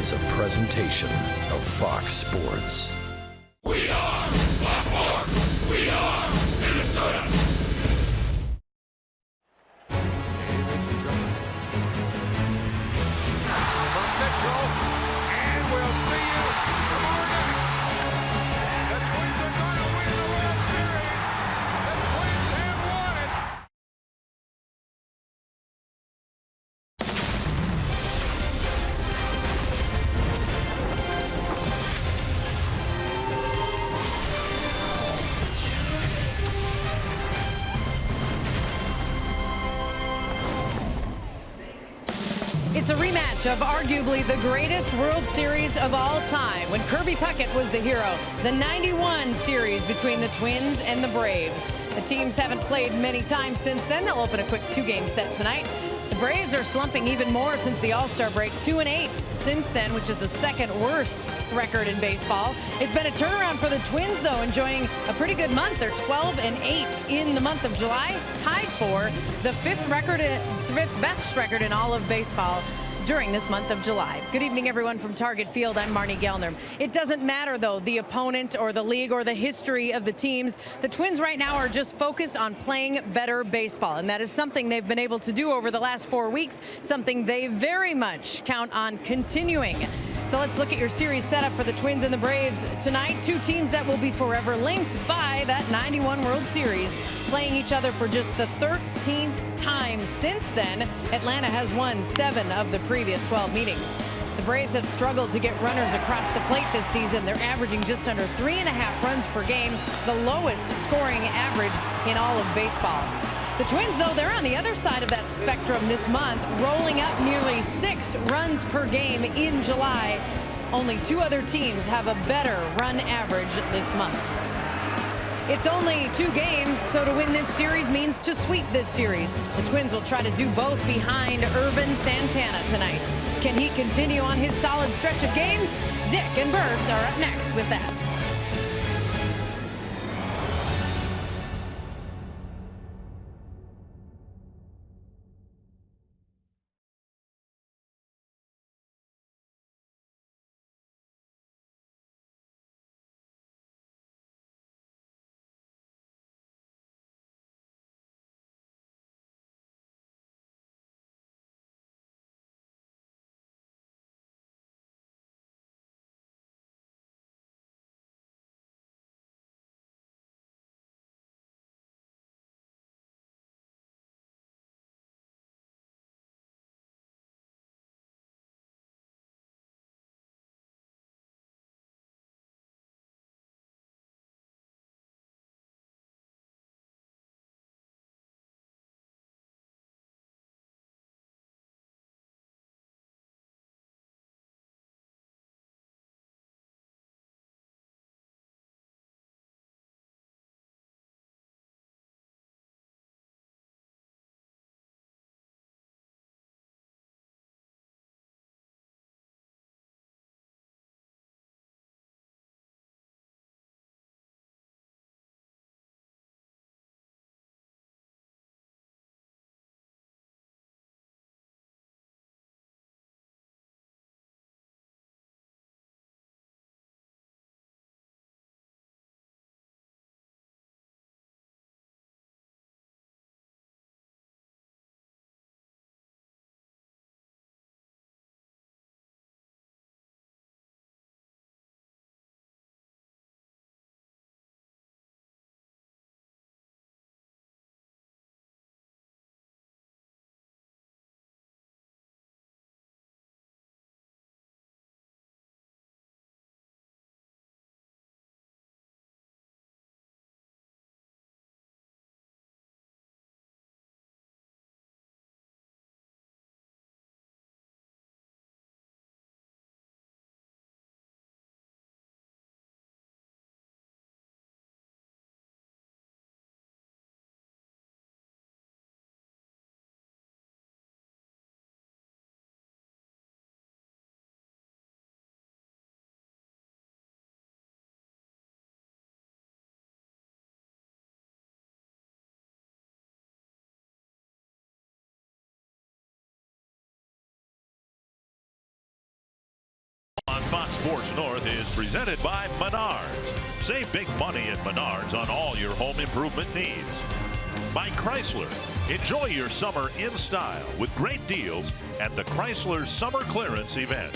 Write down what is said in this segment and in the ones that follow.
is a presentation of Fox Sports. We are Baltimore. We are Minnesota. And we'll see you tomorrow night. The Twins are going to win the World Series. The Twins have won it. It's a rematch of arguably the greatest World Series of all time when Kirby Puckett was the hero. The '91 series between the Twins and the Braves. The teams haven't played many times since then. They'll open a quick two-game set tonight. The Braves are slumping even more since the All-Star break. 2-8 since then, which is the second worst record in baseball. It's been a turnaround for the Twins, though, enjoying a pretty good month. They're 12-8 in the month of July, tied for the fifth best record in all of baseball during this month of July. Good evening, everyone, from Target Field. I'm Marnie Gellner. It doesn't matter, though, the opponent or the league or the history of the teams. The Twins right now are just focused on playing better baseball, and that is something they've been able to do over the last 4 weeks, something they very much count on continuing. So let's look at your series setup for the Twins and the Braves tonight. Two teams that will be forever linked by that '91 World Series, playing each other for just the 13th time since then. Atlanta has won 7 of the previous 12 meetings. The Braves have struggled to get runners across the plate this season. They're averaging just under 3.5 runs per game, the lowest scoring average in all of baseball. The Twins, though, they're on the other side of that spectrum this month, rolling up nearly 6 runs per game in July. Only 2 other teams have a better run average this month. It's only 2 games, so to win this series means to sweep this series. The Twins will try to do both behind Irvin Santana tonight. Can he continue on his solid stretch of games? Dick and Bert are up next with that. Sports North is presented by Menards. Save big money at Menards on all your home improvement needs. By Chrysler. Enjoy your summer in style with great deals at the Chrysler Summer Clearance event.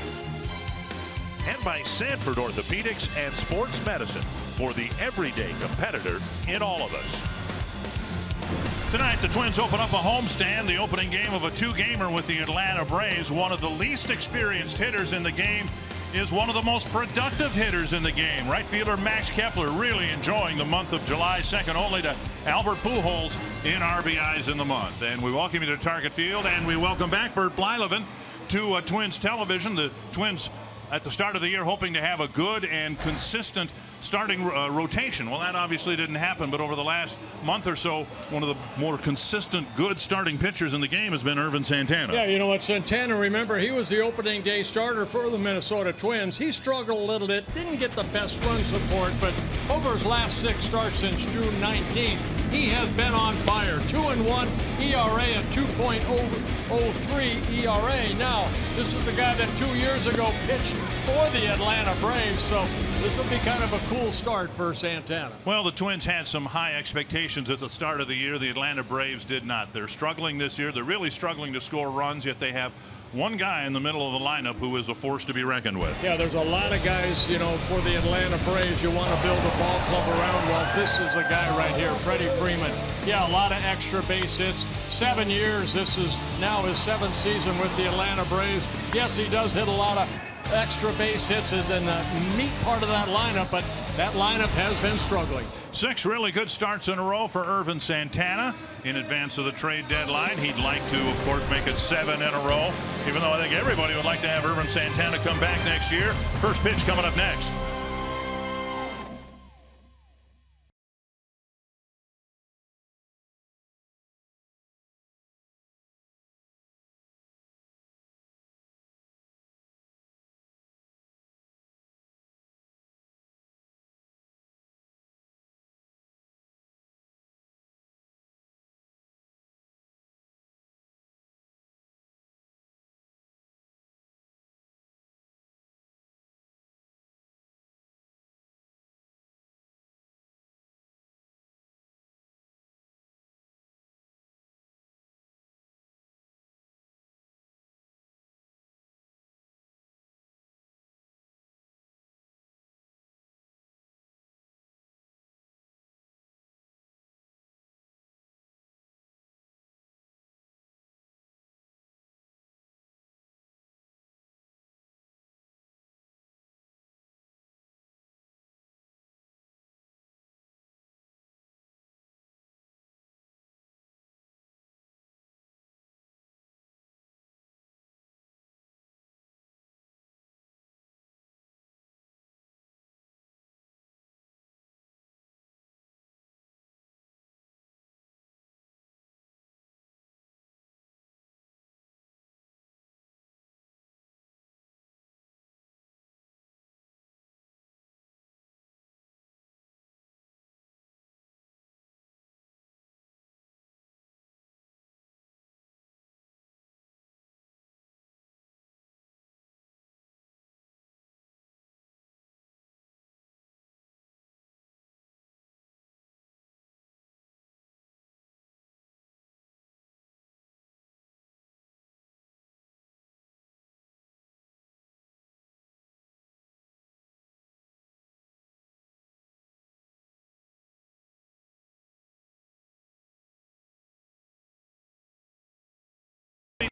And by Sanford Orthopedics and Sports Medicine for the everyday competitor in all of us. Tonight, the Twins open up a homestand, the opening game of a two-gamer with the Atlanta Braves. One of the least experienced hitters in the game is one of the most productive hitters in the game. Right fielder Max Kepler really enjoying the month of July, second only to Albert Pujols in RBIs in the month. And we welcome you to Target Field, and we welcome back Bert Blyleven to Twins television. The Twins at the start of the year hoping to have a good and consistent starting rotation. Well, that obviously didn't happen, but over the last month or so, one of the more consistent, good starting pitchers in the game has been Ervin Santana. Yeah, you know what, Santana, remember, he was the opening day starter for the Minnesota Twins. He struggled a little bit, didn't get the best run support, but over his last 6 starts since June 19th, he has been on fire. 2-1 ERA at 2.03 ERA. Now, this is a guy that 2 years ago pitched for the Atlanta Braves, so this will be kind of a cool start for Santana. Well, the Twins had some high expectations at the start of the year. The Atlanta Braves did not. They're struggling this year. They're really struggling to score runs, yet they have one guy in the middle of the lineup who is a force to be reckoned with. Yeah, there's a lot of guys, you know, for the Atlanta Braves you want to build a ball club around. Well, this is a guy right here, Freddie Freeman. Yeah, a lot of extra base hits. 7 years. This is now his 7th season with the Atlanta Braves. Yes, he does hit a lot of extra base hits is in the meat part of that lineup, but that lineup has been struggling. 6 really good starts in a row for Ervin Santana in advance of the trade deadline. He'd like to, of course, make it 7 in a row, even though I think everybody would like to have Ervin Santana come back next year. First pitch coming up next.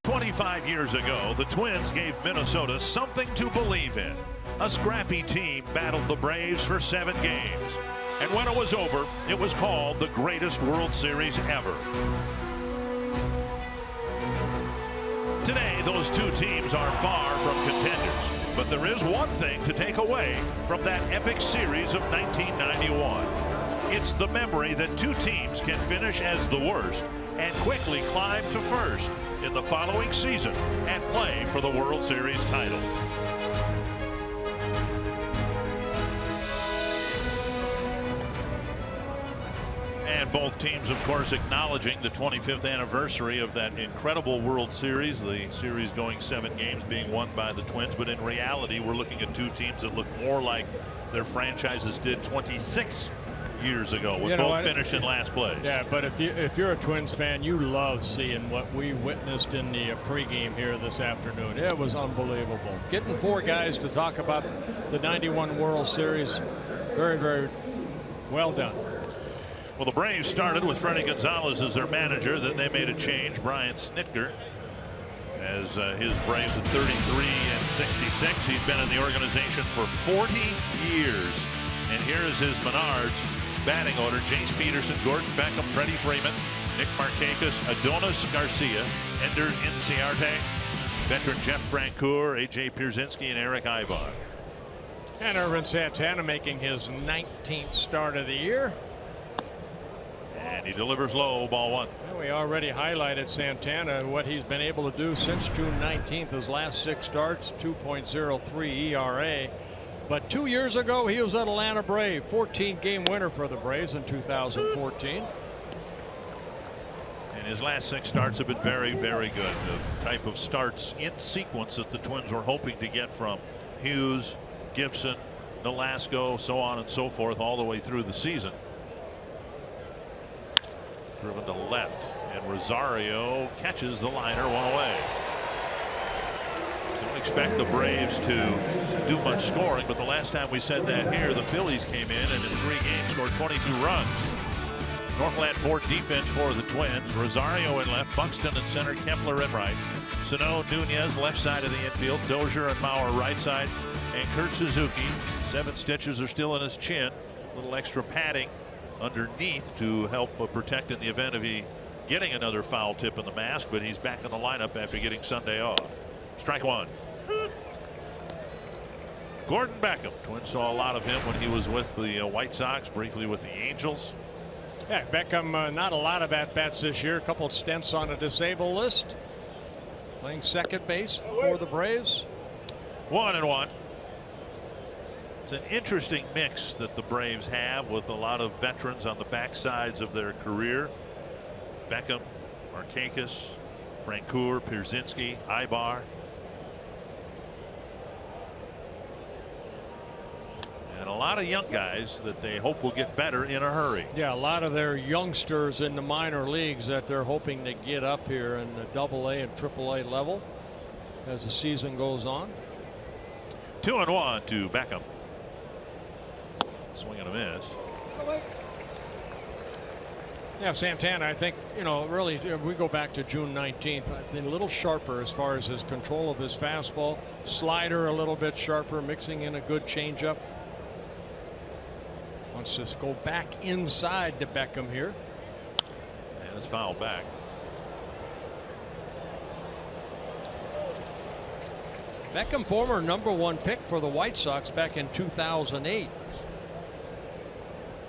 "25 years ago, the Twins gave Minnesota something to believe in. A scrappy team battled the Braves for 7 games. And when it was over, it was called the greatest World Series ever. Today, those two teams are far from contenders. But there is one thing to take away from that epic series of 1991. It's the memory that two teams can finish as the worst and quickly climb to first in the following season and play for the World Series title. And both teams, of course, acknowledging the 25th anniversary of that incredible World Series. The series going 7 games being won by the Twins. But in reality, we're looking at 2 teams that look more like their franchises did 26 years ago, with both finished in last place. Yeah, but if you're a Twins fan, you love seeing what we witnessed in the pregame here this afternoon. It was unbelievable. Getting 4 guys to talk about the '91 World Series, very, very well done. Well, the Braves started with Freddie Gonzalez as their manager. Then they made a change. Brian Snitker as his Braves at 33 and 66. He's been in the organization for 40 years. And here is his Menards batting order: Jace Peterson, Gordon Beckham, Freddie Freeman, Nick Markakis, Adonis Garcia, Ender Inciarte, veteran Jeff Francoeur, A.J. Pierzynski, and Eric Ibar. And Ervin Santana making his 19th start of the year. And he delivers low, ball 1. Well, we already highlighted Santana, what he's been able to do since June 19th. His last 6 starts, 2.03 ERA. But 2 years ago, he was at Atlanta Brave, 14-game winner for the Braves in 2014. And his last 6 starts have been very, very good. The type of starts in sequence that the Twins were hoping to get from Hughes, Gibson, Nolasco, so on and so forth, all the way through the season. Driven to left, and Rosario catches the liner, 1 away. Don't expect the Braves to do much scoring, but the last time we said that here, the Phillies came in and in 3 games scored 22 runs. Northland Ford defense for the Twins. Rosario in left, Buxton in center, Kepler in right. Sano, Nunez left side of the infield, Dozier and Mauer right side, and Kurt Suzuki. 7 stitches are still in his chin. A little extra padding underneath to help protect in the event of he getting another foul tip in the mask, but he's back in the lineup after getting Sunday off. Strike 1. Gordon Beckham. Twins saw a lot of him when he was with the White Sox, briefly with the Angels. Yeah, Beckham, not a lot of at-bats this year. A couple of stints on a disabled list. Playing second base for the Braves. 1-1. It's an interesting mix that the Braves have, with a lot of veterans on the backsides of their career. Beckham, Markakis, Francoeur, Pierzynski, Ibar. And a lot of young guys that they hope will get better in a hurry. Yeah, a lot of their youngsters in the minor leagues that they're hoping to get up here in the AA and AAA level as the season goes on. 2-1 to Beckham. Swing and a miss. Yeah, Santana, I think, you know, really, we go back to June 19th. I think a little sharper as far as his control of his fastball, slider a little bit sharper, mixing in a good changeup. Wants to go back inside to Beckham here. And it's fouled back. Beckham, former #1 pick for the White Sox back in 2008.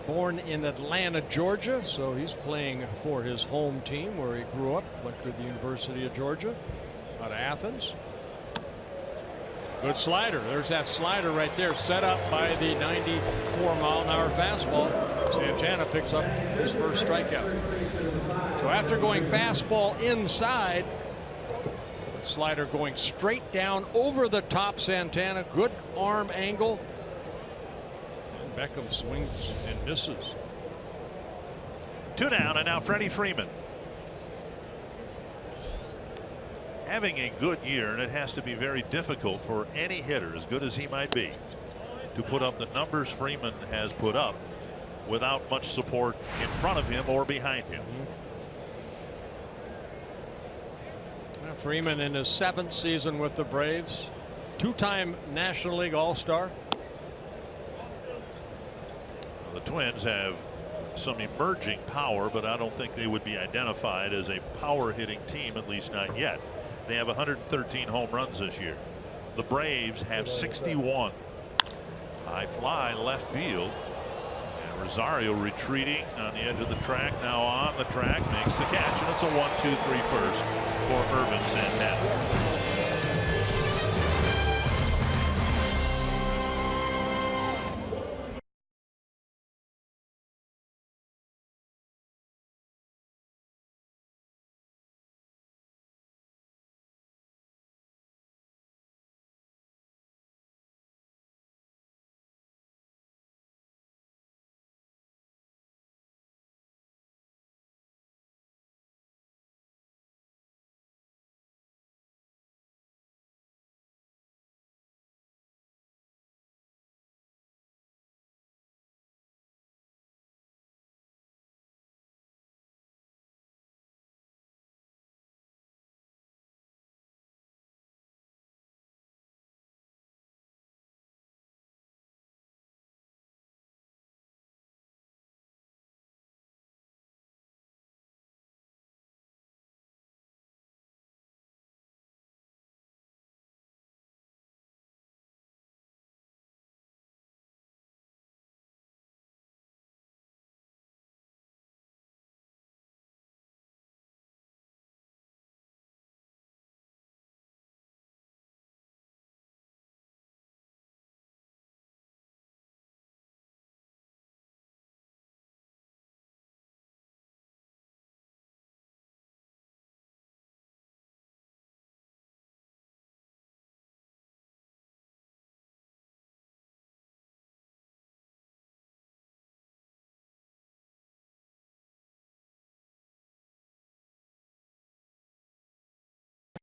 Born in Atlanta, Georgia, so he's playing for his home team where he grew up. Went to the University of Georgia out of Athens. Good slider. There's that slider right there, set up by the 94-mile-an-hour fastball. Santana picks up his first strikeout. So after going fastball inside, slider going straight down over the top. Santana, good arm angle. Beckham swings and misses. 2 down, and now Freddie Freeman. Having a good year, and it has to be very difficult for any hitter, as good as he might be, to put up the numbers Freeman has put up without much support in front of him or behind him. Freeman in his 7th season with the Braves, 2-time National League All-Star. The Twins have some emerging power, but I don't think they would be identified as a power hitting team, at least not yet. They have 113 home runs this year. The Braves have 61. High fly left field, and Rosario retreating on the edge of the track, now on the track, makes the catch, and it's a 1-2-3 first for Ervin Santana.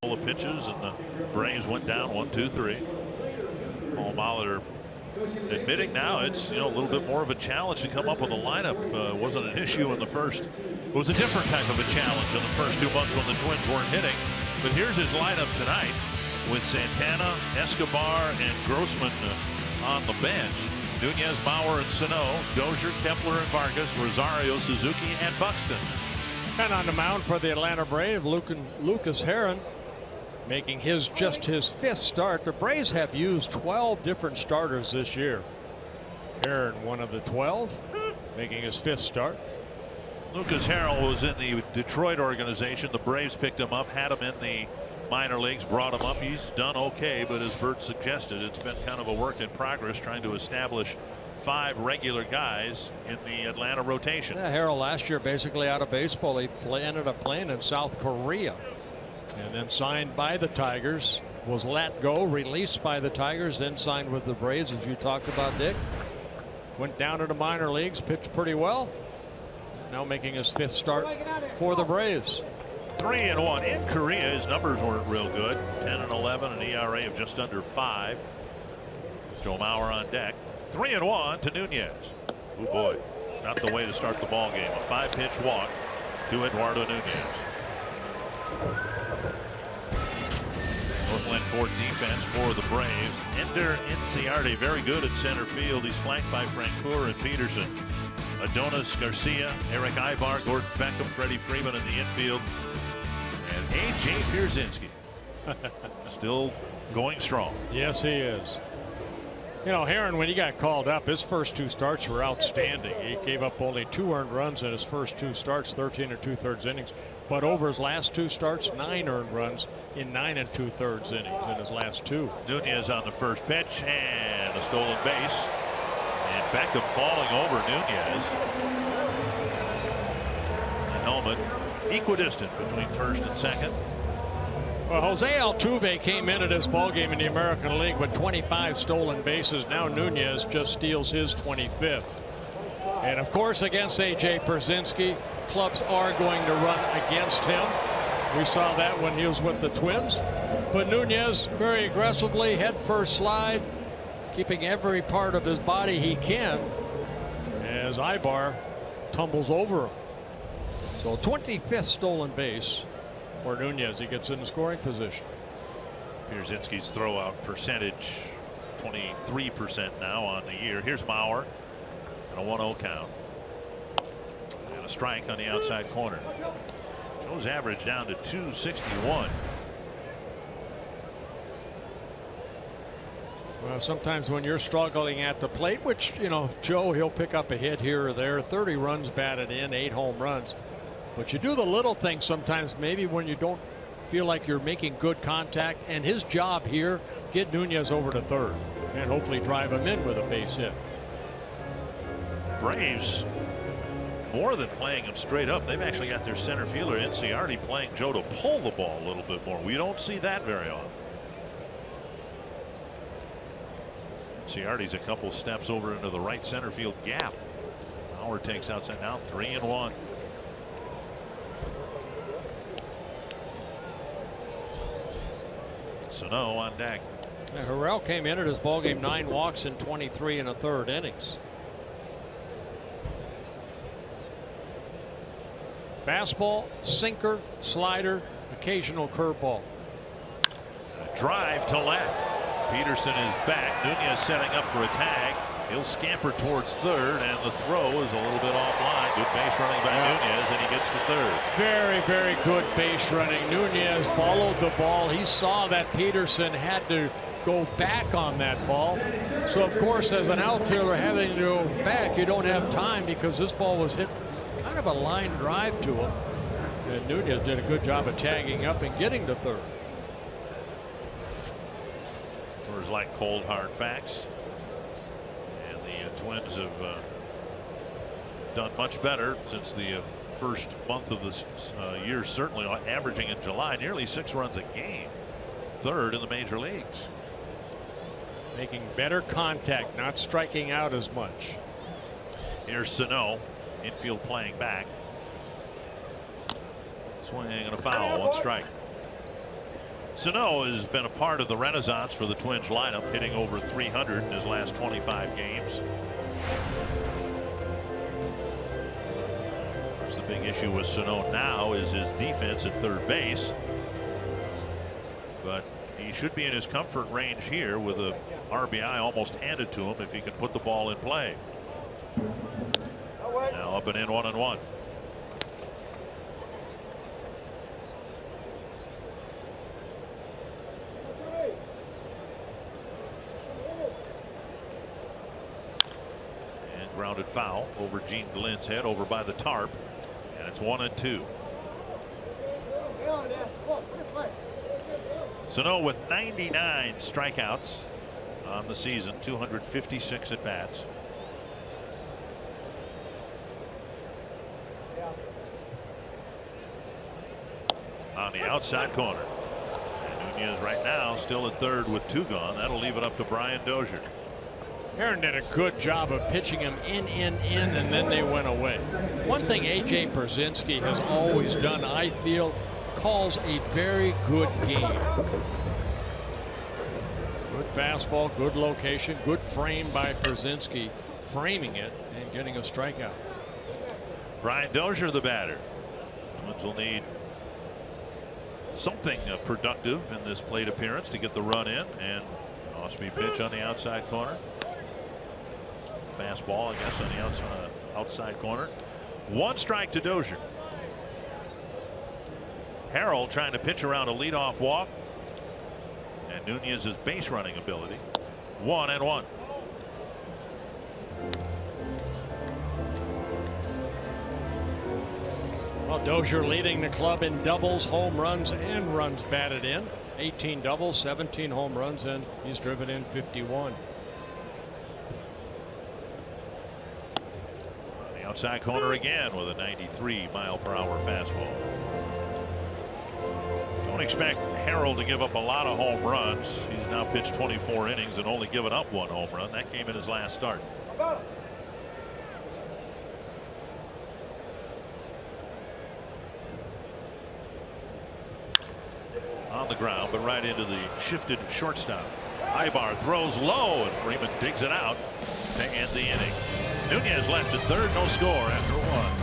Of pitches, and the Braves went down 1-2-3. Paul Molitor admitting now it's a little bit more of a challenge to come up with a lineup. Wasn't an issue in the first. It was a different type of a challenge in the first 2 months when the Twins weren't hitting. But here's his lineup tonight with Santana, Escobar, and Grossman on the bench. Nunez, Bauer, and Sano, Dozier, Kepler, and Vargas, Rosario, Suzuki, and Buxton. And on the mound for the Atlanta Braves, Lucas Heron, making just his 5th start. The Braves have used 12 different starters this year. Heron, one of the 12, making his 5th start. Lucas Heron was in the Detroit organization. The Braves picked him up, had him in the minor leagues, brought him up. He's done okay, but as Bert suggested, it's been kind of a work in progress trying to establish 5 regular guys in the Atlanta rotation. Yeah, Harrell last year basically out of baseball. He ended up playing in South Korea and then signed by the Tigers, was let go, released by the Tigers, then signed with the Braves, as you talked about, Dick. Went down to the minor leagues, pitched pretty well. Now making his 5th start for the Braves. 3-1 in Korea. His numbers weren't real good. 10-11, an ERA of just under 5. Joe Mauer on deck. 3-1 to Nunez. Oh boy, not the way to start the ball game. A 5-pitch walk to Eduardo Nunez. Northland Ford defense for the Braves. Ender Inciarte, very good at center field. He's flanked by Francoeur and Peterson. Adonis Garcia, Eric Ivar, Gordon Beckham, Freddie Freeman in the infield, and A.J. Pierzynski still going strong. Yes, he is. You know, Heron, when he got called up, his first 2 starts were outstanding. He gave up only 2 earned runs in his first 2 starts, 13 2/3 innings. But over his last 2 starts, 9 earned runs in 9 2/3 innings in his last 2. Nunez on the first pitch and a stolen base. And Beckham falling over Nunez. The helmet equidistant between first and second. Well, Jose Altuve came into this ballgame in the American League with 25 stolen bases. Now Nunez just steals his 25th. And of course, against A.J. Pierzynski, clubs are going to run against him. We saw that when he was with the Twins. But Nunez very aggressively, head first slide, keeping every part of his body he can as Ibar tumbles over him. So 25th stolen base for Nunez. He gets into scoring position. Pierzynski's throwout percentage 23% now on the year. Here's Mauer and a 1-0 count and a strike on the outside corner. Joe's average down to 261. Well, sometimes when you're struggling at the plate, which, you know, Joe, he'll pick up a hit here or there, 30 runs batted in, 8 home runs. But you do the little things sometimes, maybe when you don't feel like you're making good contact. And his job here, get Nunez over to third and hopefully drive him in with a base hit. Braves, more than playing him straight up, they've actually got their center fielder Inciarte playing Joe to pull the ball a little bit more. We don't see that very often. Ciardi's a couple steps over into the right center field gap. Howard takes outside now. 3-1. Sano on deck. Harrell came in at his ballgame 9 walks in 23 1/3 innings. Fastball, sinker, slider, occasional curveball. A drive to left. Peterson is back. Nunez setting up for a tag. He'll scamper towards third, and the throw is a little bit offline. Good base running by Nunez, and he gets to third. Very, very good base running. Nunez followed the ball. He saw that Peterson had to go back on that ball. So, of course, as an outfielder having to go back, you don't have time because this ball was hit kind of a line drive to him. And Nunez did a good job of tagging up and getting to third. Brewers like cold, hard facts. And the Twins have done much better since the first month of this year, certainly averaging in July nearly 6 runs a game. Third in the major leagues. Making better contact, not striking out as much. Here's Sano, infield playing back. Swing and a foul, 1 strike. Sano has been a part of the renaissance for the Twins lineup, hitting over 300 in his last 25 games. Of course, the big issue with Sano now is his defense at third base. But he should be in his comfort range here with a RBI almost handed to him if he can put the ball in play. Now up and in, 1-1. And grounded foul over Gene Glenn's head, over by the tarp, and it's 1-2. Sano with 99 strikeouts on the season, 256 at bats. On the outside corner. And Nunez right now still at third with 2 gone. That'll leave it up to Brian Dozier. Aaron did a good job of pitching him in, and then they went away. One thing A.J. Pierzynski has always done, I feel, calls a very good game. Good fastball, good location, good frame by Pierzynski, framing it and getting a strikeout. Brian Dozier, the batter. Twins will need something productive in this plate appearance to get the run in, and off-speed pitch on the outside corner. Fastball, I guess, on the outside corner. 1 strike to Dozier. Harrell trying to pitch around a leadoff walk, and Nunez's base running ability. 1-1. Well, Dozier leading the club in doubles, home runs, and runs batted in. 18 doubles, 17 home runs, and he's driven in 51. On the outside corner again with a 93-mile-per-hour fastball. Don't expect Harrell to give up a lot of home runs. He's now pitched 24 innings and only given up 1 home run. That came in his last start. On the ground, but right into the shifted shortstop. Ibar throws low, and Freeman digs it out to end the inning. Nunez left at third, no score after 1.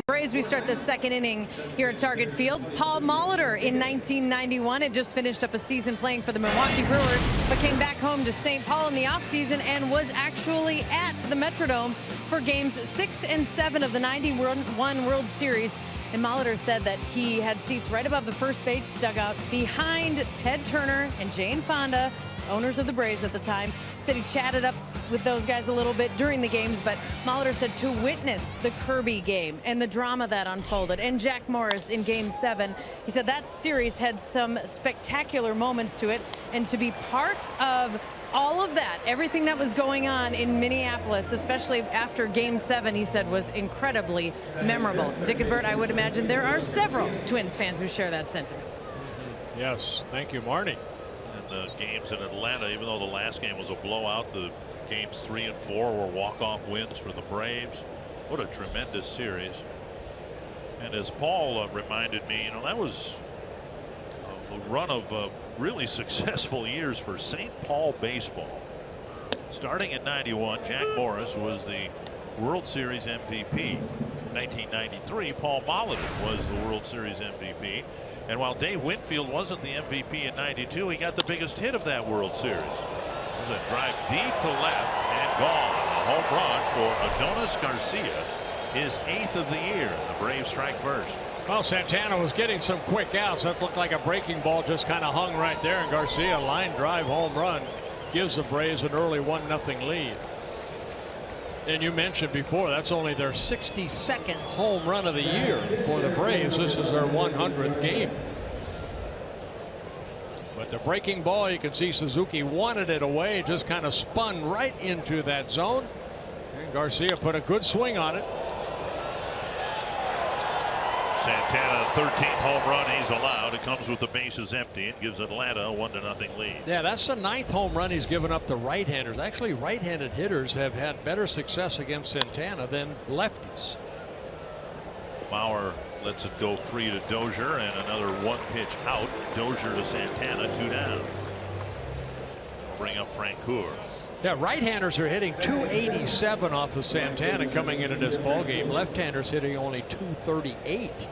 Braves, we start the second inning here at Target Field. Paul Molitor in 1991 had just finished up a season playing for the Milwaukee Brewers, but came back home to St. Paul in the offseason and was actually at the Metrodome for games 6 and 7 of the '91 World Series. And Molitor said that he had seats right above the first base dugout behind Ted Turner and Jane Fonda owners of the Braves at the time, said he chatted up with those guys a little bit during the games, but Molitor said to witness the Kirby game and the drama that unfolded, and Jack Morris in Game 7, he said that series had some spectacular moments to it, and to be part of all of that, everything that was going on in Minneapolis, especially after Game 7, he said was incredibly memorable. Dick and Bert, I would imagine there are several Twins fans who share that sentiment. Yes, thank you, Marty. And the games in Atlanta, even though the last game was a blowout, the games 3 and 4 were walk-off wins for the Braves. What a tremendous series. And as Paul reminded me, that was a run of really successful years for St. Paul baseball. Starting in '91, Jack Morris was the World Series MVP. 1993, Paul Molitor was the World Series MVP. And while Dave Winfield wasn't the MVP in '92, he got the biggest hit of that World Series. It was a drive deep to left and gone. A home run for Adonis Garcia, his 8th of the year. The Braves strike first. Well, Santana was getting some quick outs. That looked like a breaking ball, just kind of hung right there. And Garcia, line drive home run, gives the Braves an early 1-0 lead. And you mentioned before, that's only their 62nd home run of the year for the Braves. This is their 100th game. But the breaking ball, you can see Suzuki wanted it away, just kind of spun right into that zone. And Garcia put a good swing on it. Santana, 13th home run he's allowed. It comes with the bases empty. It gives Atlanta a 1-0 lead. Yeah, that's the 9th home run he's given up to right-handers. Actually, right-handed hitters have had better success against Santana than lefties. Bauer lets it go free to Dozier, and another 1 pitch out. Dozier to Santana, 2 down. Bring up Francoeur. Yeah, right-handers are hitting 287 off the Santana coming into this ball game. Left-handers hitting only 238.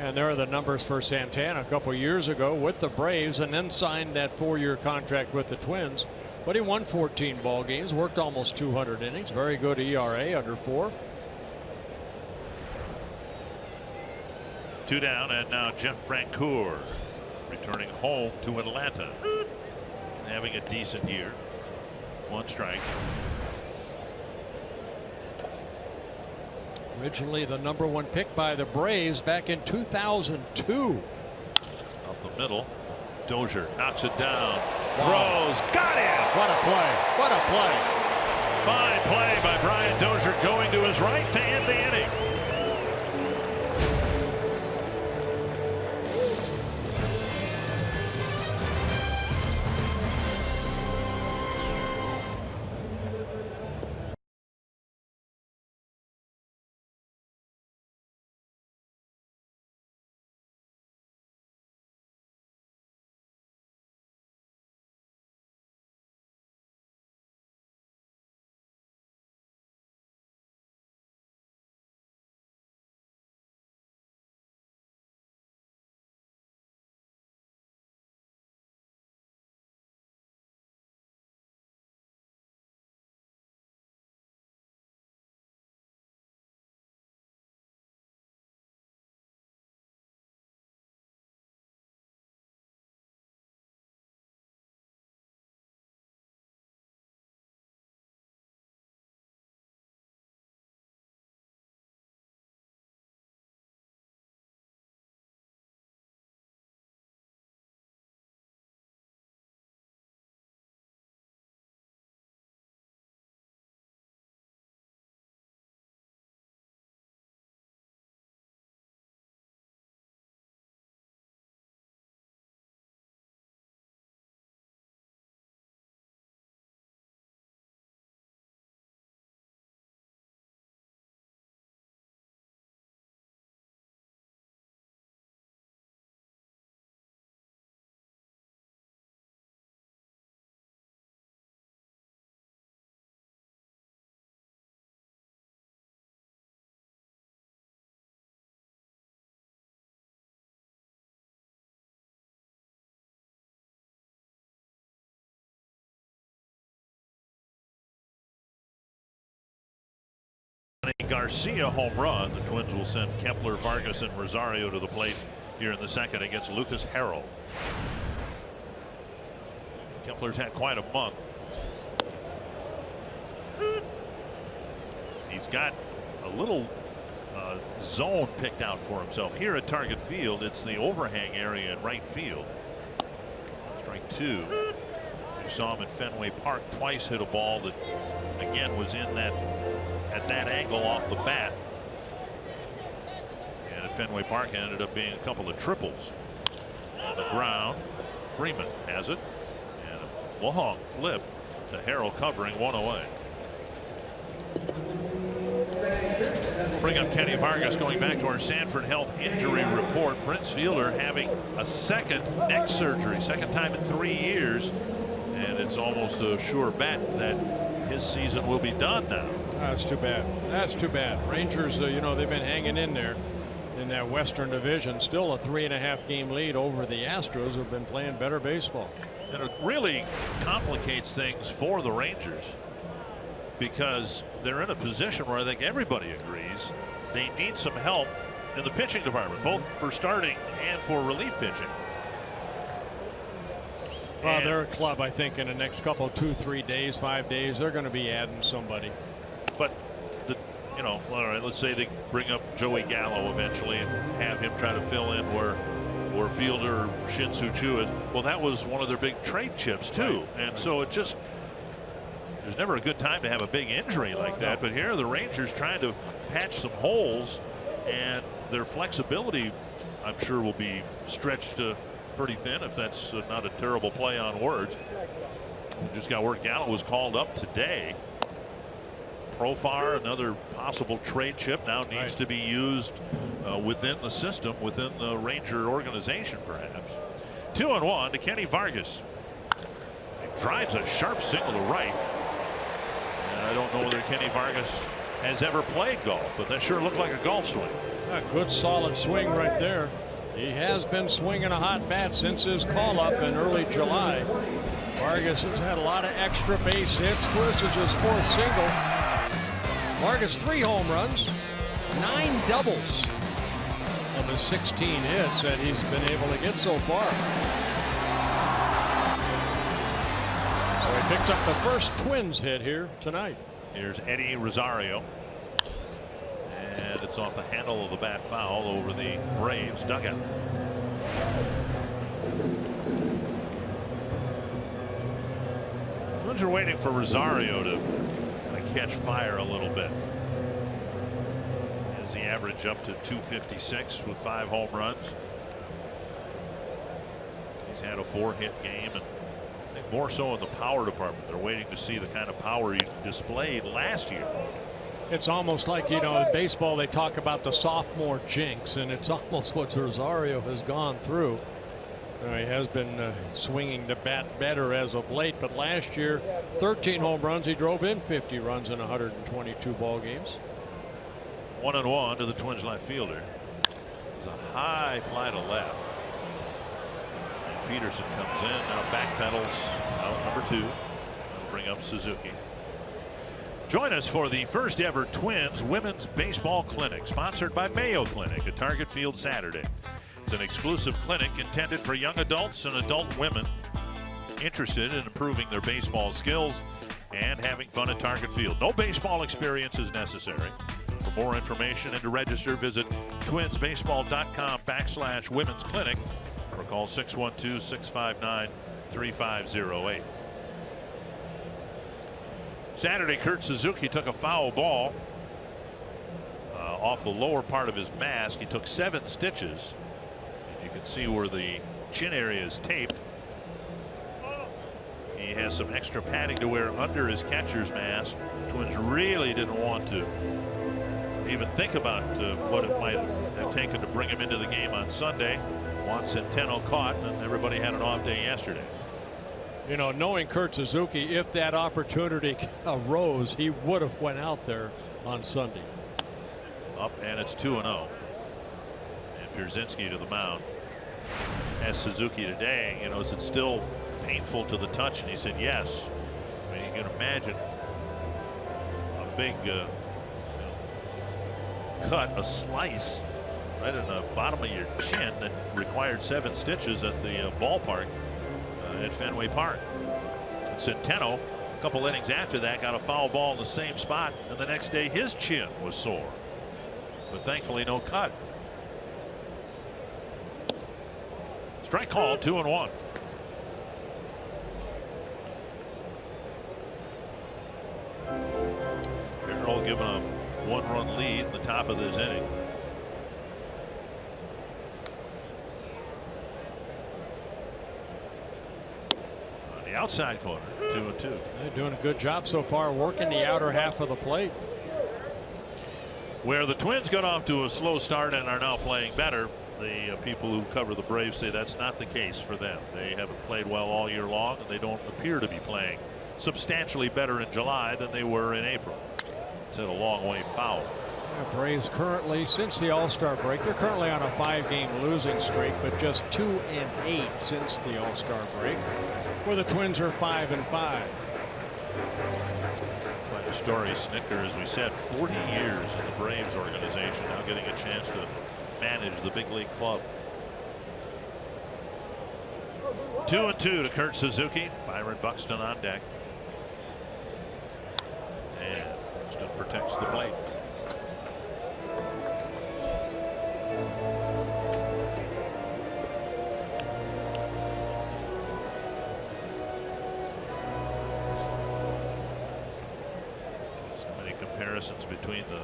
And there are the numbers for Santana a couple years ago with the Braves, and then signed that 4-year contract with the Twins. But he won 14 ball games, worked almost 200 innings, very good ERA, under 4. 2 down, and now Jeff Francoeur returning home to Atlanta. Having a decent year. 1 strike. Originally the #1 pick by the Braves back in 2002. Up the middle. Dozier knocks it down. Throws. Got it. What a play. What a play. Fine play by Brian Dozier, going to his right to end the inning. A Garcia home run. The Twins will send Kepler, Vargas, and Rosario to the plate here in the second against Lucas Harrell. Kepler's had quite a month. He's got a little zone picked out for himself here at Target Field. It's the overhang area in right field. Strike two. You saw him at Fenway Park twice hit a ball that again was in that at that angle off the bat. And at Fenway Park it ended up being a couple of triples. On the ground, Freeman has it, and a long flip to Harrell covering, one away. Bring up Kenny Vargas. Going back to our Sanford Health injury report, Prince Fielder having a second neck surgery, second time in 3 years, and it's almost a sure bet that his season will be done now. That's too bad. That's too bad. Rangers, you know, they've been hanging in there in that Western Division. Still a 3.5 game lead over the Astros, who've been playing better baseball. And it really complicates things for the Rangers, because they're in a position where I think everybody agrees they need some help in the pitching department, both for starting and for relief pitching. Well, they're a club, I think, in the next couple, 2, 3 days, 5 days, they're going to be adding somebody. But you know, all right, let's say they bring up Joey Gallo eventually and have him try to fill in where Fielder or Shin-Soo Choo is. Well, that was one of their big trade chips too, and so it just, there's never a good time to have a big injury like that. But here the Rangers trying to patch some holes, and their flexibility I'm sure will be stretched pretty thin, if that's not a terrible play on words. We just got word Gallo was called up today. Profar, another possible trade chip, now needs to be used within the system, within the Ranger organization perhaps. 2-1 to Kenny Vargas. He drives a sharp single to right. And I don't know whether Kenny Vargas has ever played golf, but that sure looked like a golf swing. A good solid swing right there. He has been swinging a hot bat since his call up in early July. Vargas has had a lot of extra base hits. This is his 4th single. Vargas 3 home runs, 9 doubles of his 16 hits that he's been able to get so far. So he picked up the first Twins hit here tonight. Here's Eddie Rosario, and it's off the handle of the bat, foul over the Braves dugout. Twins are waiting for Rosario to catch fire a little bit. As he averaged up to 256 with 5 home runs. He's had a 4-hit game, and I think more so in the power department. They're waiting to see the kind of power he displayed last year. It's almost like, you know, in baseball they talk about the sophomore jinx, and it's almost what Rosario has gone through. He has been swinging the bat better as of late, but last year 13 home runs. He drove in 50 runs in 122 ball games. 1-1 to the Twins left fielder. It's a high fly to left. And Peterson comes in, now backpedals out number 2. That'll bring up Suzuki. Join us for the first ever Twins Women's Baseball Clinic, sponsored by Mayo Clinic at Target Field Saturday. It's an exclusive clinic intended for young adults and adult women interested in improving their baseball skills and having fun at Target Field. No baseball experience is necessary. For more information and to register, visit twinsbaseball.com/women's clinic or call 612-659-3508. Saturday, Kurt Suzuki took a foul ball off the lower part of his mask. He took 7 stitches. You can see where the chin area is taped. He has some extra padding to wear under his catcher's mask. Twins really didn't want to even think about what it might have taken to bring him into the game on Sunday. Juan Centeno caught, and everybody had an off day yesterday. You know, knowing Kurt Suzuki, if that opportunity arose, he would have went out there on Sunday. Up, and it's 2-0. Pierzynski to the mound. Asked Suzuki today, you know, is it still painful to the touch? And he said yes. I mean, you can imagine a big cut, a slice right in the bottom of your chin that required 7 stitches at the ballpark. at Fenway Park. Centeno, a couple innings after that, got a foul ball in the same spot, and the next day his chin was sore, but thankfully no cut. Strike call, 2-1. Carroll given a 1-run lead in the top of this inning. On the outside corner, 2-2. They're doing a good job so far working the outer half of the plate. Where the Twins got off to a slow start and are now playing better, the people who cover the Braves say that's not the case for them. They haven't played well all year long, and they don't appear to be playing substantially better in July than they were in April. It's hit a long way foul. The Braves currently, since the All-Star break, they're currently on a 5-game losing streak, but just 2-8 since the All-Star break, where the Twins are 5-5. Quite a story. Snitker, as we said, 40 years in the Braves organization, now getting a chance to manage the big league club. 2-2 to Kurt Suzuki. Byron Buxton on deck. And Buxton protects the plate. So many comparisons between the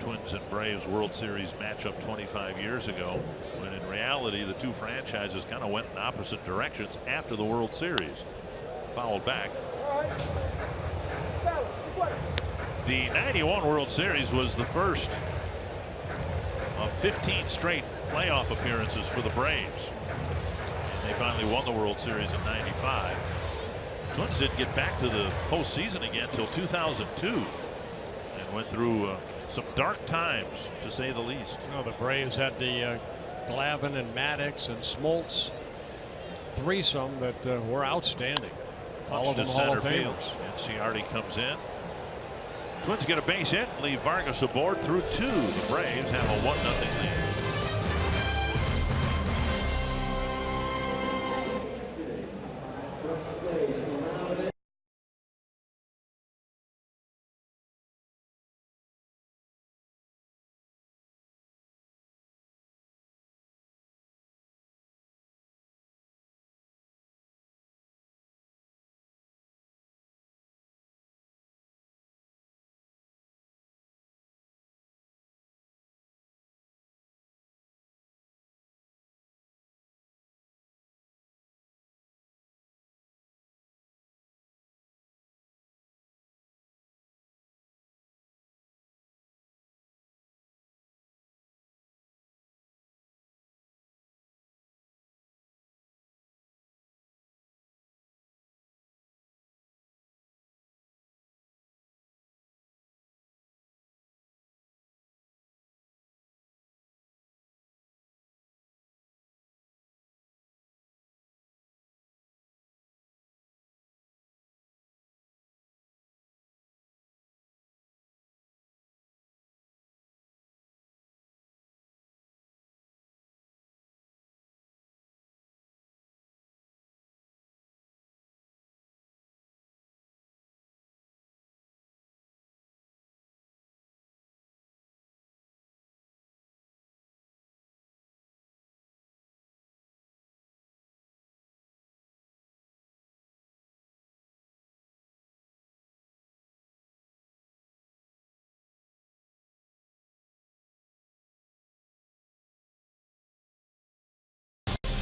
Twins and Braves World Series matchup 25 years ago, when in reality the two franchises kind of went in opposite directions after the World Series. Fouled back. The 91 World Series was the first of 15 straight playoff appearances for the Braves. And they finally won the World Series in '95. Twins didn't get back to the postseason again until 2002 and went through some dark times, to say the least. Oh, the Braves had the Glavine and Maddox and Smoltz threesome that were outstanding. All of them Hall of Famers. And Ciardi comes in. Twins get a base hit, leave Vargas aboard through 2. The Braves have a 1-0 lead.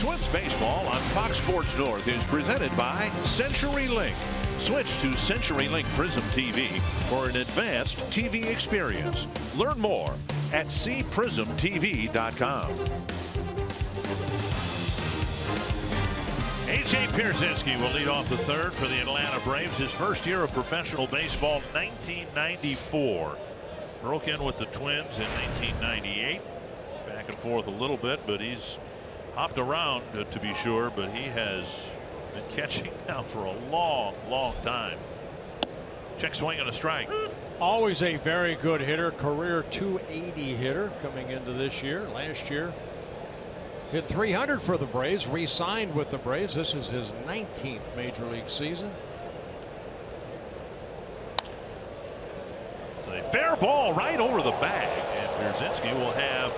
Twins baseball on Fox Sports North is presented by CenturyLink. Switch to CenturyLink Prism TV for an advanced TV experience. Learn more at cprismtv.com. A.J. Pierzynski will lead off the third for the Atlanta Braves. His first year of professional baseball, 1994. Broke in with the Twins in 1998. Back and forth a little bit, but he's hopped around to be sure, but he has been catching now for a long time. Check swing and a strike. Always a very good hitter, career .280 hitter coming into this year. Last year Hit 300 for the Braves, re-signed with the Braves. This is his 19th major league season. It's a fair ball right over the bag, and Pierzynski will have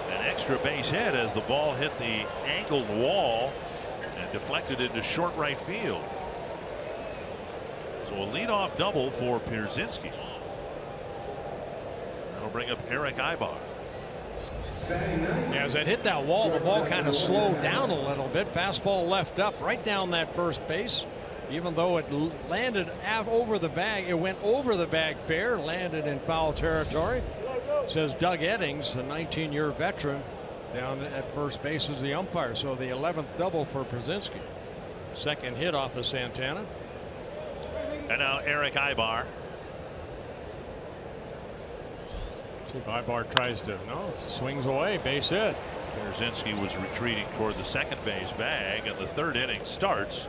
an extra base hit as the ball hit the angled wall and deflected into short right field. So a leadoff double for Pierzynski. That'll bring up Eric Ibar. Yeah, as it hit that wall, the ball kind of slowed down a little bit. Fastball left up right down that first base. Even though it landed over the bag, it went over the bag fair, landed in foul territory. Says Doug Eddings, the 19-year veteran, down at first base as the umpire. So the 11th double for Pierzynski. Second hit off of Santana. And now Eric Ibar. See if Ibar tries to, no, swings away, base hit. Pierzynski was retreating toward the second base bag, and the third inning starts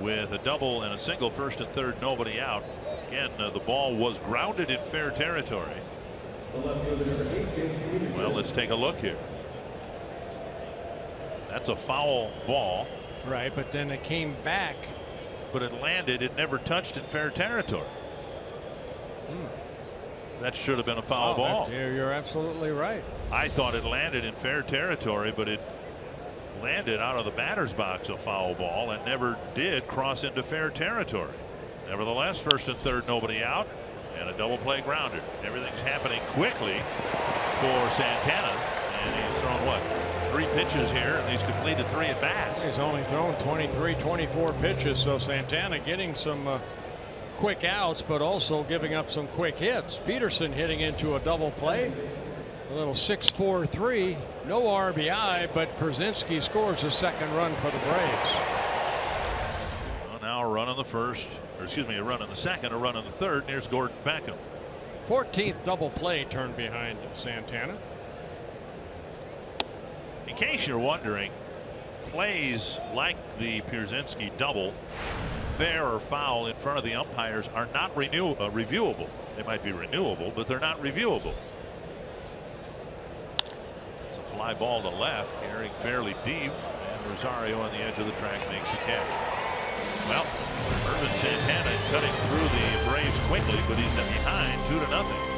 with a double and a single, first and third, nobody out. Again, the ball was grounded in fair territory. Well, let's take a look here. That's a foul ball. Right, but then it came back. But it landed, it never touched in fair territory. That should have been a foul ball. You're absolutely right. I thought it landed in fair territory, but it landed out of the batter's box, a foul ball, and never did cross into fair territory. Nevertheless, first and third, nobody out, and a double play grounder. Everything's happening quickly for Santana, and he's thrown what, 3 pitches here, and he's completed 3 at bats. He's only thrown 23, 24 pitches, so Santana getting some quick outs, but also giving up some quick hits. Peterson hitting into a double play. A little 6-4-3, no RBI, but Pierzynski scores a second run for the Braves. Well, now a run on the first, or excuse me, a run on the second, a run on the third. And here's Gordon Beckham. 14th double play turned behind Santana. In case you're wondering, plays like the Pierzynski double, fair or foul in front of the umpires, are not reviewable. They might be renewable, but they're not reviewable. It's a fly ball to left, carrying fairly deep, and Rosario on the edge of the track makes a catch. Well, Irvin Santana cutting through the Braves quickly, but he's behind 2-0.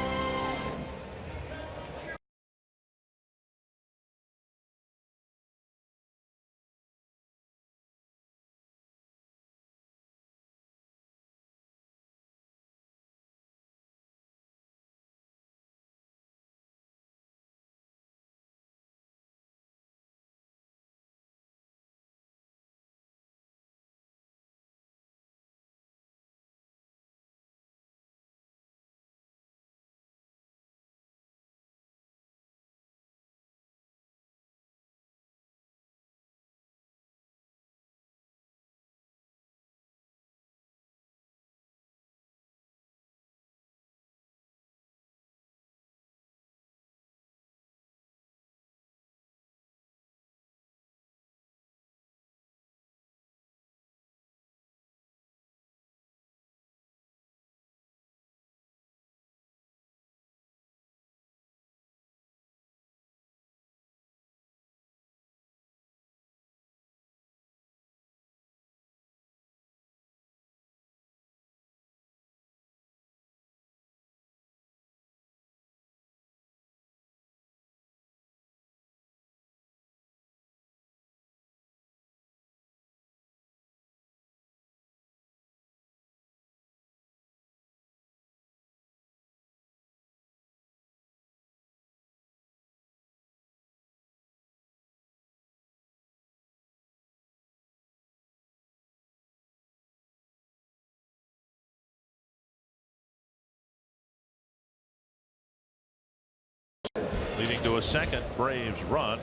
Leading to a second Braves run.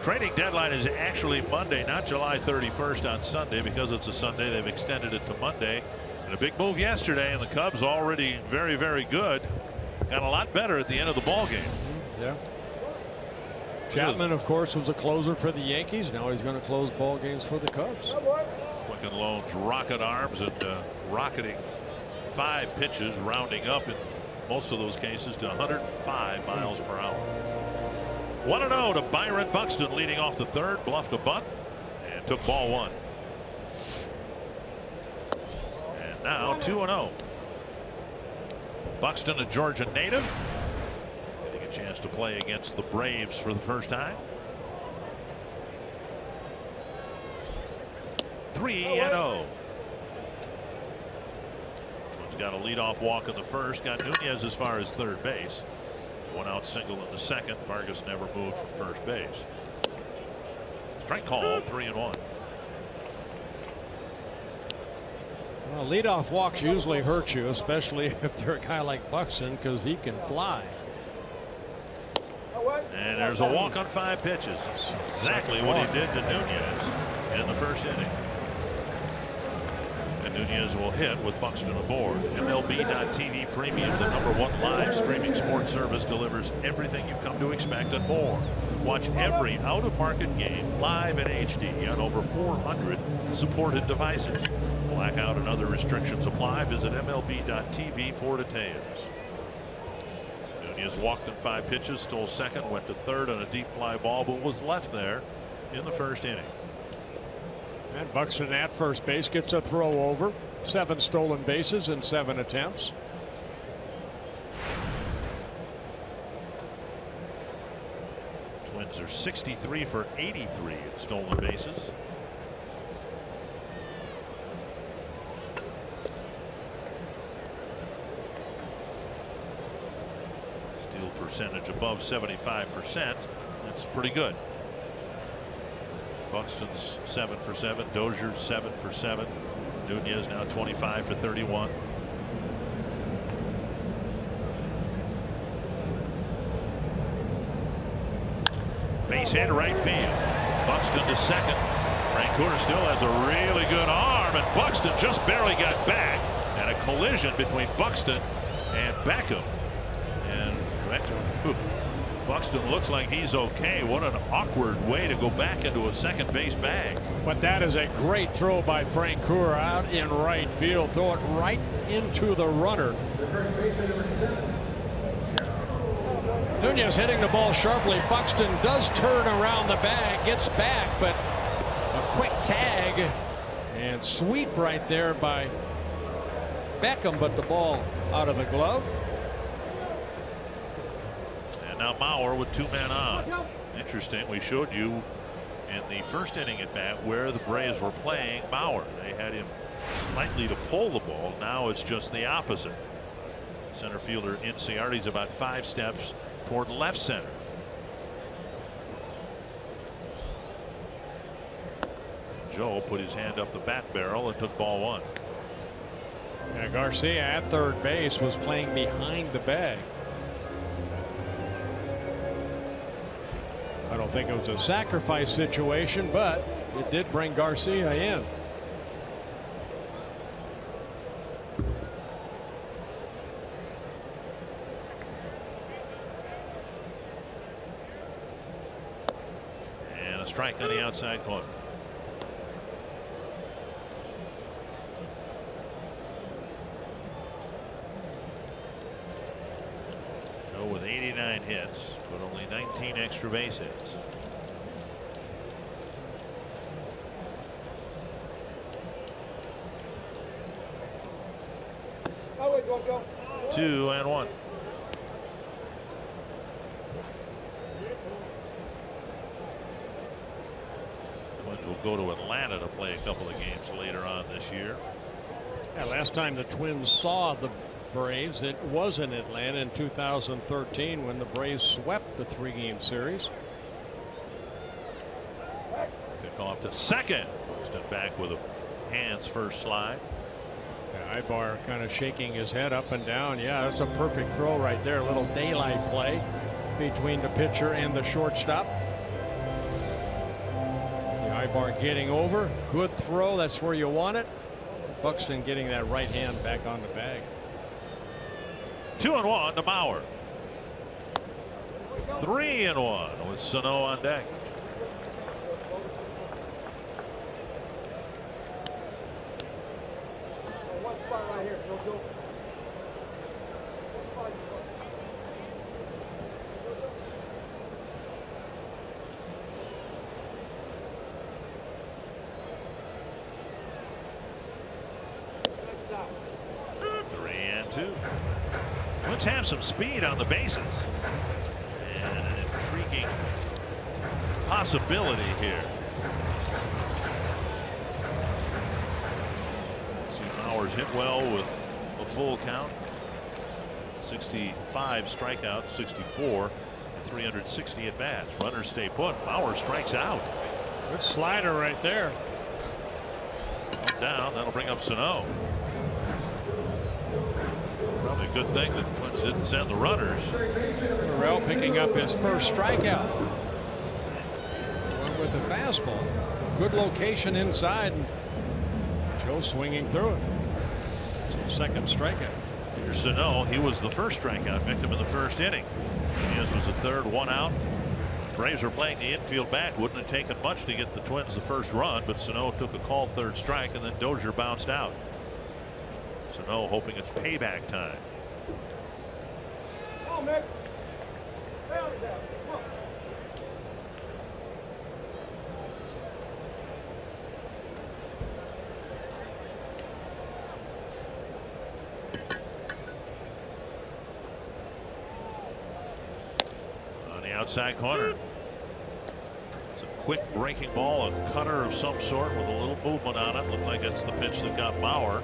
Trading deadline is actually Monday, not July 31st on Sunday. Because it's a Sunday, they've extended it to Monday. And a big move yesterday, and the Cubs already very, very good. Got a lot better at the end of the ball game. Yeah. Chapman, of course, was a closer for the Yankees. Now he's going to close ball games for the Cubs. Quicken Loan's rocket arms and rocketing 5 pitches, rounding up in most of those cases to 105 miles per hour. 1-0 to Byron Buxton, leading off the third, bluffed a bunt and took ball one. And now 2-0. Buxton, a Georgia native, getting a chance to play against the Braves for the first time. 3-0. Twins got a leadoff walk in the first, got Nunez as far as third base. One out single in the second. Vargas never moved from first base. Strike call, 3-1. Well, leadoff walks usually hurt you, especially if they're a guy like Buxton, because he can fly. And there's a walk on 5 pitches. That's exactly what he did to Nunez in the first inning. And Nunez will hit with Buxton aboard. MLB.TV Premium, the #1 live streaming sports service, delivers everything you've come to expect and more. Watch every out-of-market game live in HD on over 400 supported devices. Blackout and other restrictions apply. Visit MLB.TV for details. Nunez walked in 5 pitches, stole second, went to third on a deep fly ball, but was left there in the first inning. And Buxton at first base gets a throw over. 7 stolen bases in 7 attempts. Twins are 63 for 83 in stolen bases. Steal percentage above 75%. That's pretty good. Buxton's 7 for 7. Dozier's 7 for 7. Nunez now 25 for 31. Base hit right field. Buxton to second. Francoeur still has a really good arm, and Buxton just barely got back. And a collision between Buxton and Beckham. And Buxton looks like he's okay. What an awkward way to go back into a second base bag. But that is a great throw by Francoeur out in right field. Throw it right into the runner. Nunez hitting the ball sharply. Buxton does turn around the bag, gets back, but a quick tag and sweep right there by Beckham, but the ball out of the glove. And now Mauer with 2 men on. Interesting. We showed you in the first inning at bat where the Braves were playing Mauer. They had him slightly to pull the ball. Now it's just the opposite. Center fielder Inciardi's about 5 steps toward left center. Joe put his hand up the bat barrel and took ball 1. Yeah, Garcia at third base was playing behind the bag. I don't think it was a sacrifice situation, but it did bring Garcia in. And a strike on the outside corner. Joe with 89 hits, but only 19 extra base hits. Two and one. Twins will go to Atlanta to play a couple of games later on this year. Yeah, last time the Twins saw the Braves, it was in Atlanta in 2013 when the Braves swept the 3-game series. Pick off to second. Buxton back with a hands first slide. Yeah, Ibar kind of shaking his head up and down. Yeah, that's a perfect throw right there. A little daylight play between the pitcher and the shortstop. Ibar getting over. Good throw. That's where you want it. Buxton getting that right hand back on the bag. 2-1 to Mauer. 3-1 with Sano on deck. 2. Twins have some speed on the bases. And an intriguing possibility here. See Bauers hit well with a full count. 65 strikeouts, 64, and 360 at bats. Runners stay put. Bauer strikes out. Good slider right there. Up down. That'll bring up Sano. Probably a good thing that Twins didn't send the runners. Morel picking up his first strikeout. Went with the fastball. Good location inside. Joe swinging through it. So second strikeout. Here's Sano. He was the first strikeout victim in the first inning. His was the third, 1 out. Braves are playing the infield back. Wouldn't have taken much to get the Twins the first run, but Sano took a called third strike, and then Dozier bounced out. Sano hoping it's payback time. Outside corner. It's a quick breaking ball, a cutter of some sort with a little movement on it. Looked like it's the pitch that got Bauer.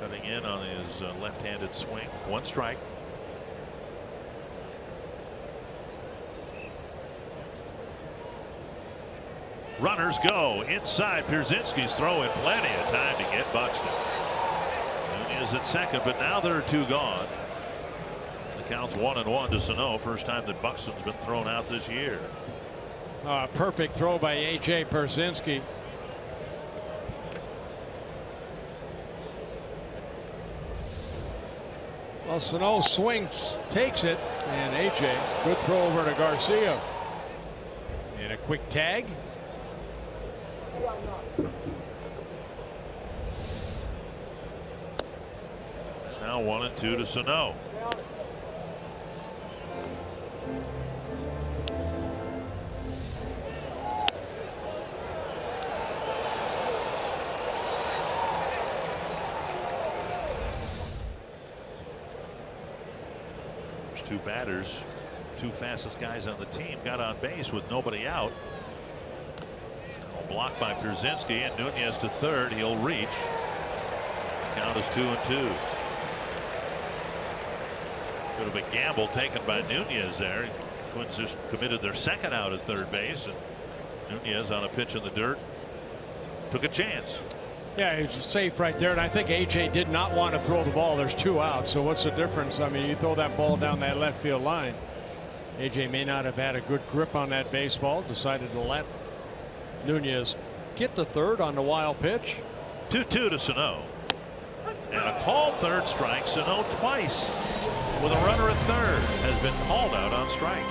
Cutting in on his left-handed swing. 1 strike. Runners go inside. Pierzynski's throwing plenty of time to get Buxton. Nunez at second, but now there are 2 gone. Counts 1-1 to Sano. First time that Buxton's been thrown out this year. Perfect throw by A.J. Pierzynski. Well, Sano swings, takes it, and A.J. good throw over to Garcia. And a quick tag. Now 1-2 to Sano. Two batters, 2 fastest guys on the team, got on base with nobody out. Blocked by Pierzynski, and Nunez to third. He'll reach. The count is 2-2. Bit of a gamble taken by Nunez there. Twins just committed their second out at third base, and Nunez on a pitch in the dirt took a chance. Yeah, he was safe right there, and I think A.J. did not want to throw the ball. There's 2 outs, so what's the difference? I mean, you throw that ball down that left field line. A.J. may not have had a good grip on that baseball, decided to let Nunez get to third on the wild pitch. 2-2 to Sano. And a called third strike. Sano twice with a runner at third has been called out on strikes.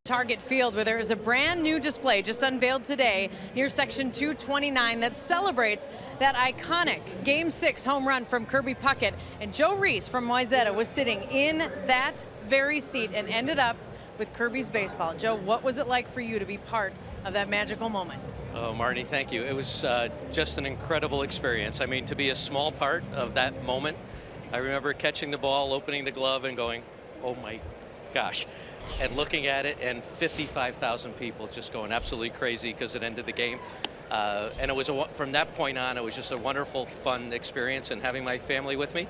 Target Field, where there is a brand new display just unveiled today near section 229 that celebrates that iconic Game 6 home run from Kirby Puckett. And Joe Reese from Wayzata was sitting in that very seat and ended up with Kirby's baseball. Joe, what was it like for you to be part of that magical moment? Oh, Marty, thank you. It was just an incredible experience. I mean, to be a small part of that moment. I remember catching the ball, opening the glove, and going, oh my gosh, and looking at it, and 55,000 people just going absolutely crazy because it ended the game. And it was from that point on, it was just a wonderful, fun experience, and having my family with me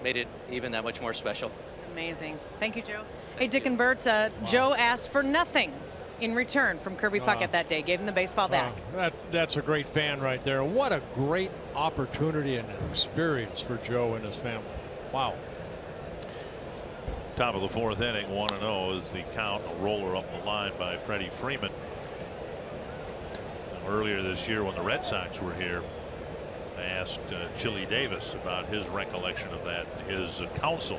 made it even that much more special. Amazing. Thank you, Joe. Hey, Dick and Bert, Joe asked for nothing in return from Kirby Puckett that day, gave him the baseball back. That's a great fan right there. What a great opportunity and experience for Joe and his family. Wow. Top of the fourth inning, 1-0 is the count. A roller up the line by Freddie Freeman. Earlier this year when the Red Sox were here, I asked Chili Davis about his recollection of that, his counsel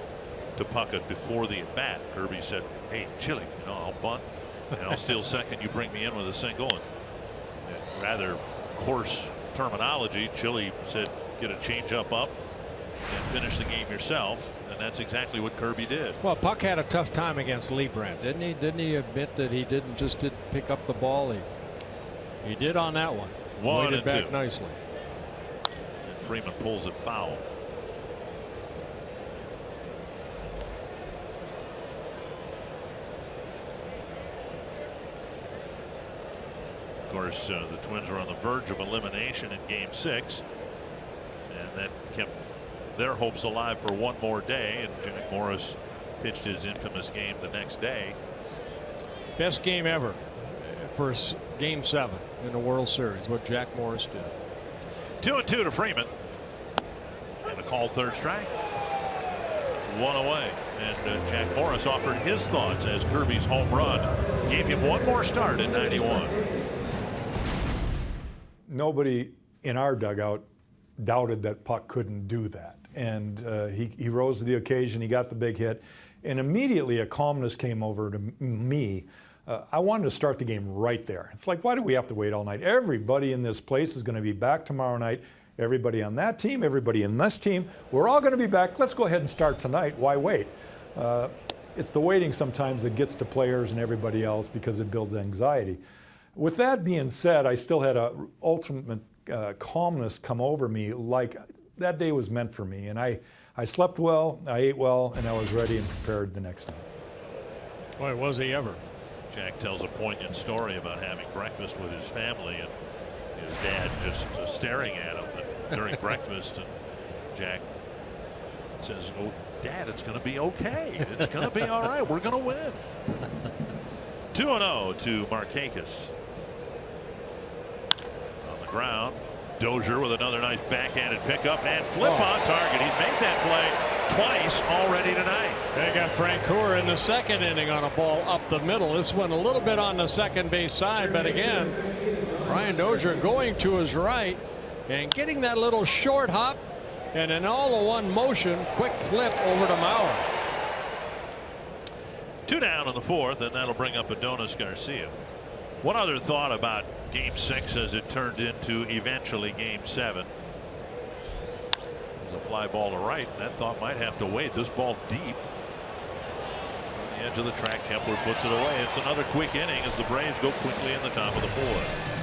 to Puckett before the at-bat. Kirby said, hey, Chili, I'll bunt and I'll steal second. You bring me in with a single. And rather coarse terminology, Chili said, get a changeup up and finish the game yourself. And that's exactly what Kirby did. Well, Puck had a tough time against Lee Brandt, didn't he? Didn't he admit that he didn't pick up the ball? He did on that one. 1-2 back nicely. And Freeman pulls it foul. Of course, the Twins are on the verge of elimination in Game 6, and that kept their hopes alive for one more day. And Jack Morris pitched his infamous game the next day. Best game ever for Game 7 in the World Series, what Jack Morris did. 2-2 to Freeman, and a called third strike. One away, and Jack Morris offered his thoughts as Kirby's home run gave him one more start in '91. Nobody in our dugout doubted that Puck couldn't do that. And he rose to the occasion. He got the big hit. And immediately a calmness came over to me. I wanted to start the game right there. It's like, why do we have to wait all night? Everybody in this place is going to be back tomorrow night. Everybody on that team, everybody in this team, we're all going to be back. Let's go ahead and start tonight. Why wait? It's the waiting sometimes that gets to players and everybody else because it builds anxiety. With that being said, I still had a ultimate calmness come over me, like that day was meant for me. And I slept well, I ate well, and I was ready and prepared the next night. Boy, was he ever. Jack tells a poignant story about having breakfast with his family and his dad just staring at him during breakfast. And Jack says, oh, Dad, it's going to be okay. It's going to be all right. We're going to win. 2-0 to Markakis. On the ground, Dozier with another nice backhanded pickup and flip on target. He's made that play twice already tonight. They got Frank Coor in the second inning on a ball up the middle. This one a little bit on the second base side, but again, Brian Dozier going to his right and getting that little short hop and an all-in-one motion, quick flip over to Mauer. 2 down in the fourth, and that'll bring up Adonis Garcia. One other thought about Game 6 as it turned into eventually Game 7. There's a fly ball to right. That thought might have to wait. This ball deep on the edge of the track. Kepler puts it away. It's another quick inning as the Braves go quickly in the top of the fourth.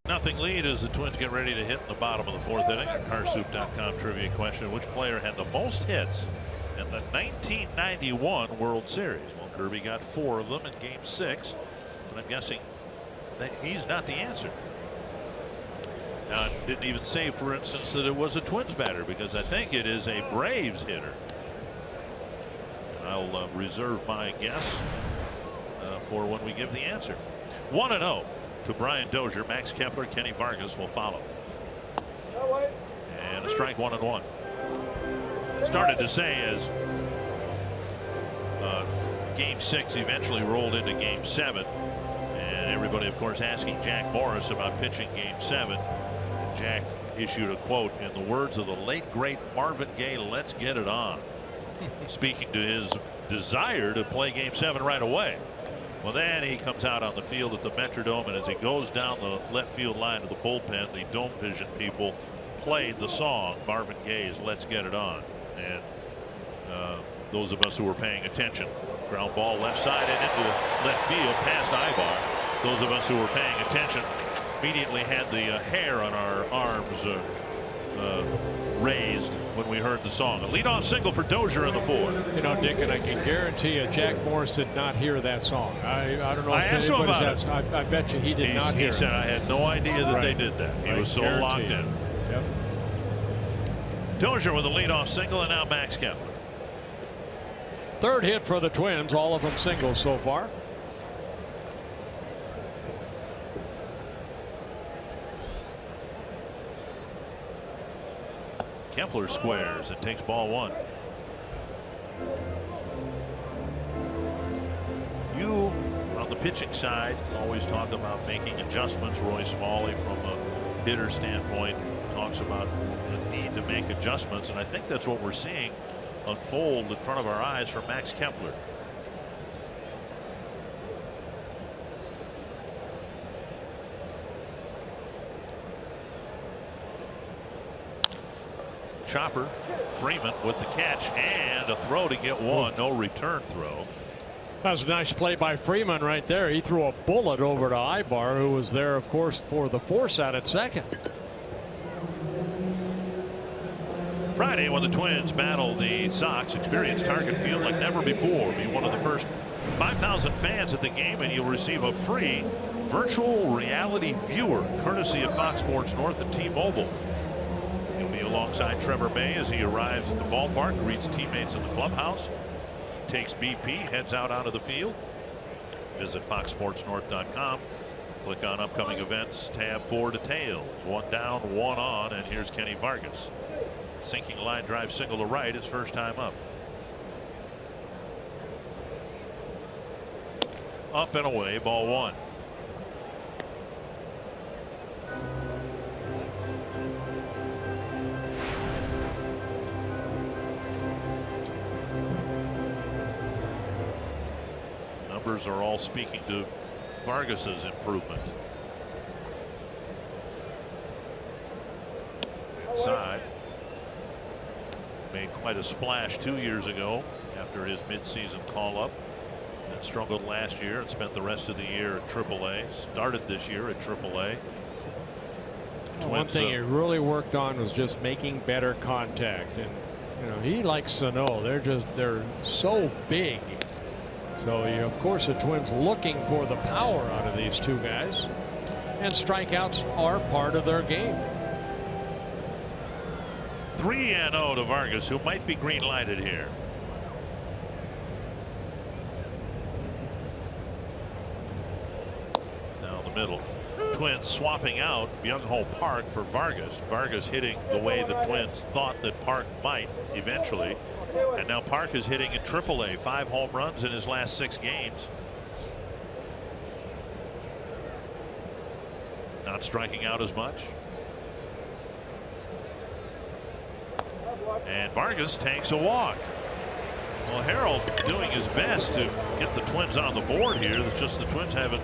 Nothing lead as the Twins get ready to hit in the bottom of the 4th inning. A Carsoup.com trivia question: which player had the most hits in the 1991 World Series? Well, Kirby got 4 of them in Game 6, and I'm guessing that he's not the answer. Now, it didn't even say, for instance, that it was a Twins batter, because I think it is a Braves hitter. And I'll reserve my guess for when we give the answer. 1-0 to Brian Dozier. Max Kepler, Kenny Vargas will follow. And a strike, 1-1. Started to say as Game 6 eventually rolled into Game 7, and everybody, of course, asking Jack Morris about pitching Game 7. And Jack issued a quote in the words of the late great Marvin Gaye, "Let's get it on," speaking to his desire to play Game 7 right away. Well, then he comes out on the field at the Metrodome, and as he goes down the left field line of the bullpen, the Dome Vision people played the song Marvin Gaye's "Let's Get It On." And those of us who were paying attention, ground ball left side and into left field past Ibar. Those of us who were paying attention immediately had the hair on our arms raised when we heard the song. A leadoff single for Dozier in the 4th. You know, Dick, and I can guarantee you Jack Morris did not hear that song. I don't know I if asked him about it. I bet you he did not hear it. He said, "I had no idea that they did that." He was so locked in. Yep. Dozier with a leadoff single, and now Max Kepler. 3rd hit for the Twins, all of them singles so far. Kepler squares and takes ball 1. You on the pitching side always talk about making adjustments. Roy Smalley, from a hitter standpoint, talks about the need to make adjustments, and I think that's what we're seeing unfold in front of our eyes for Max Kepler. Chopper, Freeman with the catch and a throw to get 1. No return throw. That was a nice play by Freeman right there. He threw a bullet over to Ibar, who was there, of course, for the force out at second. Friday, when the Twins battle the Sox, experience Target Field like never before. Be one of the first 5,000 fans at the game, and you'll receive a free virtual reality viewer courtesy of Fox Sports North and T-Mobile. He'll be alongside Trevor May as he arrives at the ballpark, greets teammates in the clubhouse, takes BP, heads out onto the field. Visit foxsportsnorth.com. Click on upcoming events tab for details. 1 down, 1 on, and here's Kenny Vargas. Sinking line drive single to right, his first time up. Up and away, ball 1. Numbers are all speaking to Vargas's improvement. Inside. Made quite a splash 2 years ago after his midseason call-up. And struggled last year and spent the rest of the year at AAA. Started this year at AAA. One thing he really worked on was just making better contact, and you know, he likes Sano. They're so big. So of course the Twins looking for the power out of these two guys, and strikeouts are part of their game. 3-0 to Vargas, who might be green lighted here. Down the middle. Twins swapping out Byung-Ho Park for Vargas. Vargas hitting the way the Twins thought that Park might eventually. And now Park is hitting in AAA. 5 home runs in his last 6 games. Not striking out as much. And Vargas takes a walk. Well, Harold doing his best to get the Twins on the board here. It's just the Twins haven't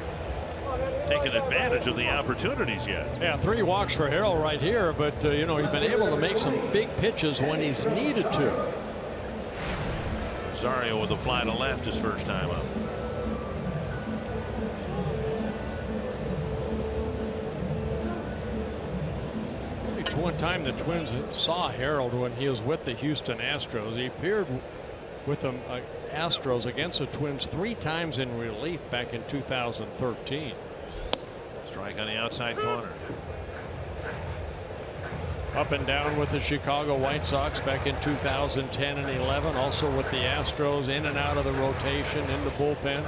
taken advantage of the opportunities yet. Yeah, 3 walks for Harold right here, but you know, he's been able to make some big pitches when he's needed to. Rosario with a fly to left his first time up. One time the Twins saw Harold when he was with the Houston Astros. He appeared with the Astros against the Twins 3 times in relief back in 2013. Strike on the outside corner. Up and down with the Chicago White Sox back in 2010 and 11. Also with the Astros, in and out of the rotation, in the bullpen.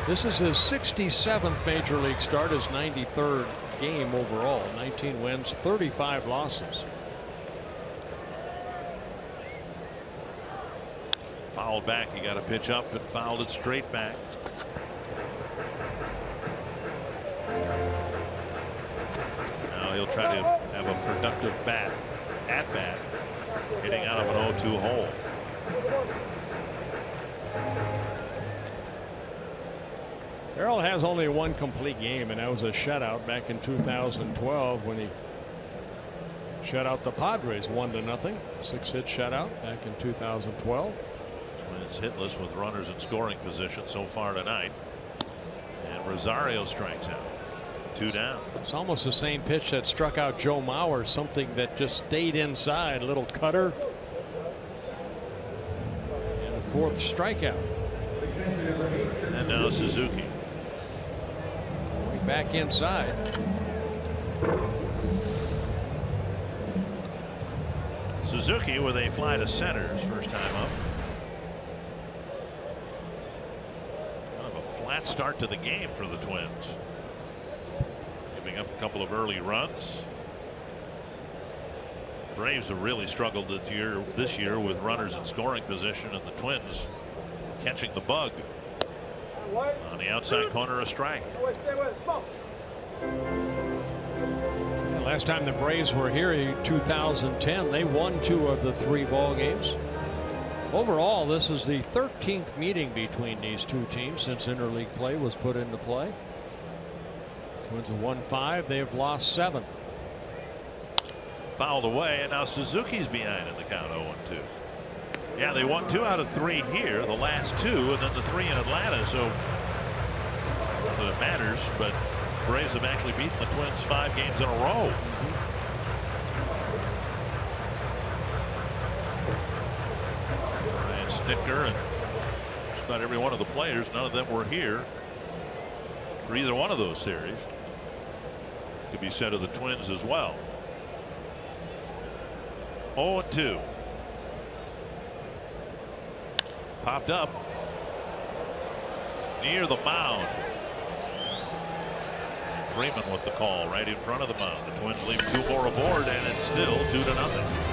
This is his 67th major league start, his 93rd game overall. 19 wins, 35 losses. Fouled back. He got a pitch up and fouled it straight back. Now he'll try to have a productive at bat, hitting out of an 0-2 hole. Harold has only one complete game, and that was a shutout back in 2012 when he shut out the Padres 1-0. 6-hit shutout back in 2012. Twins hitless with runners in scoring position so far tonight. And Rosario strikes out. 2 down. It's almost the same pitch that struck out Joe Mauer, something that just stayed inside. A little cutter. And a 4th strikeout. And now Suzuki. Back inside. Suzuki with a fly to center his first time up. Kind of a flat start to the game for the Twins. Giving up a couple of early runs. Braves have really struggled this year with runners in scoring position, and the Twins catching the bug. On the outside corner, a strike. Last time the Braves were here in 2010, they won 2 of the 3 ball games. Overall, this is the 13th meeting between these 2 teams since interleague play was put into play. Twins have won 5. They have lost 7. Fouled away, and now Suzuki's behind in the count, 0-2. Yeah, they won 2 out of 3 here, the last 2, and then the 3 in Atlanta. So not that it matters, but Braves have actually beaten the Twins 5 games in a row. Ryan Snitker and just about every one of the players, none of them were here for either one of those series. Could be said of the Twins as well. 0-2. Popped up near the mound. Freeman with the call right in front of the mound. The Twins leave 2 more aboard, and it's still 2-0.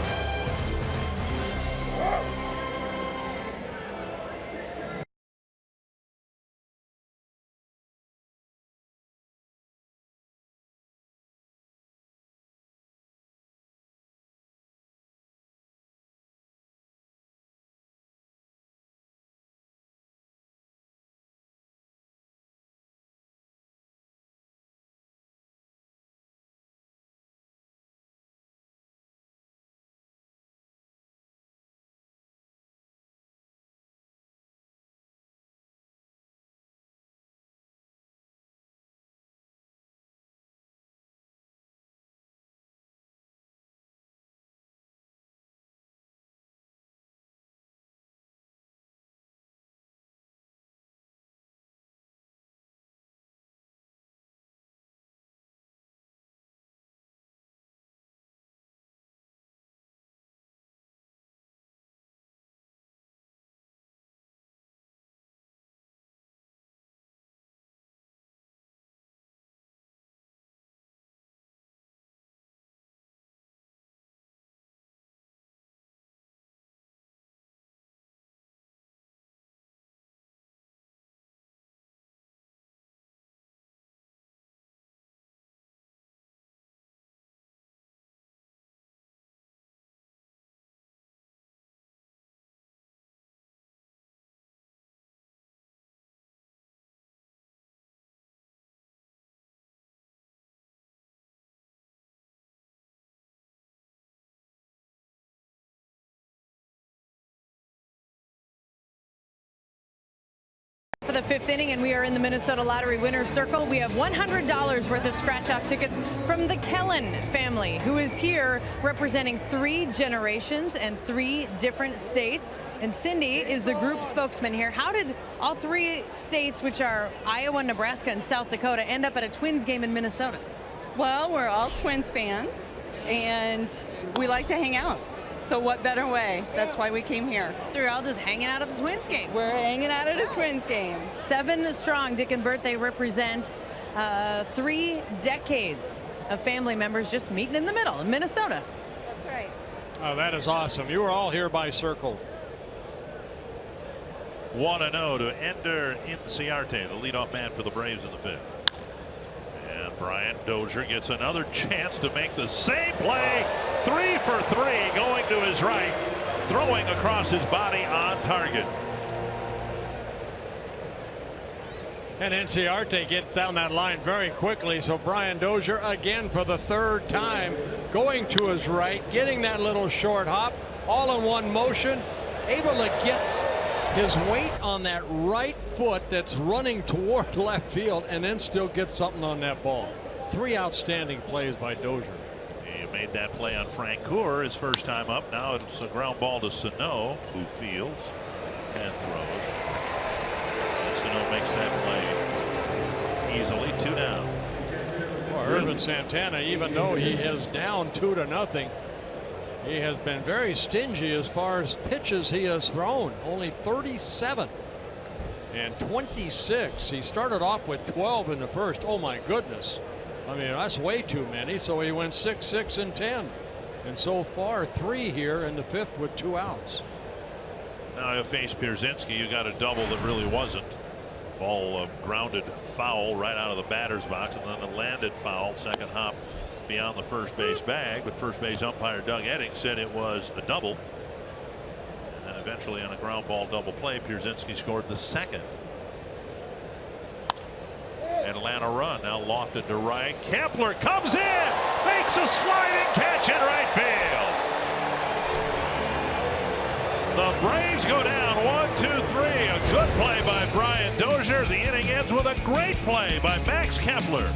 the 5th inning, and we are in the Minnesota Lottery Winners Circle. We have $100 worth of scratch-off tickets from the Kellen family, who is here representing 3 generations and 3 different states. And Cindy is the group spokesman here. How did all 3 states, which are Iowa, Nebraska, and South Dakota, end up at a Twins game in Minnesota? Well, we're all Twins fans, and we like to hang out. So what better way? That's why we came here. So you're all just hanging out at the Twins game? We're hanging out at a Twins game. 7 strong, Dick and Bert. They represent 3 decades of family members just meeting in the middle in Minnesota. That's right. Oh, that is awesome. You were all hereby circled. 1-0 to Ender Inciarte, the leadoff man for the Braves in the 5th. And Brian Dozier gets another chance to make the same play. 3 for 3 going to his right, throwing across his body on target. And Inciarte gets down that line very quickly. So Brian Dozier again for the 3rd time going to his right, getting that little short hop, all in one motion, able to get his weight on that right foot that's running toward left field, and then still get something on that ball. 3 outstanding plays by Dozier. He made that play on Frank Coeur his first time up. Now it's a ground ball to Sano, who fields and throws. And Sano makes that play easily. 2 down. Well, Irvin Santana, even though he is down 2-0, he has been very stingy as far as pitches he has thrown. Only 37 and 26. He started off with 12 in the first. Oh my goodness. I mean, that's way too many. So he went 6, 6, and 10. And so far 3 here in the 5th with 2 outs. Now you face Pierzynski. You got a double that really wasn't. Ball grounded foul right out of the batter's box, and then a landed foul, second hop beyond the first base bag. But first base umpire Doug Edding said it was a double. And then eventually on a ground ball double play, Pierzynski scored the 2nd. Atlanta run now lofted to right. Kepler comes in, makes a sliding catch in right field. The Braves go down 1-2-3. A good play by Brian Dozier. The inning ends with a great play by Max Kepler.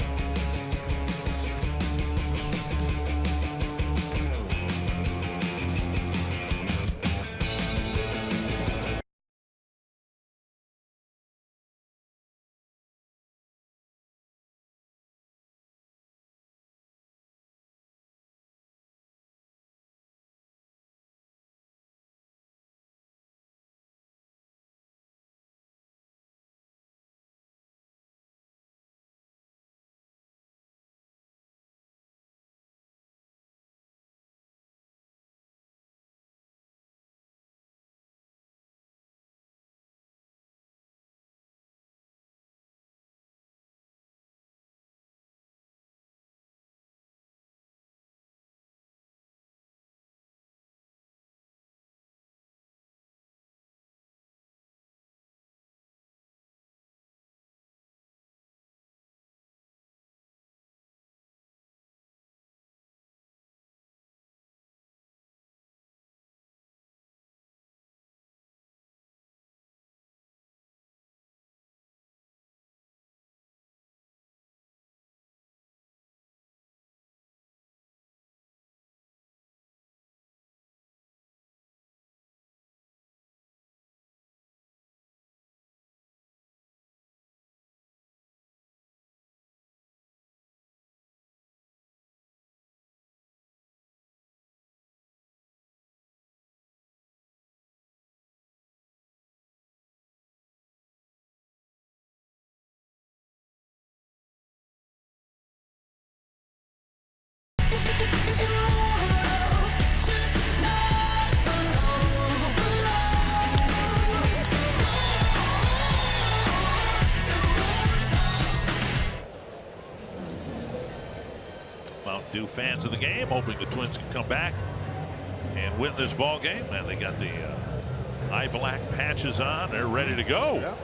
Mountain Dew fans of the game hoping the Twins can come back and win this ball game. And they got the eye black patches on. They're ready to go. Yeah.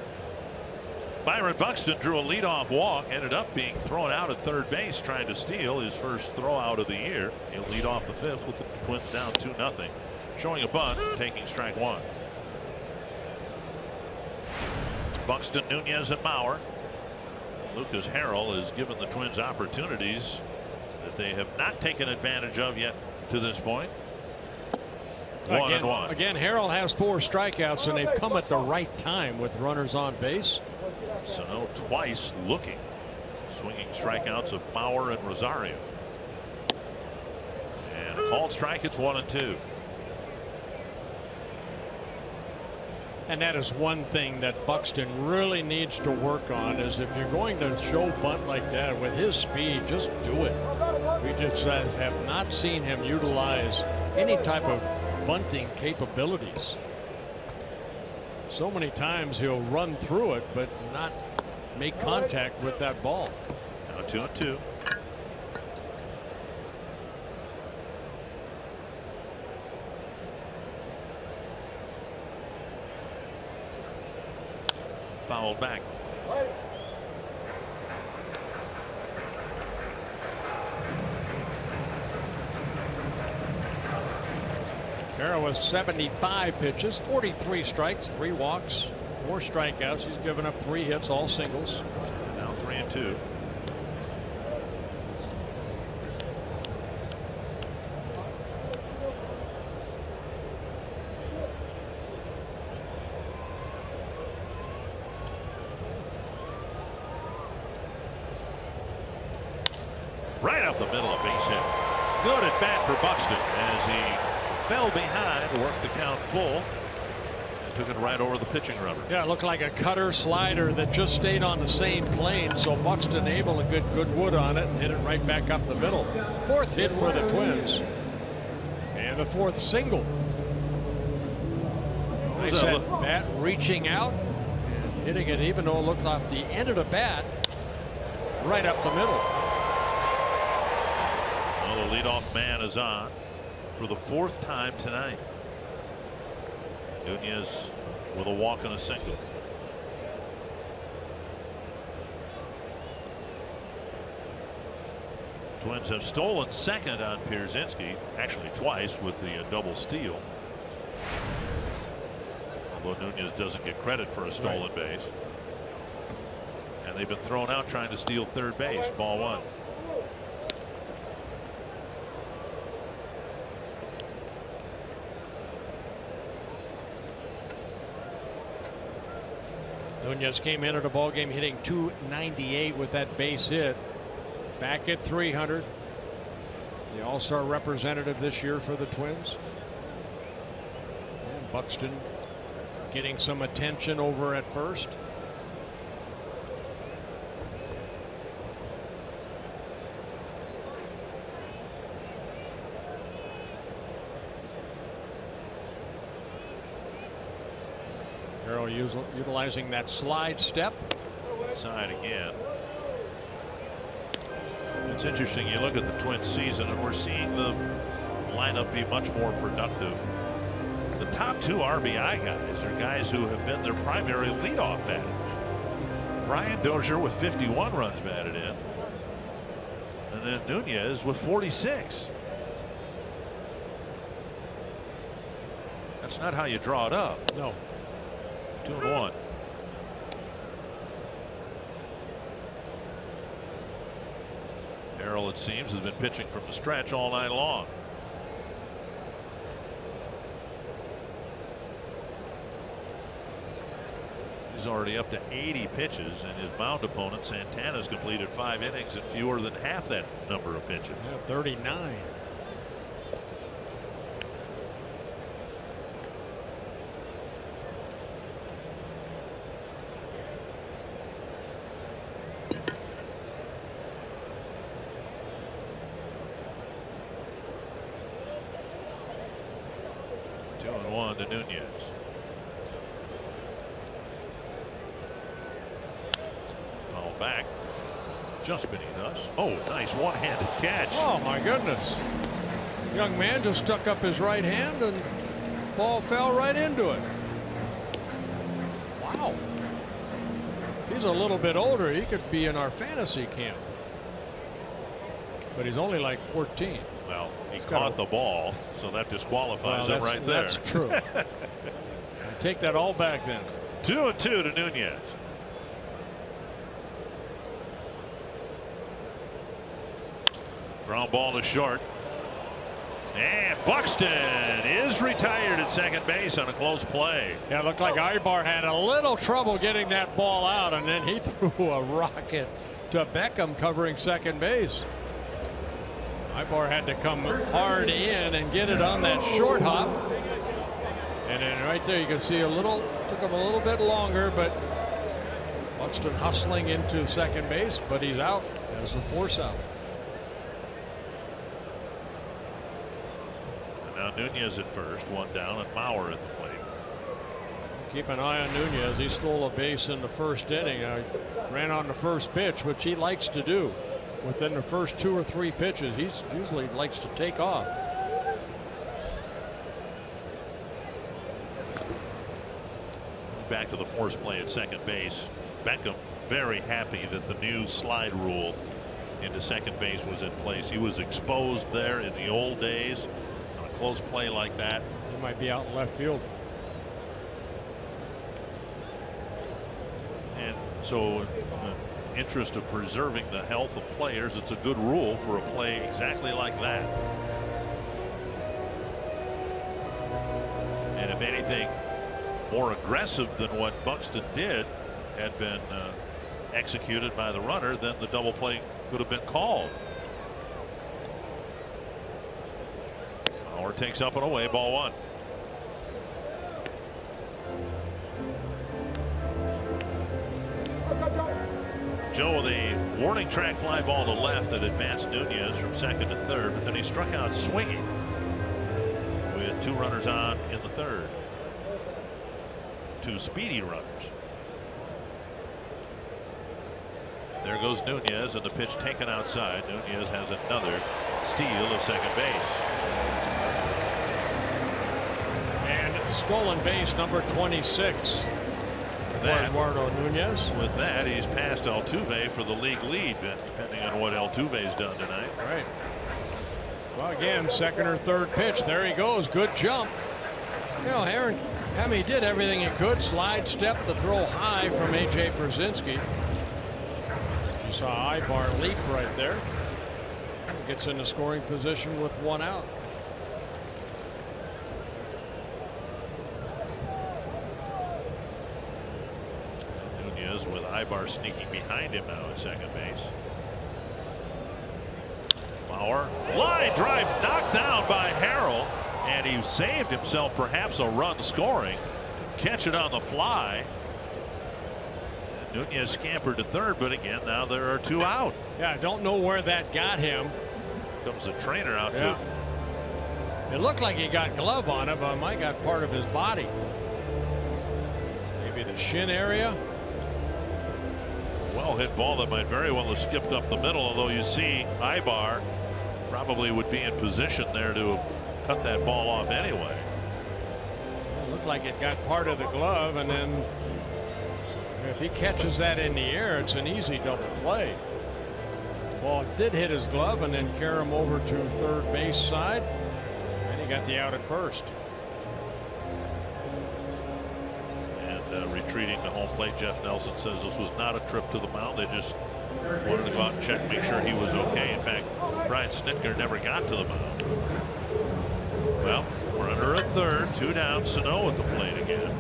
Byron Buxton drew a leadoff walk, ended up being thrown out at third base, trying to steal his first throw out of the year. He'll lead off the 5th with the Twins down 2-0, showing a bunt, taking strike 1. Buxton, Nunez, and Mauer. Lucas Harrell has given the Twins opportunities that they have not taken advantage of yet to this point. 1-1. Again, Harrell has 4 strikeouts, and they've come at the right time with runners on base. Sano twice looking. Swinging strikeouts of Mauer and Rosario. And a called strike. It's 1-2. And that is one thing that Buxton really needs to work on, is if you're going to show bunt like that with his speed, just do it. We just have not seen him utilize any type of bunting capabilities. So many times he'll run through it but not make contact with that ball. Now 2-2. Fouled back. Harrell was 75 pitches, 43 strikes, 3 walks, 4 strikeouts. He's given up 3 hits, all singles. Now 3-2. Right up the middle, a base hit. Good at bat for Buxton as he fell behind, worked the count full, and took it right over the pitching rubber. Yeah, it looked like a cutter slider that just stayed on the same plane, so Buxton able to get good wood on it and hit it right back up the middle. 4th hit for the Twins, and the 4th single. Nice at bat, reaching out and hitting it, even though it looked off the end of the bat, right up the middle. Well, the leadoff man is on for the 4th time tonight. Nunez with a walk and a single. Twins have stolen second on Pierzynski, actually twice with the double steal. Although Nunez doesn't get credit for a stolen base. And they've been thrown out trying to steal third base. Ball 1. Nunez came into the ball game hitting .298 with that base hit. Back at .300. The All-Star representative this year for the Twins. And Buxton getting some attention over at first. Harrell utilizing that slide step. Inside again. It's interesting, you look at the Twins season and we're seeing the lineup be much more productive. The top 2 RBI guys are guys who have been their primary leadoff batters. Brian Dozier with 51 runs batted in, and then Nunez with 46. That's not how you draw it up. No. 2-1. Harrell, it seems, has been pitching from the stretch all night long. He's already up to 80 pitches, and his mound opponent Santana's completed 5 innings and fewer than half that number of pitches. Yeah, 39. To Nunez. Foul back just beneath us. Oh, nice one-handed catch. Oh my goodness. Young man just stuck up his right hand and ball fell right into it. Wow. If he's a little bit older, he could be in our fantasy camp. But he's only like 14. Well, he caught the ball, so that disqualifies him right there. That's true. Take that all back then. 2-2 to Nunez. Ground ball to short. And Buxton is retired at second base on a close play. Yeah, it looked like Ibar had a little trouble getting that ball out, and then he threw a rocket to Beckham covering second base. Ibar had to come hard in and get it on that short hop. And then right there you can see took him a little bit longer, but Buxton hustling into second base, but he's out as a force out. Now Nunez at first, one down, and Mauer at the plate. Keep an eye on Nunez. He stole a base in the first inning. Ran on the first pitch, which he likes to do. Within the first 2 or 3 pitches, he usually likes to take off. Back to the force play at second base. Beckham very happy that the new slide rule into second base was in place. He was exposed there in the old days. Close play like that. He might be out in left field. And so in the interest of preserving the health of players, it's a good rule for a play exactly like that. And if anything more aggressive than what Buxton did had been executed by the runner, then the double play could have been called. Mauer takes up and away, ball 1. Joe, the warning track fly ball to left that advanced Nunez from second to third, but then he struck out swinging with 2 runners on in the third. 2 speedy runners. There goes Nunez, and the pitch taken outside. Nunez has another steal of second base. Stolen base number 26 for Eduardo Nunez. With that, he's passed Altuve for the league lead, depending on what Altuve's done tonight. Right. Well, again, second or third pitch. There he goes. Good jump. You know, Aaron, he did everything he could. Slide, step, the throw high from A.J. Brzezinski. You saw Ibar leap right there. Gets into scoring position with 1 out. With Ibar sneaking behind him now at second base. Mauer, line drive knocked down by Harrell, and he saved himself perhaps a run scoring. Catch it on the fly. And Nunez scampered to third, but again now there are 2 out. Yeah, I don't know where that got him. Comes the trainer out too. It looked like he got glove on it, but it might got part of his body. Maybe the shin area. Well hit ball that might very well have skipped up the middle, although you see Ibar probably would be in position there to have cut that ball off anyway. It looked like it got part of the glove, and then if he catches that in the air, it's an easy double play. The ball did hit his glove and then carry him over to third base side, and he got the out at first. Retreating to home plate, Jeff Nelson says this was not a trip to the mound. They just wanted to go out and check, make sure he was okay. In fact, Brian Snitker never got to the mound. Well, we're under a third, 2 down. Sano at the plate again.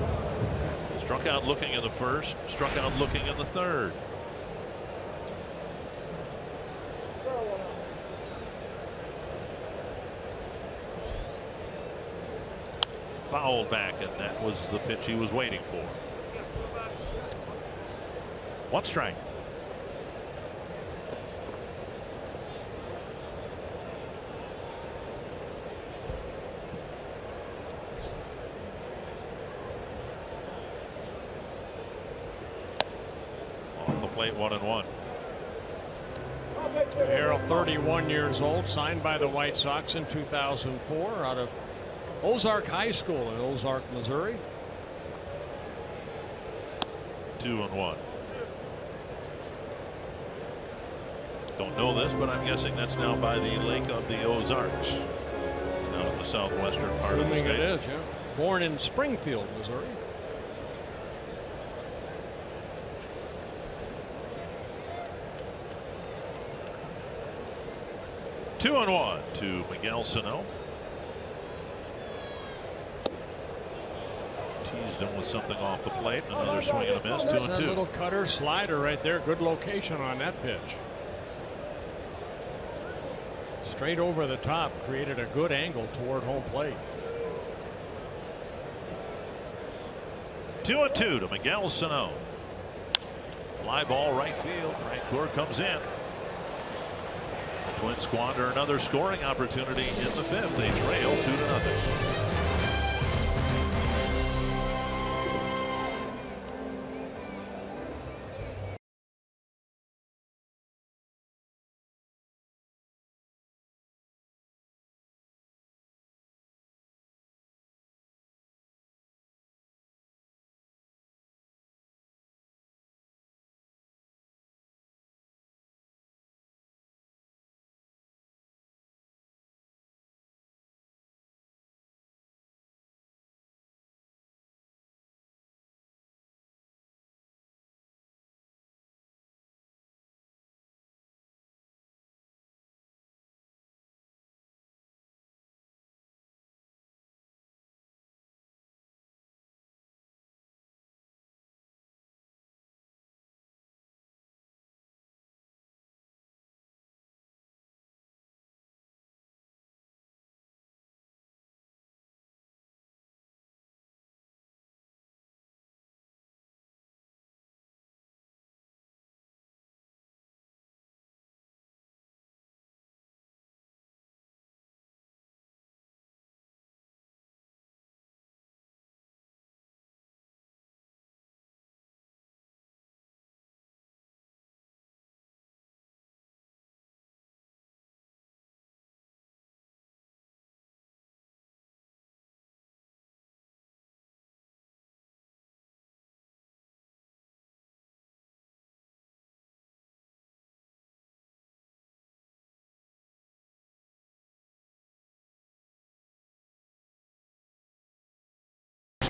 Struck out looking in the first, struck out looking in the third. Fouled back, and that was the pitch he was waiting for. 1 strike. Off the plate, 1-1. Harrell, 31 years old, signed by the White Sox in 2004 out of Ozark High School in Ozark, Missouri. 2-1. Don't know this, but I'm guessing that's now by the Lake of the Ozarks, down in the southwestern part of the state. It is, yeah. Born in Springfield, Missouri. 2-1 to Miguel Sano. Teased him with something off the plate. Another swing and a miss. 2-2. That little cutter slider right there. Good location on that pitch. Straight over the top, created a good angle toward home plate. 2-2 to Miguel Sano. Fly ball right field. Frank Gore comes in. The Twins squander another scoring opportunity in the fifth. They trail 2-0.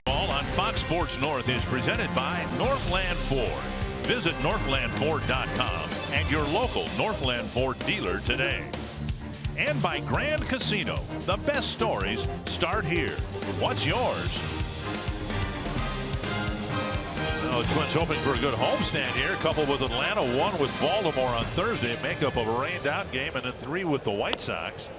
On Fox Sports North is presented by Northland Ford. Visit northlandford.com and your local Northland Ford dealer today. And by Grand Casino. The best stories start here. What's yours? Now, the Twins hoping for a good homestand here. Couple with Atlanta, one with Baltimore on Thursday. Makeup of a rained-out game, and then 3 with the White Sox.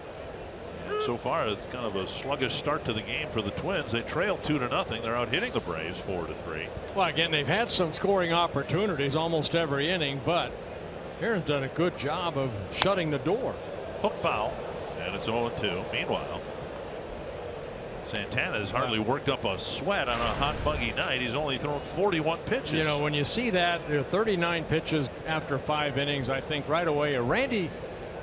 So far, it's kind of a sluggish start to the game for the Twins. They trail 2-0. They're out hitting the Braves 4-3. Well, again, they've had some scoring opportunities almost every inning, but Aaron's done a good job of shutting the door. Hook foul, and it's 0-2. Meanwhile, Santana has hardly worked up a sweat on a hot, muggy night. He's only thrown 41 pitches. You know, when you see that, 39 pitches after 5 innings, I think right away Randy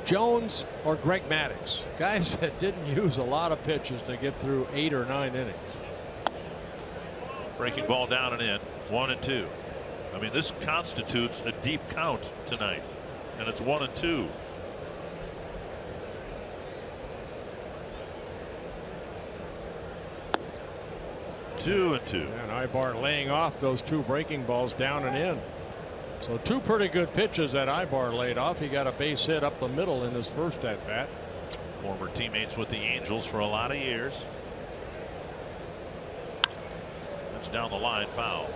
Jones or Greg Maddux, guys that didn't use a lot of pitches to get through 8 or 9 innings. Breaking ball down and in, 1-2. I mean, this constitutes a deep count tonight, and it's 1-2. Two and two. And Ibar laying off those 2 breaking balls down and in. So 2 pretty good pitches that Ibar laid off. He got a base hit up the middle in his first at bat. Former teammates with the Angels for a lot of years. That's down the line, foul.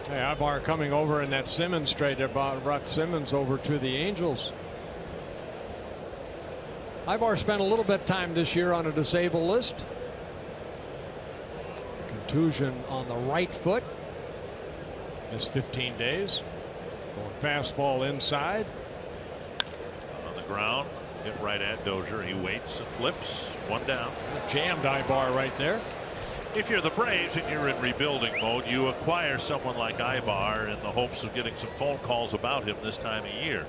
Hey, Ibar coming over in that Simmons trade that brought Simmons over to the Angels. Ibar spent a little bit of time this year on a disabled list. Contusion on the right foot. Missed 15 days. Going fastball inside. On the ground. Hit right at Dozier. He waits and flips. 1 down. Jammed Ibar right there. If you're the Braves and you're in rebuilding mode, you acquire someone like Ibar in the hopes of getting some phone calls about him this time of year.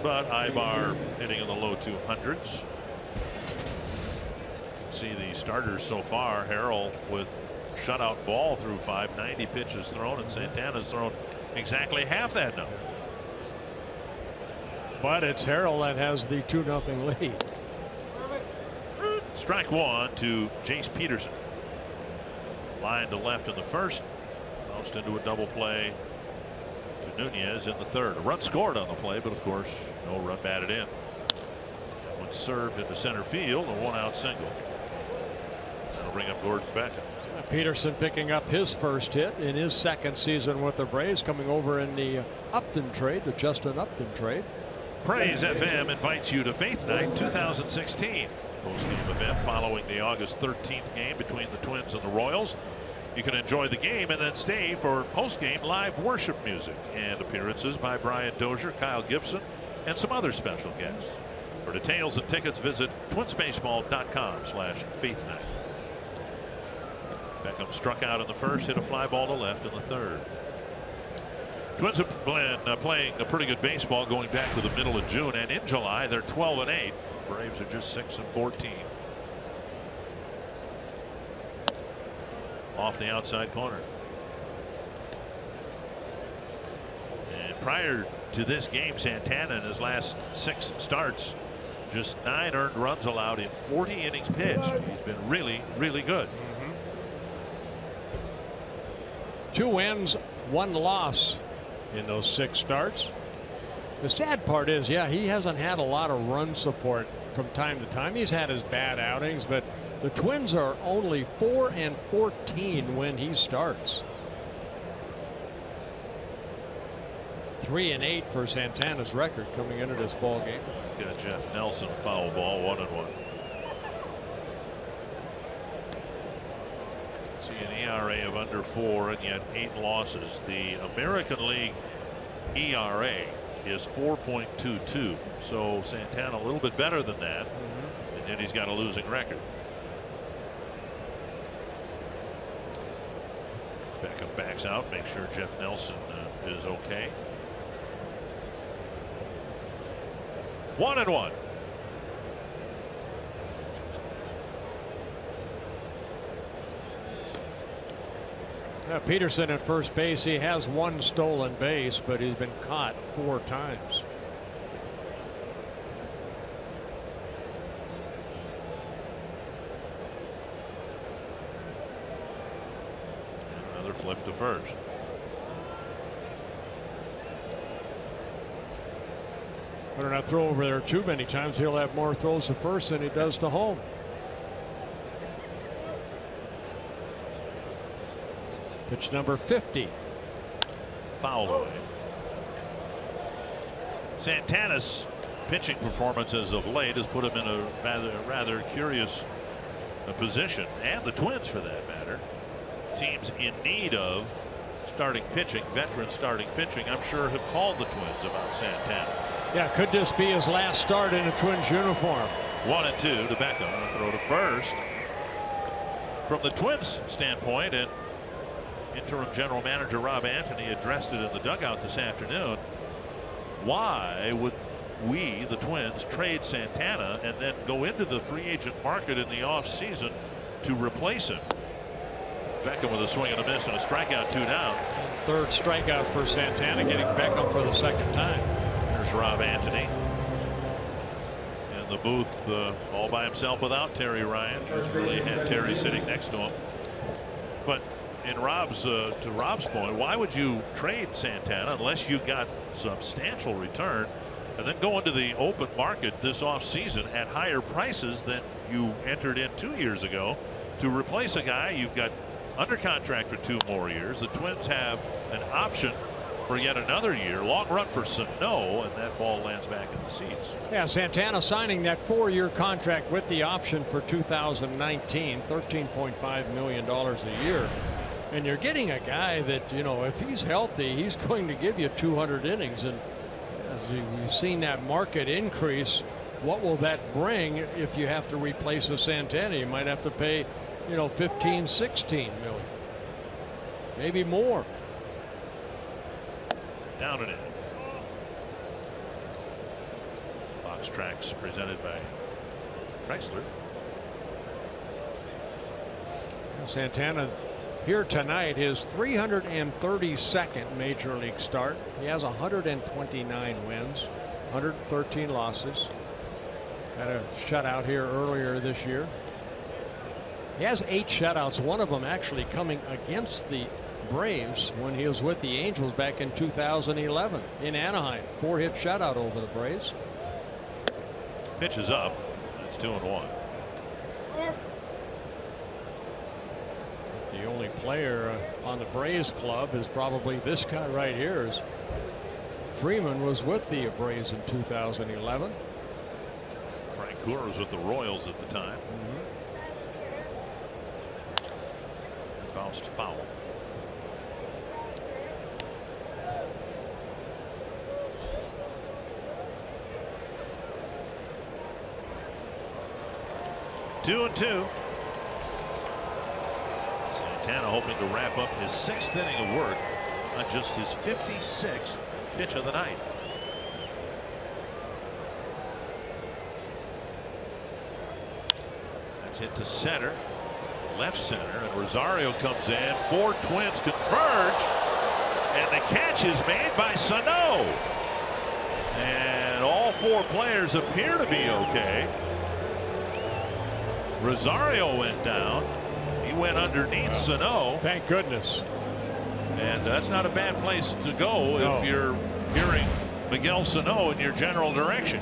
But Ibar hitting in the low 200s. You can see the starters so far. Harrell with shutout ball through 5, 90 pitches thrown, and Santana's thrown exactly half that number. But it's Harrell that has the 2-0 lead. Strike 1 to Jace Peterson. Line to left in the first. Bounced into a double play to to Nunez in the third. A run scored on the play, but of course no run batted in. One served into center field, a 1-out single. That'll bring up Gordon Beckham. Peterson picking up his first hit in his second season with the Braves, coming over in the Upton trade, the Justin Upton trade. Praise FM invites you to Faith Night 2016. Post-game event following the August 13th game between the Twins and the Royals. You can enjoy the game and then stay for post-game live worship music and appearances by Brian Dozier, Kyle Gibson, and some other special guests. For details and tickets, visit twinsbaseball.com/faithnight. Beckham struck out in the first, hit a fly ball to left in the third. Twins have been playing a pretty good baseball going back to the middle of June, and in July they're 12-8. Braves are just 6-14. Off the outside corner. And prior to this game, Santana in his last 6 starts, just 9 earned runs allowed in 40 innings pitched. He's been really, really good. 2 wins, 1 loss in those 6 starts. The sad part is, yeah, he hasn't had a lot of run support from time to time. He's had his bad outings, but the Twins are only 4-14 when he starts. 3-8 for Santana's record coming into this ball game. Got Jeff Nelson, foul ball, 1-1. See an ERA of under 4 and yet 8 losses. The American League ERA is 4.22. So Santana a little bit better than that. And then he's got a losing record. Beckham backs out, make sure Jeff Nelson is okay. 1-1. Peterson at first base. He has 1 stolen base, but he's been caught 4 times. And another flip to first. Better not throw over there too many times. He'll have more throws to first than he does to home. Pitch number 50. Foul away. Santana's pitching performances of late has put him in a rather curious position, and the Twins for that matter. Teams in need of starting pitching, veteran starting pitching, I'm sure have called the Twins about Santana. Yeah, could this be his last start in a Twins uniform? 1-2 to Beckham. A throw to first. From the Twins standpoint, and interim general manager Rob Anthony addressed it in the dugout this afternoon. Why would we, the Twins, trade Santana and then go into the free agent market in the offseason to replace him? Beckham with a swing and a miss and a strikeout, 2 down. 3rd strikeout for Santana, getting Beckham for the 2nd time. There's Rob Anthony in the booth all by himself without Terry Ryan. Just really had Terry sitting next to him. But in Rob's to Rob's point, why would you trade Santana unless you got substantial return and then go into the open market this offseason at higher prices than you entered in 2 years ago to replace a guy you've got under contract for 2 more years? The Twins have an option for yet another year. Long run for Sano, and that ball lands back in the seats. Yeah, Santana signing that 4-year contract with the option for 2019, $13.5 million a year. And you're getting a guy that, you know, if he's healthy, he's going to give you 200 innings. And as you've seen that market increase, what will that bring if you have to replace a Santana? You might have to pay, you know, 15, 16 million, maybe more. Down and in. Fox Tracks presented by Chrysler. Santana here tonight, his 332nd major league start. He has 129 wins, 113 losses. Had a shutout here earlier this year. He has 8 shutouts, one of them actually coming against the Braves when he was with the Angels back in 2011 in Anaheim. 4-hit shutout over the Braves. Pitch is up. It's 2-1. The only player on the Braves club is probably this guy right here. Freeman was with the Braves in 2011. Frank Cooper was with the Royals at the time. Bounced foul. Two and two. Santana hoping to wrap up his 6th inning of work on just his 56th pitch of the night. That's hit to center, left center, and Rosario comes in. 4 Twins converge, and the catch is made by Sano. And all 4 players appear to be okay. Rosario went down. He went underneath Sano. Thank goodness. And that's not a bad place to go if you're hearing Miguel Sano in your general direction.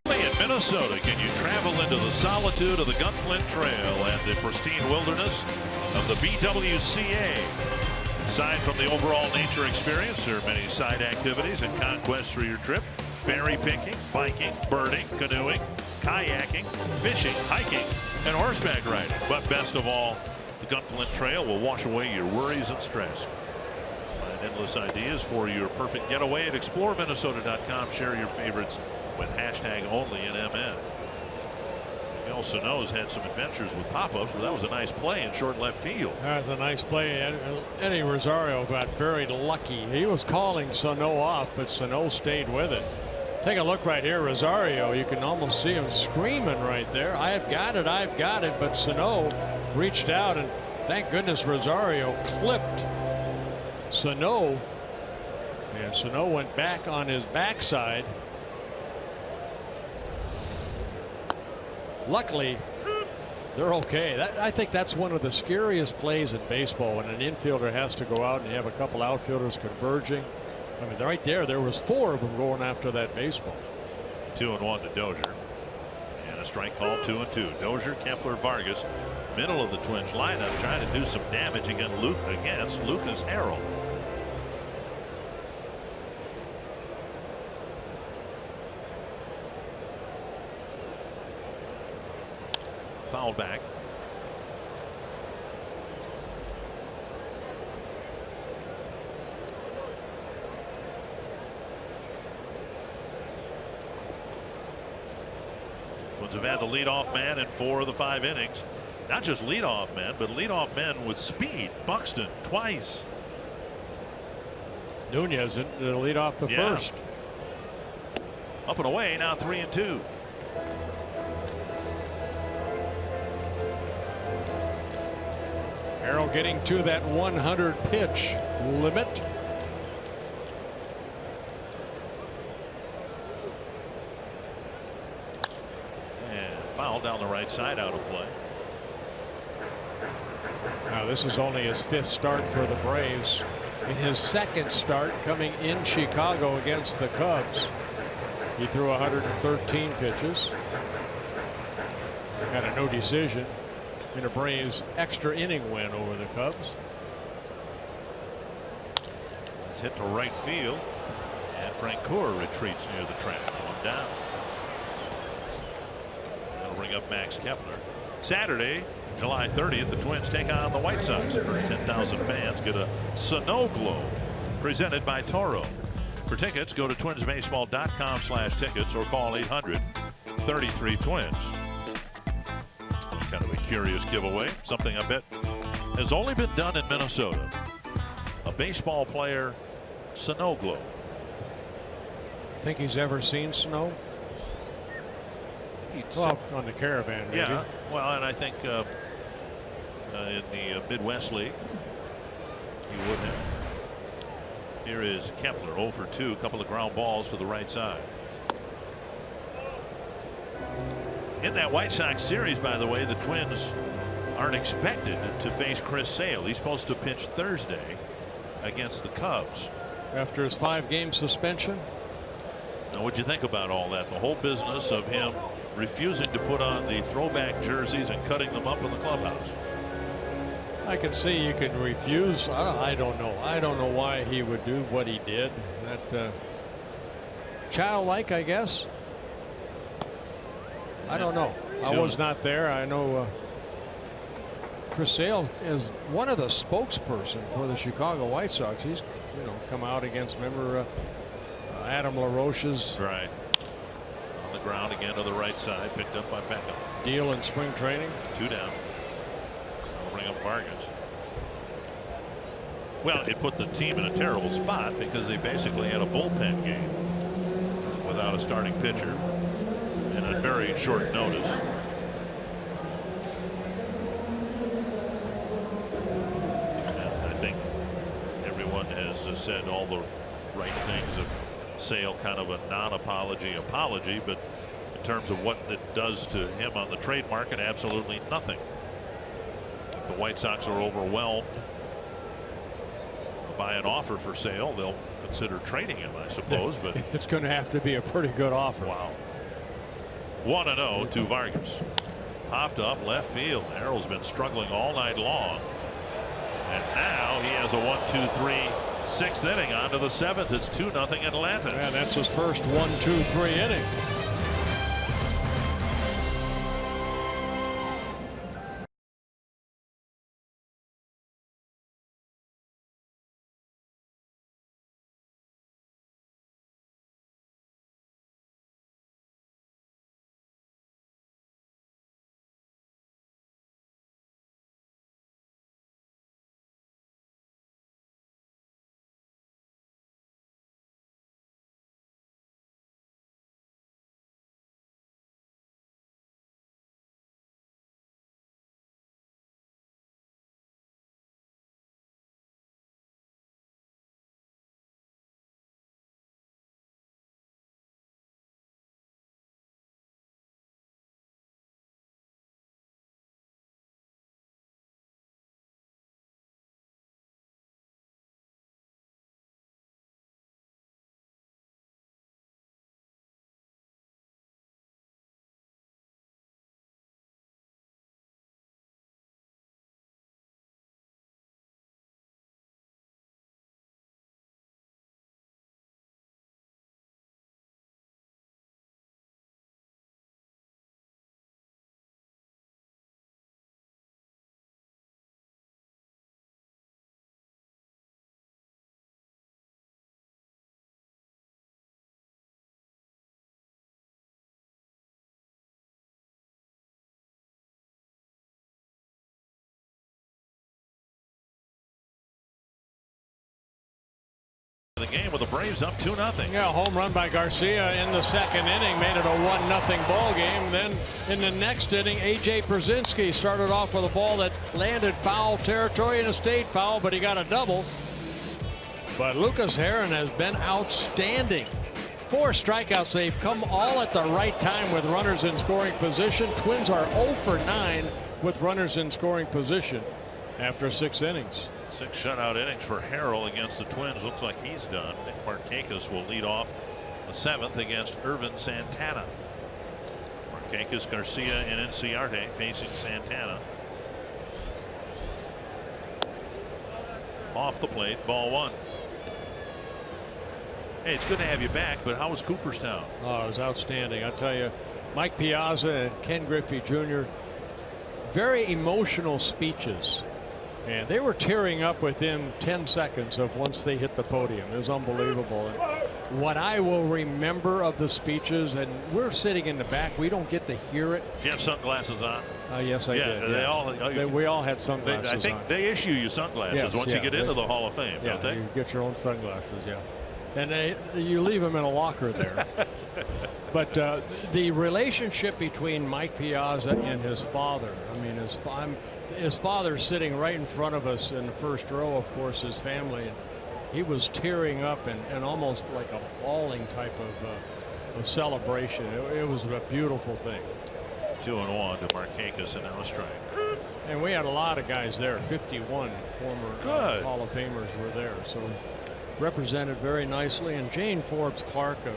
In Minnesota, can you travel into the solitude of the Gunflint Trail and the pristine wilderness of the BWCA? Aside from the overall nature experience, there are many side activities and conquests for your trip. Berry picking, biking, birding, canoeing, kayaking, fishing, hiking, and horseback riding. But best of all, the Gunflint Trail will wash away your worries and stress. Find endless ideas for your perfect getaway at exploreminnesota.com. Share your favorites with #OnlyInMN. Miguel Sano's had some adventures with pop-ups, but that was a nice play in short left field. That was a nice play. Eddie Rosario got very lucky. He was calling Sano off, but Sano stayed with it. Take a look right here. Rosario, you can almost see him screaming right there. I've got it, I've got it. But Sano reached out, and thank goodness Rosario clipped Sano. And Sano went back on his backside. Luckily, they're okay. I think that's one of the scariest plays in baseball, when an infielder has to go out and you have a couple outfielders converging. I mean, right there was 4 of them going after that baseball. 2-1 to Dozier. And a strike call, 2-2. Dozier, Kepler, Vargas, middle of the Twins lineup, trying to do some damage against Lucas Harrell. Foul back. Twins have had the leadoff man in 4 of the 5 innings. Not just leadoff men, but leadoff men with speed. Buxton twice. Nunez to lead off the first. Up and away now, 3-2. Harrell getting to that 100 pitch limit. And foul down the right side, out of play. Now this is only his 5th start for the Braves. In his 2nd start coming in Chicago against the Cubs, he threw 113 pitches. Had a no decision in a Braves extra inning win over the Cubs. It's hit to right field, and Francoeur retreats near the track. 1 down. That'll bring up Max Kepler. Saturday, July 30th, the Twins take on the White Sox. The first 10,000 fans get a Snow Globe presented by Toro. For tickets, go to twinsbaseball.com/tickets or call 800-33-TWINS. Kind of a curious giveaway, something I bet has only been done in Minnesota. A baseball player Snow Globe. Think he's ever seen snow? Well, on the Caravan, maybe. Yeah, well, and I think in the Midwest League, he would have. Here is Kepler, 0 for 2, a couple of ground balls to the right side. In that White Sox series, by the way, the Twins aren't expected to face Chris Sale. He's supposed to pitch Thursday against the Cubs. After his 5-game suspension? Now, what'd you think about all that? The whole business of him refusing to put on the throwback jerseys and cutting them up in the clubhouse. I can see you can refuse. I don't know. I don't know why he would do what he did. That childlike, I guess. I don't know. I was not there. I know Chris Sale is one of the spokesperson for the Chicago White Sox. He's come out against, remember, Adam LaRoche's right on the ground again to the right side, picked up by Beckham. Deal in spring training. 2 down. I'll bring up Vargas. Well, it put the team in a terrible spot because they basically had a bullpen game without a starting pitcher and at very short notice. And I think everyone has said all the right things of Sale, kind of a non-apology apology, but in terms of what it does to him on the trade market, absolutely nothing. If the White Sox are overwhelmed by an offer for Sale, they'll consider trading him, I suppose, but it's going to have to be a pretty good offer. Wow. 1-0 to Vargas. Popped up left field. Harrell's been struggling all night long, and now he has a 1-2-3 6th inning on to the 7th. It's 2-0 Atlanta. Yeah, that's his first 1-2-3 inning. the game with the Braves up 2-0. Yeah, home run by Garcia in the second inning made it a 1-0 ball game. Then in the next inning, A.J. Brzezinski started off with a ball that landed foul territory and a state foul, but he got a double. But Lucas Heron has been outstanding. 4 strikeouts. They've come all at the right time with runners in scoring position. Twins are 0 for 9 with runners in scoring position after 6 innings. 6 shutout innings for Harrell against the Twins. Looks like he's done. Nick Markakis will lead off the 7th against Irvin Santana. Markakis, Garcia, and Inciarte facing Santana. Off the plate, ball 1. Hey, it's good to have you back, but how was Cooperstown? Oh, it was outstanding. I'll tell you, Mike Piazza and Ken Griffey Jr., very emotional speeches. And they were tearing up within 10 seconds of once they hit the podium. It was unbelievable. And what I will remember of the speeches, and we're sitting in the back, we don't get to hear it. Did you have sunglasses on? Yes, I did. We all had sunglasses I think on. They issue you sunglasses once you get into the Hall of Fame, don't they? You get your own sunglasses, yeah. And you leave them in a locker there. But the relationship between Mike Piazza and his father, I mean, his father's sitting right in front of us in the first row, of course, his family. And he was tearing up and almost like a bawling type of celebration. It was a beautiful thing. 2-1 to Markakis, and now a strike. And we had a lot of guys there. 51 former Hall of Famers were there. So represented very nicely. And Jane Forbes Clark of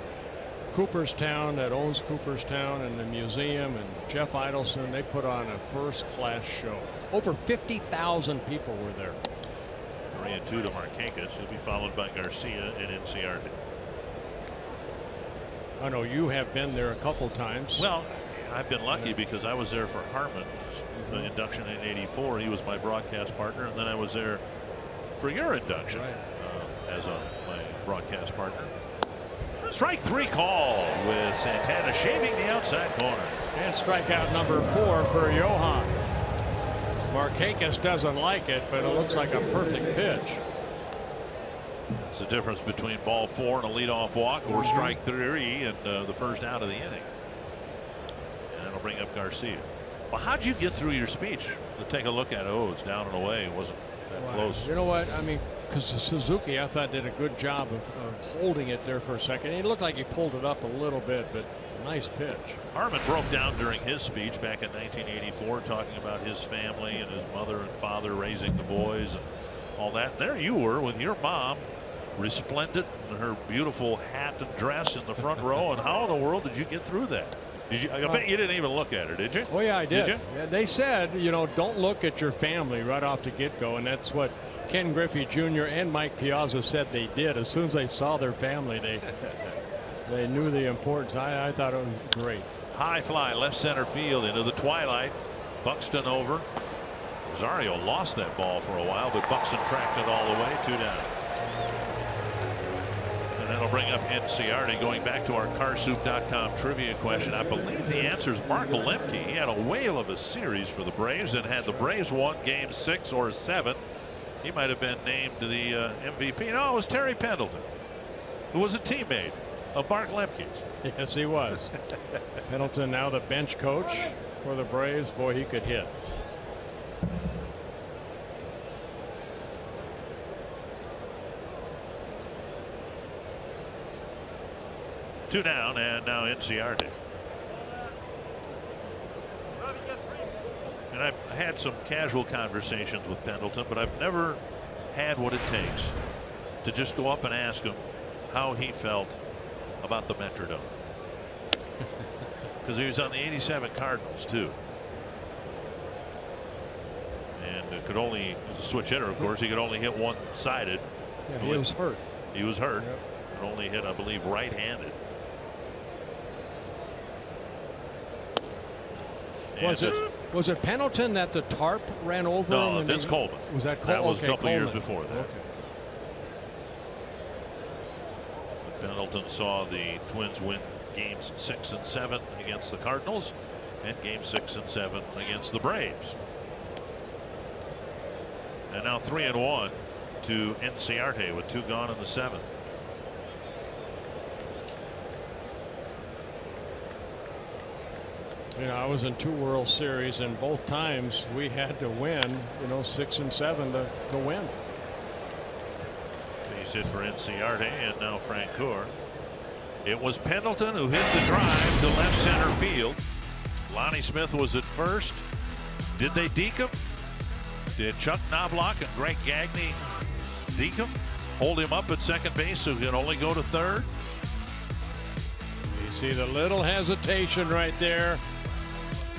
Cooperstown, that owns Cooperstown and the museum, and Jeff Idelson, they put on a first-class show. Over 50,000 people were there. 3-2 to Markakis. He'll be followed by Garcia and Inciarte. I know you have been there a couple times. Well, I've been lucky because I was there for Harmon's induction in '84. He was my broadcast partner, and then I was there for your induction as my broadcast partner. Strike 3 call with Santana shaving the outside corner. And strikeout number 4 for Johan. Markakis doesn't like it, but it looks like a perfect pitch. It's the difference between ball 4 and a leadoff walk, or strike 3 and the first out of the inning. And that'll bring up Garcia. Well, how'd you get through your speech? To take a look at it. Oh, it's down and away. It wasn't that close. You know what? I mean, because Suzuki, I thought, did a good job of holding it there for a second. He looked like he pulled it up a little bit, but nice pitch. Harmon broke down during his speech back in 1984, talking about his family and his mother and father raising the boys and all that. And there you were with your mom, resplendent in her beautiful hat and dress in the front row. And how in the world did you get through that? Did you? I bet you didn't even look at her, did you? Oh yeah, I did. Did you? Yeah, they said, you know, don't look at your family right off the get-go, and that's what Ken Griffey Jr. and Mike Piazza said they did. As soon as they saw their family, they knew the importance. I thought it was great. High fly left center field into the twilight. Buxton over. Rosario lost that ball for a while, but Buxton tracked it all the way. 2 down. And that'll bring up Inciarte. Going back to our carsoup.com trivia question, I believe the answer is Mark Lemke. He had a whale of a series for the Braves, and had the Braves won game 6 or 7, he might have been named the MVP. No, it was Terry Pendleton, who was a teammate of Mark Lemke's. Yes, he was. Pendleton now the bench coach for the Braves. Boy, he could hit. Two down, and now Inciarte. And I've had some casual conversations with Pendleton, but I've never had what it takes to just go up and ask him how he felt about the Metrodome. Because he was on the '87 Cardinals too, and could only, as a switch hitter, of course, he could only hit one-sided. Yeah, he was hurt. He was hurt. Yep. Could only hit, I believe, right-handed. Was it Pendleton that the tarp ran over him? No, Vince Coleman. Was that Coleman? That was okay, a couple Coleman. years before that. Okay. Pendleton saw the Twins win games 6 and 7 against the Cardinals, and game 6 and 7 against the Braves. And now 3-1 to Inciarte with 2 gone in the 7th. You know, I was in 2 World Series, and both times we had to win, you know, 6 and 7 to win. He's hit for Inciarte and now Francoeur. It was Pendleton who hit the drive to left center field. Lonnie Smith was at first. Did they deke him? Did Chuck Knobloch and Greg Gagne deke him? Hold him up at second base so he can only go to third? You see the little hesitation right there.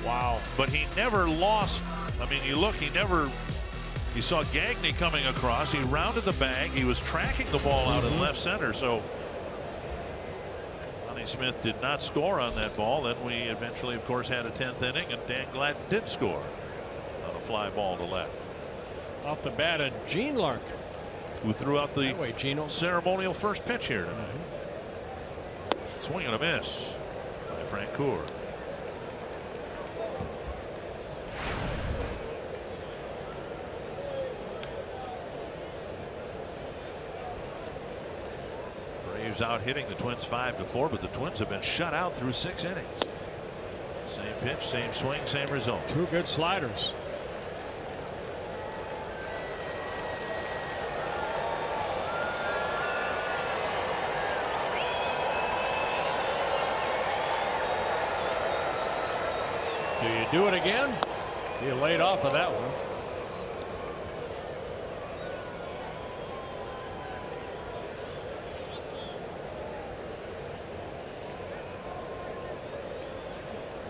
Wow. But he never lost. I mean, you look, you saw Gagne coming across. He rounded the bag. He was tracking the ball out in left center. So Lonnie Smith did not score on that ball. Then we eventually, of course, had a 10th inning, and Dan Gladden did score on a fly ball to left. Off the bat of Gene Larkin, who threw out the ceremonial first pitch here tonight. Swing and a miss by Francoeur. Braves out hitting the Twins 5-4, but the Twins have been shut out through 6 innings. Same pitch, same swing, same result. 2 good sliders. Do you do it again? You laid off of that one.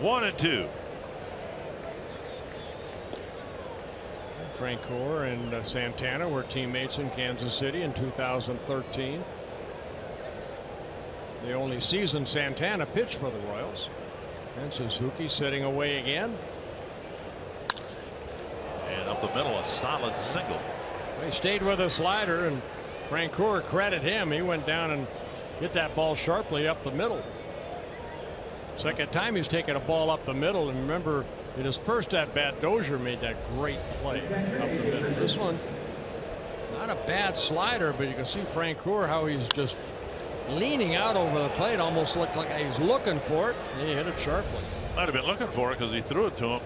One and two. Francoeur and Santana were teammates in Kansas City in 2013. The only season Santana pitched for the Royals. And Suzuki sitting away again. And up the middle, a solid single. They stayed with a slider, and Francoeur, credit him. He went down and hit that ball sharply up the middle. Second time he's taken a ball up the middle, and remember, in his first at bat, Dozier made that great play up the middle. This one, not a bad slider, but you can see Francoeur how he's just leaning out over the plate. Almost looked like he's looking for it. And he hit it sharply. Might have been looking for it because he threw it to him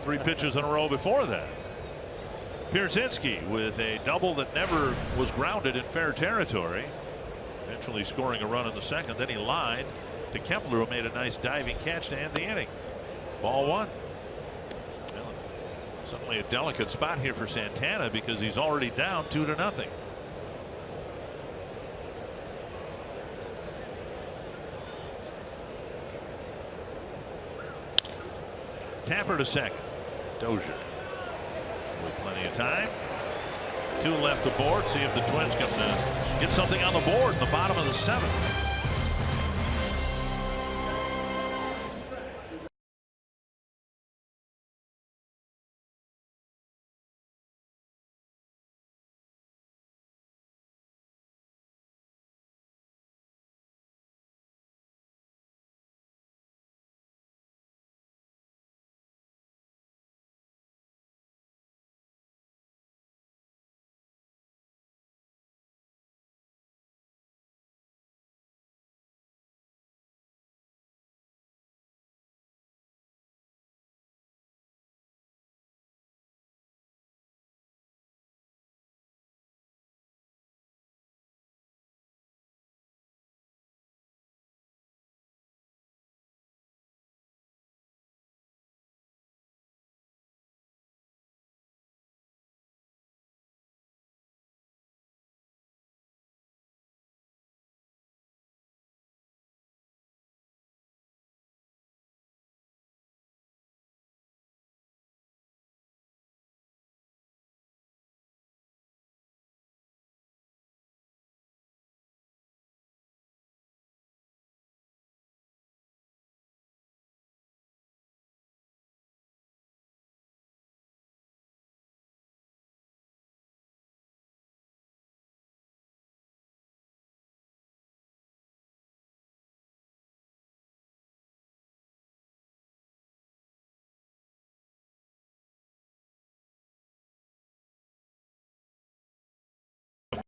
three pitches in a row before that. Pierzynski with a double that never was grounded in fair territory. Eventually scoring a run in the second. Then he lined to Kepler, who made a nice diving catch to end the inning. Ball 1. Well, suddenly a delicate spot here for Santana because he's already down 2-0. Tapper to second. Dozier with plenty of time. 2 left aboard. See if the Twins can get something on the board in the bottom of the 7th.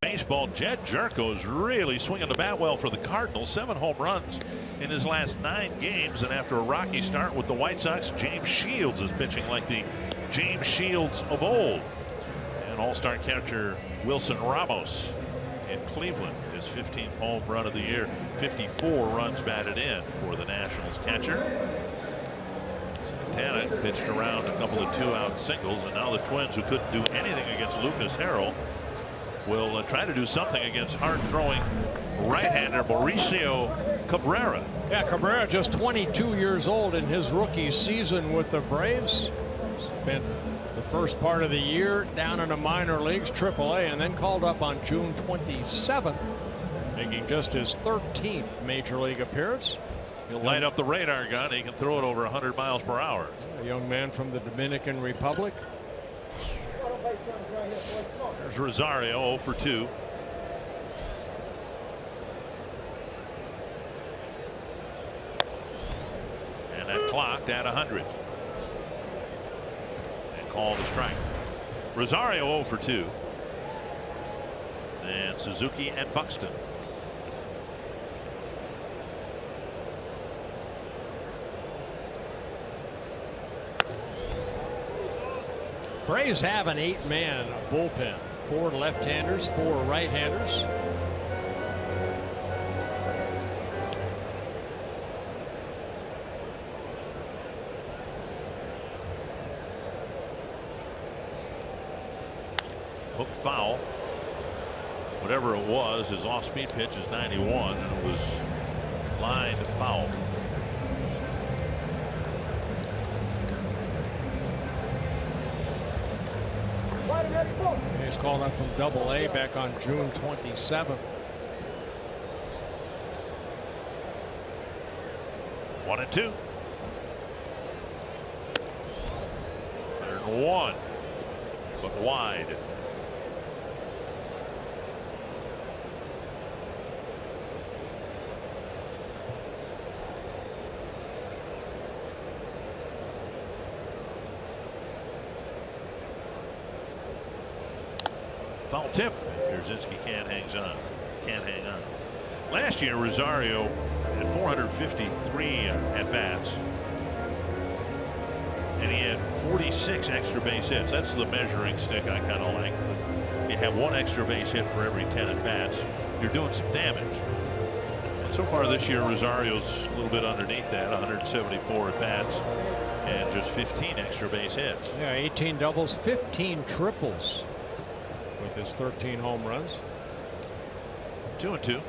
Baseball, Jed Jerko's really swinging the bat well for the Cardinals. 7 home runs in his last 9 games. And after a rocky start with the White Sox, James Shields is pitching like the James Shields of old. And all-star catcher Wilson Ramos in Cleveland, his 15th home run of the year. 54 runs batted in for the Nationals catcher. Santana pitched around a couple of 2-out singles, and now the Twins, who couldn't do anything against Lucas Harrell, will try to do something against hard-throwing right-hander Mauricio Cabrera. Yeah, Cabrera just 22 years old in his rookie season with the Braves. Spent the first part of the year down in the minor leagues, AAA, and then called up on June 27th, making just his 13th major league appearance. He'll light up the radar gun. He can throw it over 100 miles per hour. A young man from the Dominican Republic. There's Rosario 0 for 2. And that clocked at 100. And called a strike. Rosario 0 for 2. And Suzuki and Buxton. Braves have an 8-man bullpen. 4 left-handers, 4 right-handers. Hook foul. Whatever it was, his off-speed pitch is 91, and it was lined foul. He's called up from Double-A back on June 27th. 1-2. 101, but wide. Foul tip. Pierzynski can't hang on. Last year, Rosario had 453 at bats, and he had 46 extra base hits. That's the measuring stick I kind of like. But you have 1 extra base hit for every 10 at bats, you're doing some damage. And so far this year, Rosario's a little bit underneath that, 174 at bats and just 15 extra base hits. Yeah, 18 doubles, 15 triples. With his 13 home runs. 2-2.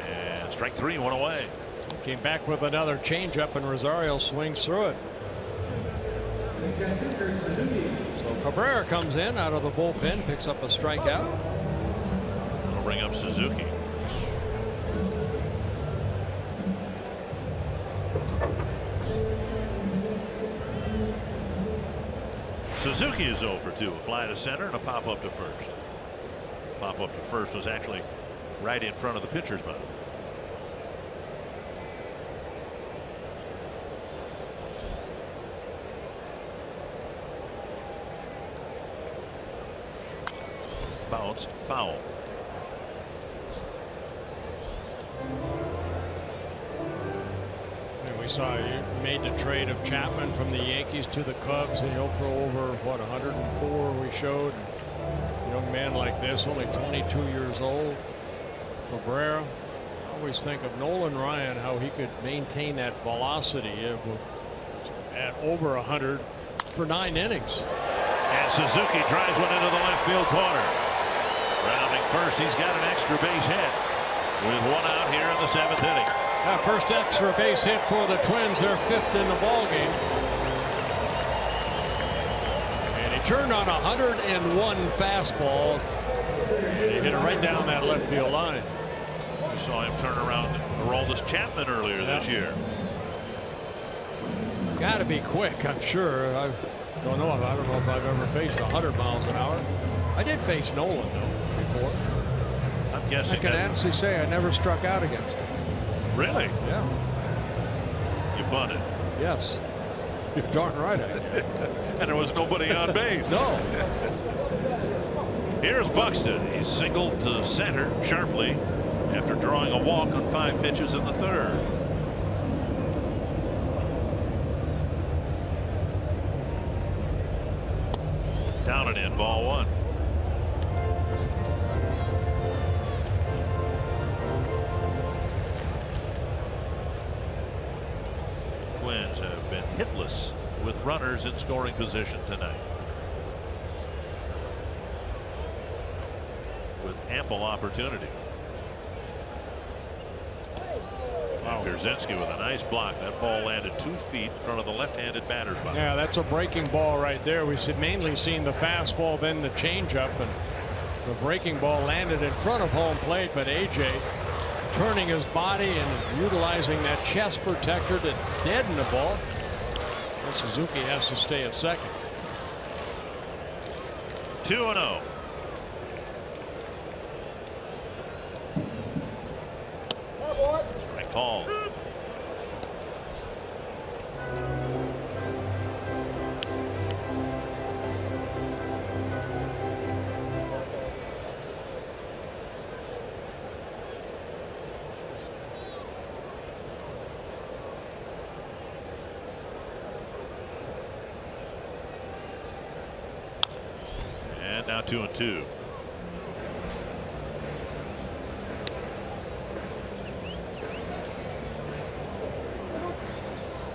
And strike 3, 1 away. Came back with another changeup, and Rosario swings through it. So Cabrera comes in out of the bullpen, picks up a strikeout. We'll bring up Suzuki. Suzuki is 0 for 2. A fly to center and a pop up to first. Pop up to first was actually right in front of the pitcher's mound. Bounced foul. We saw he made the trade of Chapman from the Yankees to the Cubs, and he'll throw over, what, 104 we showed. A young man like this, only 22 years old. Cabrera. I always think of Nolan Ryan, how he could maintain that velocity at over 100 for 9 innings. And Suzuki drives one into the left field corner. Rounding first, he's got an extra base hit with 1 out here in the 7th inning. First extra base hit for the Twins, their 5th in the ballgame. And he turned on a 101 fastball, and he hit it right down that left field line. We saw him turn around Aroldis Chapman earlier this year. Got to be quick, I'm sure. I don't know if I've ever faced 100 miles an hour. I did face Nolan though before. I'm guessing. I can honestly say I never struck out against him. Really? Yeah. You bunted. Yes. You're darn right I did. And there was nobody on base. No. Here's Buxton. He's singled to center sharply after drawing a walk on 5 pitches in the 3rd. Down and in, ball 1. Twins have been hitless with runners in scoring position tonight, with ample opportunity. Wow. Pierzynski with a nice block. That ball landed 2 feet in front of the left-handed batter's box. Yeah, that's a breaking ball right there. We mainly seen the fastball, then the changeup, and the breaking ball landed in front of home plate. But AJ turning his body and utilizing that chest protector to deaden the ball. And Suzuki has to stay at second. 2-0. Strike call. And now 2-2.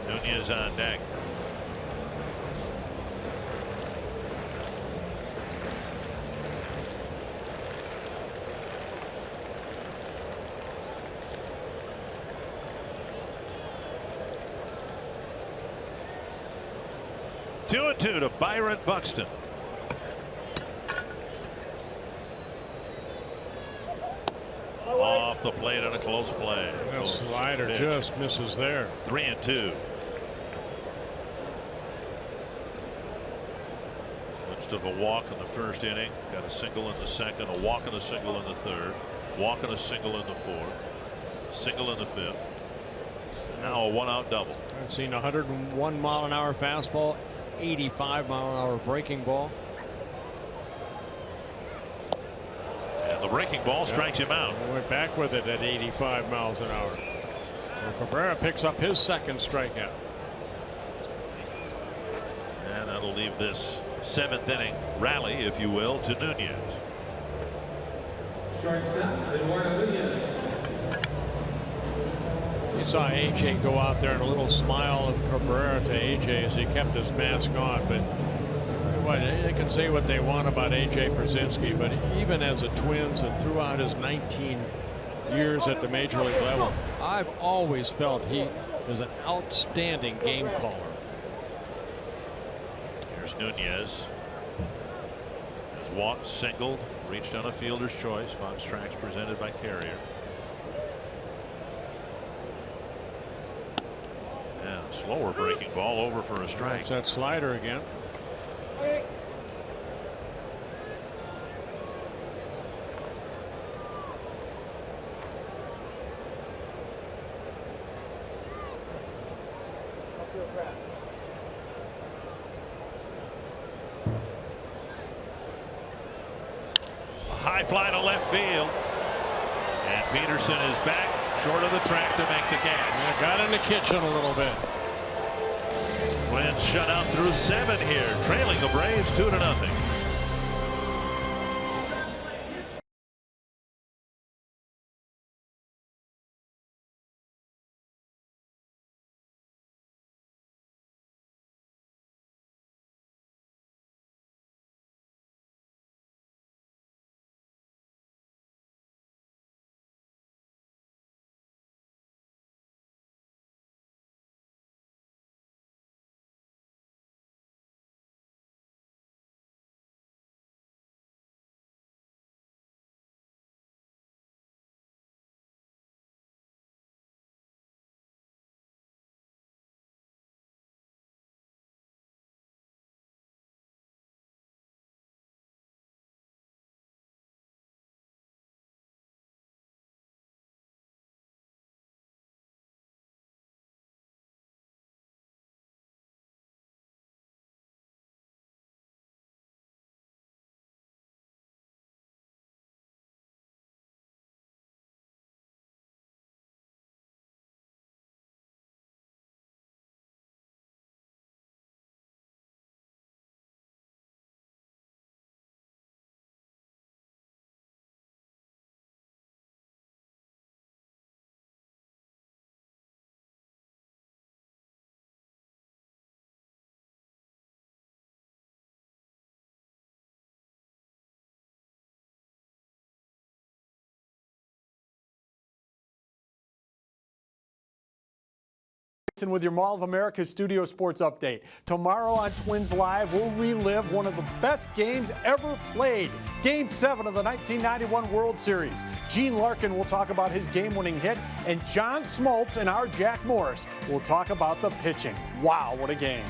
Nunez on deck. Two and two to Byron Buxton. Off the plate on a close play. The slider just misses there. 3-2. Twins took a walk in the 1st inning, got a single in the 2nd, a walk and a single in the 3rd, walk and a single in the 4th, single in the 5th, and now a 1-out double. I've seen 101-mile-an-hour fastball, 85-mile-an-hour breaking ball. And the breaking ball strikes him out. He went back with it at 85 miles an hour. And Cabrera picks up his 2nd strikeout. And that'll leave this 7th inning rally, if you will, to Nunez. You saw AJ go out there and a little smile of Cabrera to AJ as he kept his mask on. But they can say what they want about AJ Pierzynski, but even as a Twins and throughout his 19 years at the major league level, I've always felt he is an outstanding game caller. Here's Nunez. Has walked, singled, reached on a fielder's choice. Fox Tracks presented by Carrier. And a slower breaking ball over for a strike. It's that slider again. High fly to left field. And Peterson is back short of the track to make the catch. Yeah, got in the kitchen a little bit. Twins shut out through 7 here, trailing the Braves 2-0. With your Mall of America Studio Sports Update. Tomorrow on Twins Live, we'll relive one of the best games ever played. Game 7 of the 1991 World Series. Gene Larkin will talk about his game-winning hit, and John Smoltz and our Jack Morris will talk about the pitching. Wow, what a game.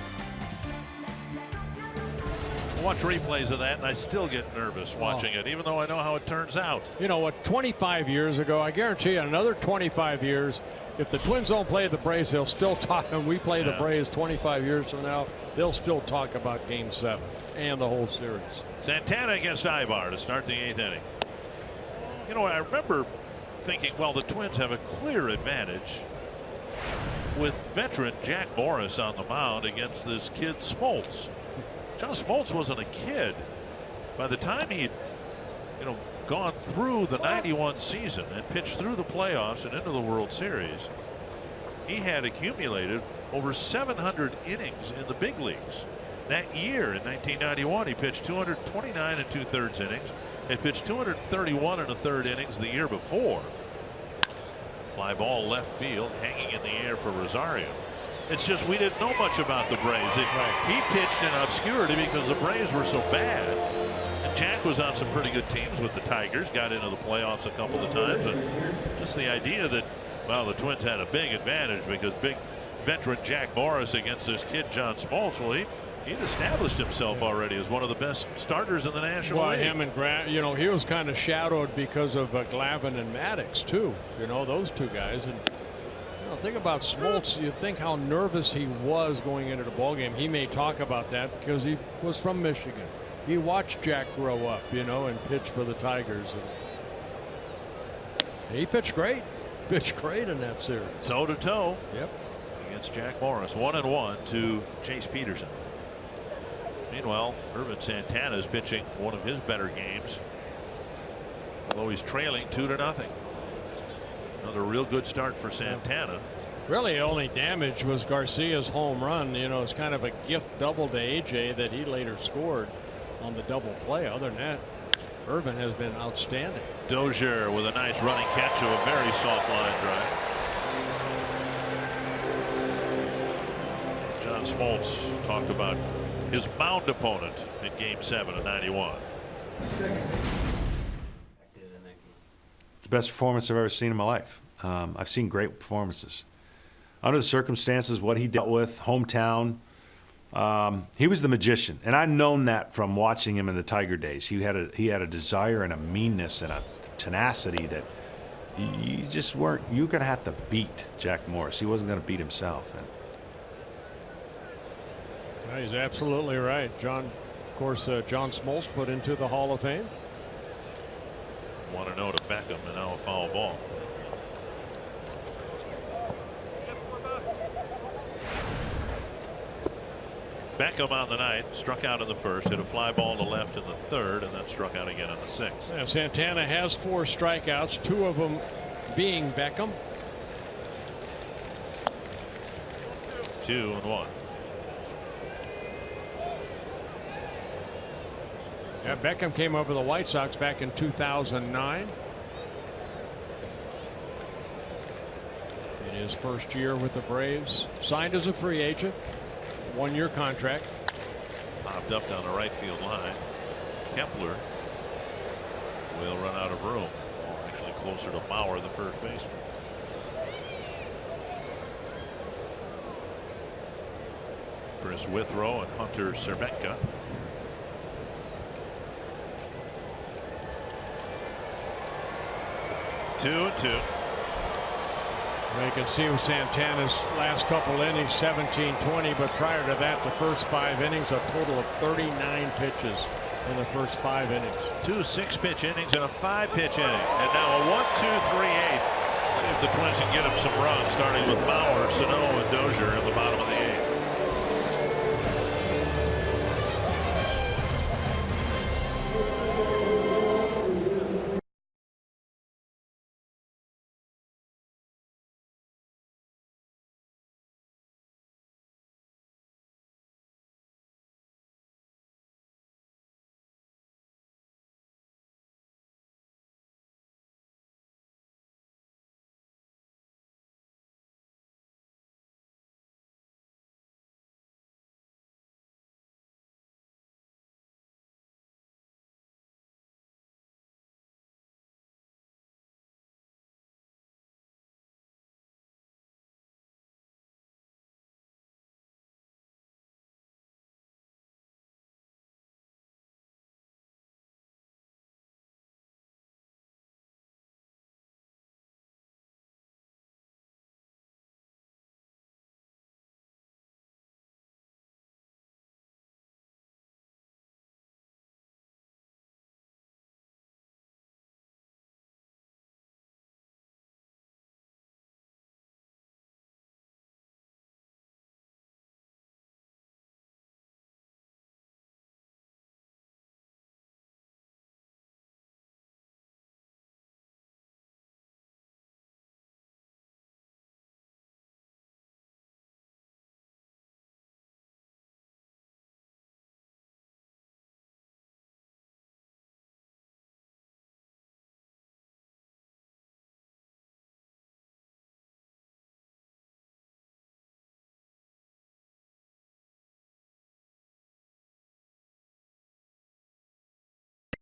I watch replays of that, and I still get nervous watching it, even though I know how it turns out. You know what, 25 years ago, I guarantee you another 25 years, if the Twins don't play the Braves, they'll still talk, and we play the Braves 25 years from now, they'll still talk about Game 7 and the whole series. Santana against Ibar to start the 8th inning. You know, I remember thinking, well, the Twins have a clear advantage with veteran Jack Morris on the mound against this kid Smoltz. John Smoltz wasn't a kid. By the time he'd, gone through the 91 season and pitched through the playoffs and into the World Series, he had accumulated over 700 innings in the big leagues. That year in 1991, he pitched 229 and 2/3 innings. He pitched 231 and 1/3 innings the year before. Fly ball left field, hanging in the air for Rosario. It's just we didn't know much about the Braves. He pitched in obscurity because the Braves were so bad. And Jack was on some pretty good teams with the Tigers, got into the playoffs a couple of times. And just the idea that, well, the Twins had a big advantage because big veteran Jack Morris against this kid John Smoltz. Well, he'd established himself already as one of the best starters in the National League. Him and Grant, he was kind of shadowed because of Glavine and Maddox too. Those two guys. And think about Smoltz. You think how nervous he was going into the ballgame. He may talk about that because he was from Michigan. He watched Jack grow up, and pitch for the Tigers. And he pitched great. Pitched great in that series. Toe to toe. Yep. Against Jack Morris. 1-1 to Chase Peterson. Meanwhile, Urban Santana is pitching one of his better games, although he's trailing 2-0. Another real good start for Santana. Really, only damage was Garcia's home run. It's kind of a gift double to AJ that he later scored on the double play. Other than that, Irvin has been outstanding. Dozier with a nice running catch of a very soft line drive. John Smoltz talked about his mound opponent in Game 7 of 91. It's the best performance I've ever seen in my life. I've seen great performances. Under the circumstances, what he dealt with, hometown, he was the magician. And I've known that from watching him in the Tiger days. He had a desire and a meanness and a tenacity that you just weren't, you're going to have to beat Jack Morris. He wasn't going to beat himself. He's absolutely right. John Smoltz put into the Hall of Fame. 1-0 to Beckham, and now a foul ball. Beckham on the night struck out in the first, hit a fly ball to left in the third, and then struck out again in the sixth. Yeah, Santana has 4 strikeouts, 2 of them being Beckham. 2-1. Yeah, Beckham came over the White Sox back in 2009. In his first year with the Braves, signed as a free agent, 1-year contract. Popped up down the right field line. Kepler will run out of room. Actually closer to Mauer, the first baseman. Chris Withrow and Hunter Cervenka. Two. You can see with Santana's last couple innings, 17-20, but prior to that, the first 5 innings, a total of 39 pitches in the first 5 innings. 2 6-pitch innings and a 5-pitch inning, and now a 1-2-3-8. See if the Twins can get him some runs, starting with Mauer, Sano, and Dozier in the bottom of the 8th.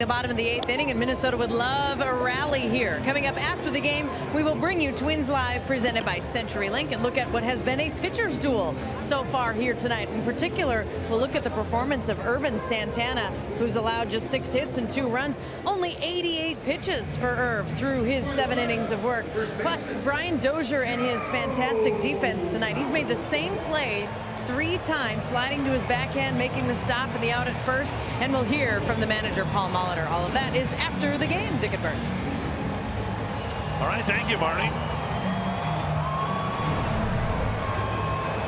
The bottom of the 8th inning, and Minnesota would love a rally here. Coming up after the game, we will bring you Twins Live presented by CenturyLink and look at what has been a pitcher's duel so far here tonight. In particular, we'll look at the performance of Irvin Santana, who's allowed just 6 hits and 2 runs. Only 88 pitches for Irv through his 7 innings of work. Plus, Brian Dozier and his fantastic defense tonight. He's made the same play 3 times, sliding to his backhand, making the stop and the out at first. And we'll hear from the manager, Paul Molitor. All of that is after the game, Dickenberg. All right, thank you, Marty.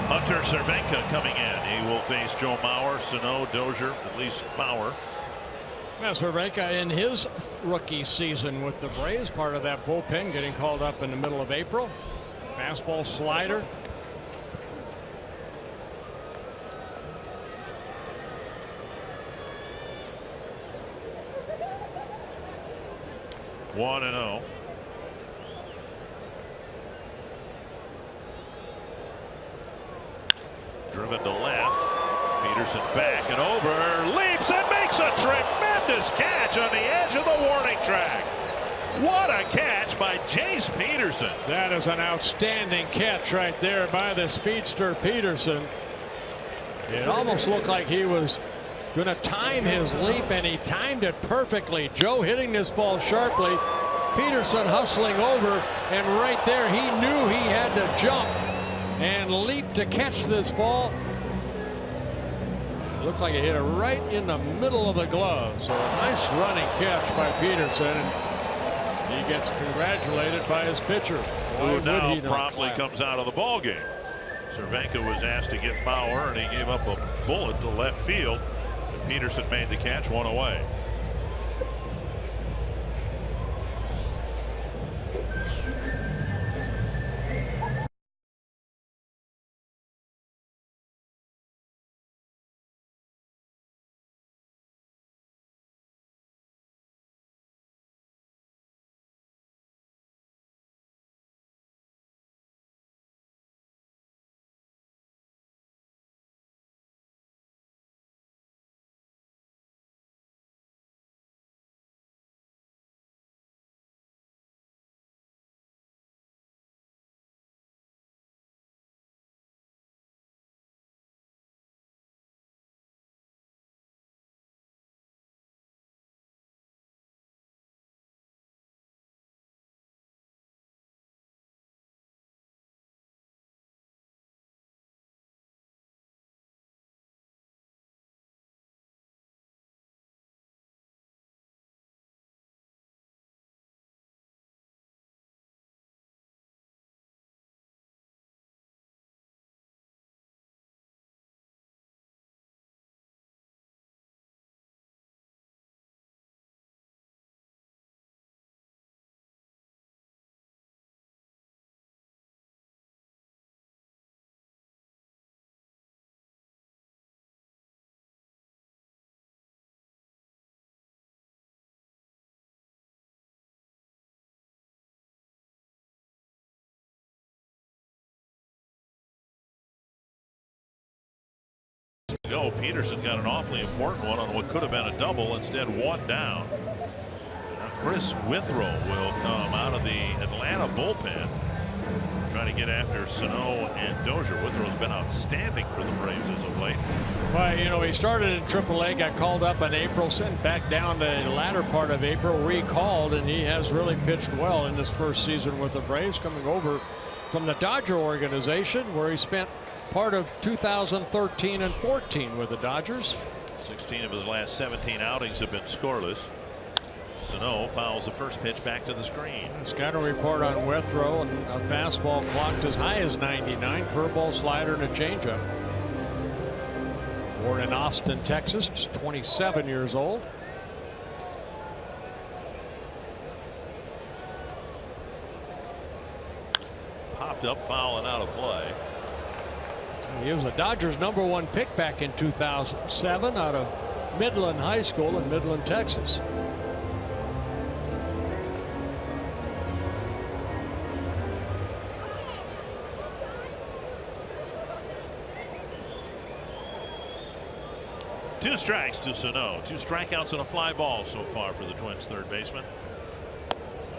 Hunter Cervenka coming in. He will face Joe Mauer, Sano, Dozier, at least Mauer. Yeah, Cervenka in his rookie season with the Braves, part of that bullpen, getting called up in the middle of April. Fastball, slider. One and 0. Driven to left. Peterson back and over. Leaps and makes a tremendous catch on the edge of the warning track. What a catch by Jace Peterson. That is an outstanding catch right there by the speedster Peterson. It almost looked like he was going to time his leap, and he timed it perfectly. Joe hitting this ball sharply. Peterson hustling over, and right there he knew he had to jump and leap to catch this ball. It looked like he hit it right in the middle of the glove. So a nice running catch by Peterson. He gets congratulated by his pitcher. Who now promptly comes out of the ball game. Cervenka was asked to get Bauer, and he gave up a bullet to left field. And Peterson made the catch, 1 away. Go. Peterson got an awfully important one on what could have been a double, instead 1 down. Now Chris Withrow will come out of the Atlanta bullpen, trying to get after Sano and Dozier. Withrow's been outstanding for the Braves as of late. Well, you know, he started in AAA, got called up in April, sent back down the latter part of April, recalled, and he has really pitched well in this first season with the Braves, coming over from the Dodger organization, where he spent part of 2013 and 14 with the Dodgers. 16 of his last 17 outings have been scoreless. Sano fouls the first pitch back to the screen. Scouting report on Withrow, and a fastball clocked as high as 99, curveball, slider, and a changeup. Born in Austin, Texas, just 27 years old. Popped up, foul, and out of play. He was a Dodgers #1 pick back in 2007 out of Midland High School in Midland, Texas. 2 strikes to Sano. 2 strikeouts and a fly ball so far for the Twins third baseman.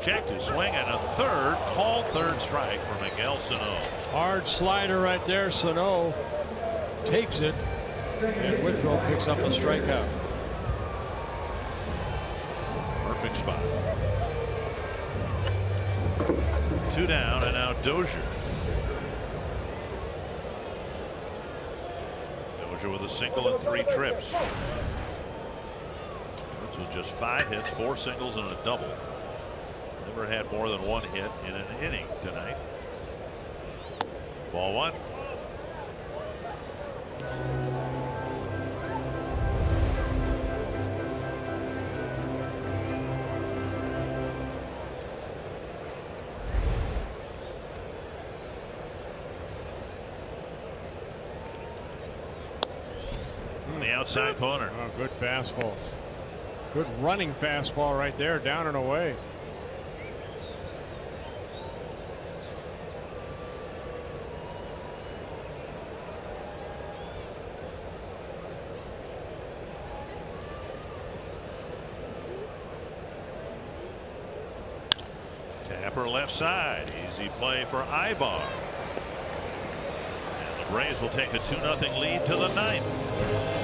Checked his swing and a third, called third strike for Miguel Sano. Hard slider right there. Sano takes it, and Withrow picks up a strikeout. Perfect spot. 2 down, and now Dozier. Dozier with a single and 3 trips. That's with just 5 hits, 4 singles, and a double. Never had more than 1 hit in an inning tonight. Ball 1. The outside corner. Oh, good fastball. Good running fastball right there, down and away. Tapper left side. Easy play for Ibar. And the Braves will take a 2-0 lead to the 9th.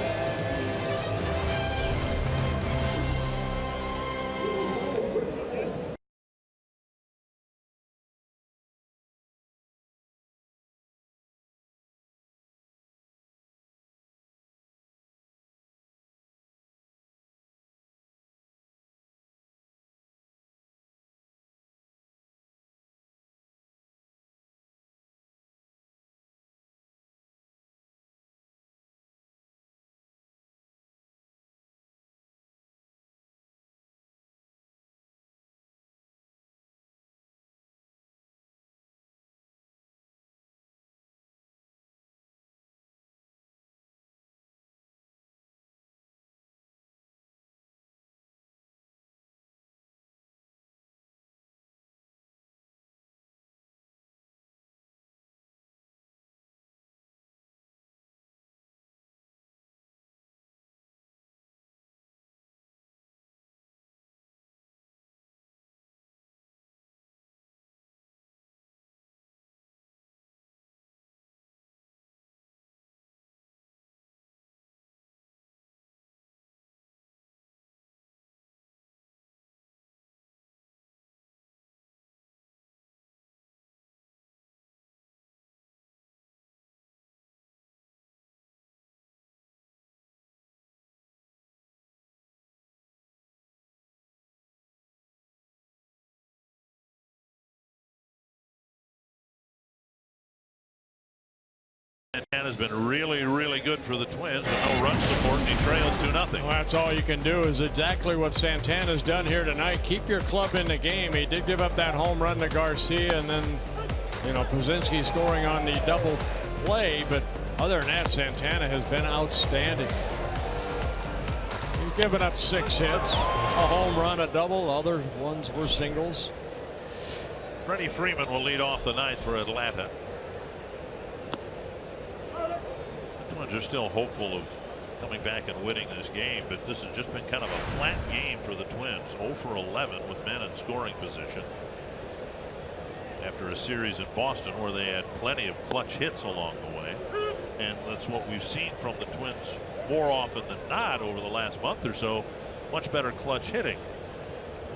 Santana's been really, really good for the Twins, with no run support, and he trails 2-0. Well, that's all you can do, is exactly what Santana's done here tonight. Keep your club in the game. He did give up that home run to Garcia, and then, you know, Pazinski scoring on the double play. But other than that, Santana has been outstanding. He's given up 6 hits, a home run, a double. Other ones were singles. Freddie Freeman will lead off the 9th for Atlanta. The Twins are still hopeful of coming back and winning this game, but this has just been kind of a flat game for the Twins. 0 for 11 with men in scoring position after a series in Boston where they had plenty of clutch hits along the way, and that's what we've seen from the Twins more often than not over the last month or so. Much better clutch hitting.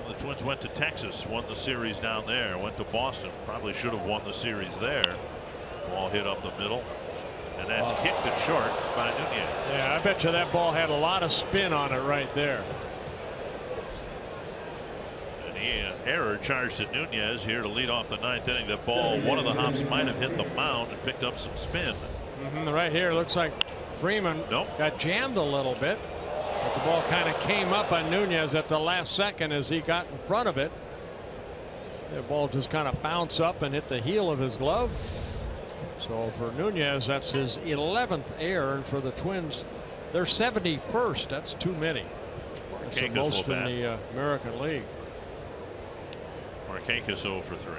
The Twins went to Texas, won the series down there, went to Boston, probably should have won the series there. Ball hit up the middle, and that's kicked it short by Nunez. Yeah, I bet you that ball had a lot of spin on it right there. And he error charged to Nunez here to lead off the 9th inning. That ball, one of the hops might have hit the mound and picked up some spin. Right here, looks like Freeman got jammed a little bit. But the ball kind of came up on Nunez at the last second as he got in front of it. The ball just kind of bounced up and hit the heel of his glove. So for Nunez, that's his 11th error, and for the Twins, they're 71st. That's too many. That's the most in the American League. Marquez 0 for 3.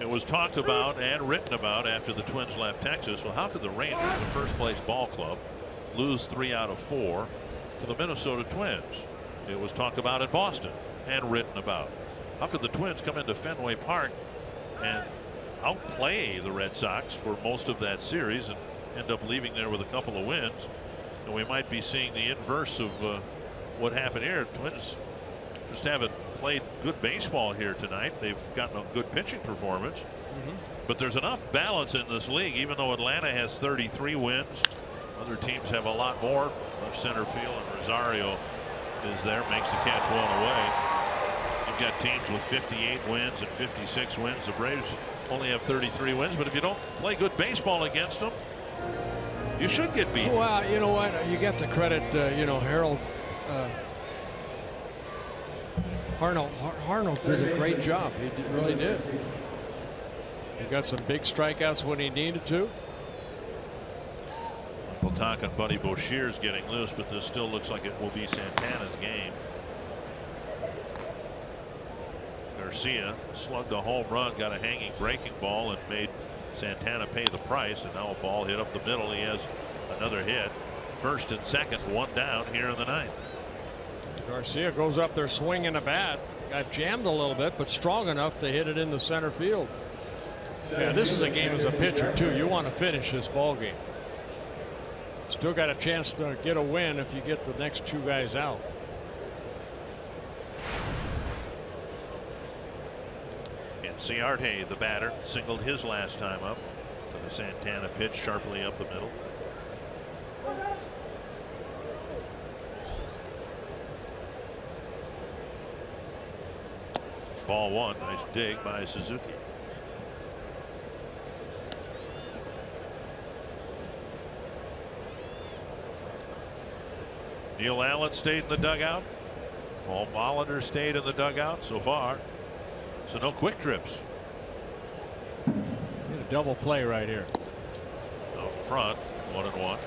It was talked about and written about after the Twins left Texas. Well, how could the Rangers, the first place ball club, lose 3 out of 4 to the Minnesota Twins? It was talked about in Boston and written about. How could the Twins come into Fenway Park and outplay the Red Sox for most of that series and end up leaving there with a couple of wins? And we might be seeing the inverse of what happened here. Twins just haven't played good baseball here tonight. They've gotten a good pitching performance. But there's enough balance in this league. Even though Atlanta has 33 wins, other teams have a lot more. Left center field, and Rosario is there, makes the catch one away. You've got teams with 58 wins and 56 wins. The Braves only have 33 wins, but if you don't play good baseball against them, you should get beat. Well, you know what? You have to credit, Harold. Harnold did a great job. He really did. He got some big strikeouts when he needed to. Uncle Tonk and Buddy Boshear's getting loose, but this still looks like it will be Santana's game. Garcia slugged a home run, got a hanging breaking ball, and made Santana pay the price. And now a ball hit up the middle. He has another hit. First and second, one down here in the ninth. Garcia goes up there swinging a bat. Got jammed a little bit, but strong enough to hit it in the center field. Yeah, this is a game as a pitcher too. You want to finish this ball game. Still got a chance to get a win if you get the next 2 guys out. And Ciarte, the batter, singled his last time up to the Santana pitch sharply up the middle. Ball one. Nice dig by Suzuki. Neil Allen stayed in the dugout. Paul Molitor stayed in the dugout so far. So no quick trips. Need a double play right here. Out front, 1-1.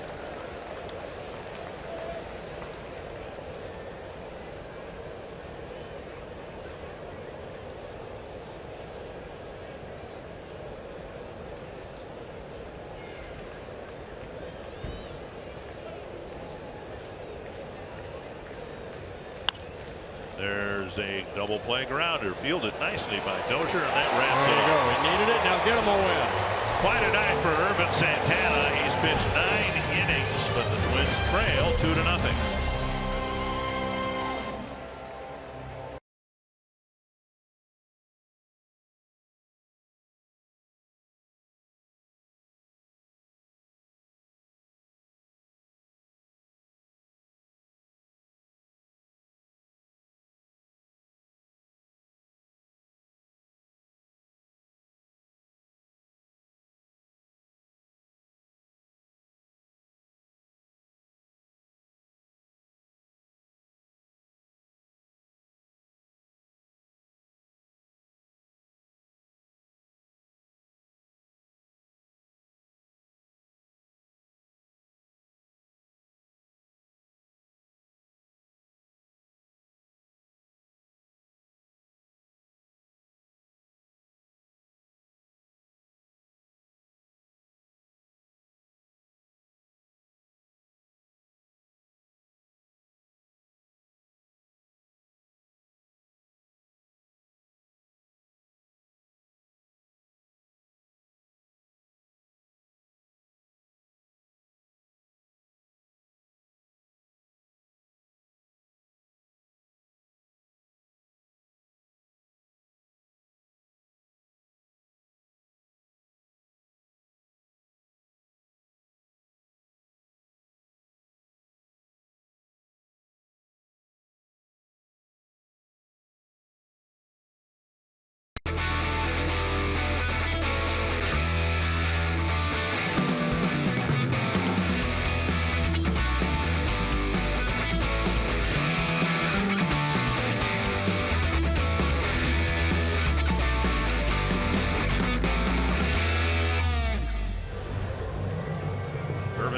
There's a double play grounder fielded nicely by Dozier, and that wraps it up. He needed it. Now get him a win. Quite a night for Irvin Santana. He's pitched 9 innings, but the Twins trail 2-0.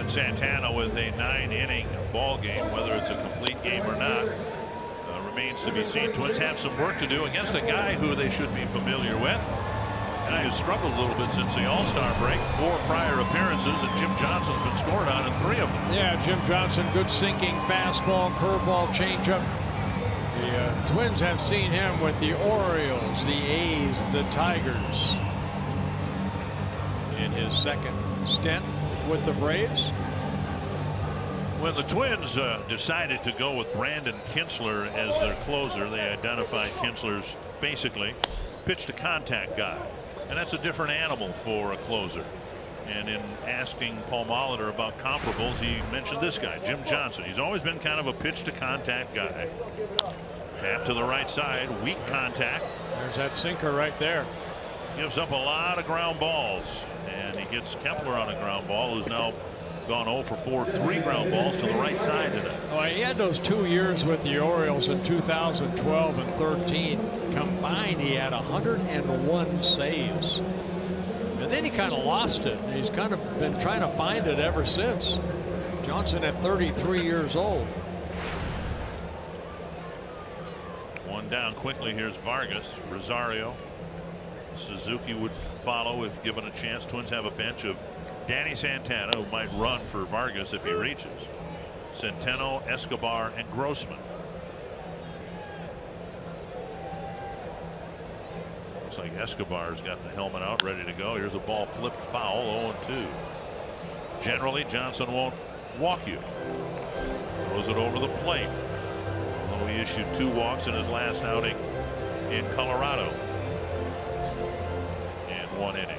Santana with a 9-inning ball game. Whether it's a complete game or not remains to be seen. Twins have some work to do against a guy who they should be familiar with. guy who's struggled a little bit since the All-Star break. 4 prior appearances, and Jim Johnson's been scored on in 3 of them. Yeah, Jim Johnson, good sinking fastball, curveball, changeup. The Twins have seen him with the Orioles, the A's, the Tigers. In his second stint with the Braves. When the Twins decided to go with Brandon Kinsler as their closer, they identified Kinsler's basically pitch-to-contact guy. And that's a different animal for a closer. And in asking Paul Molitor about comparables, he mentioned this guy, Jim Johnson. He's always been kind of a pitch-to-contact guy. Tap to the right side, weak contact. There's that sinker right there. Gives up a lot of ground balls. And he gets Kepler on a ground ball, who's now gone 0 for 4, 3 ground balls to the right side today. Oh, he had those 2 years with the Orioles in 2012 and 13. Combined, he had 101 saves. And then he kind of lost it. He's kind of been trying to find it ever since. Johnson at 33 years old. One down quickly. Here's Vargas, Rosario. Suzuki would follow if given a chance. Twins have a bench of Danny Santana, who might run for Vargas if he reaches. Centeno, Escobar, and Grossman. Looks like Escobar's got the helmet out, ready to go. Here's a ball flipped foul, 0-2. Generally, Johnson won't walk you. Throws it over the plate. Although he issued 2 walks in his last outing in Colorado. In 1 inning.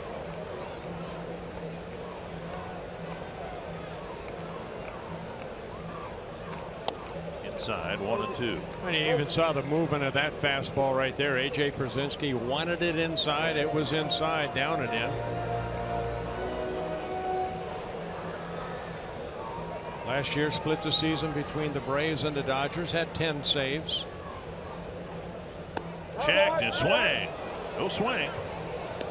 Inside, 1-2. And you even saw the movement of that fastball right there. A.J. Pierzynski wanted it inside. It was inside, down and in. Last year split the season between the Braves and the Dodgers. Had 10 saves. Checked and swing. No swing.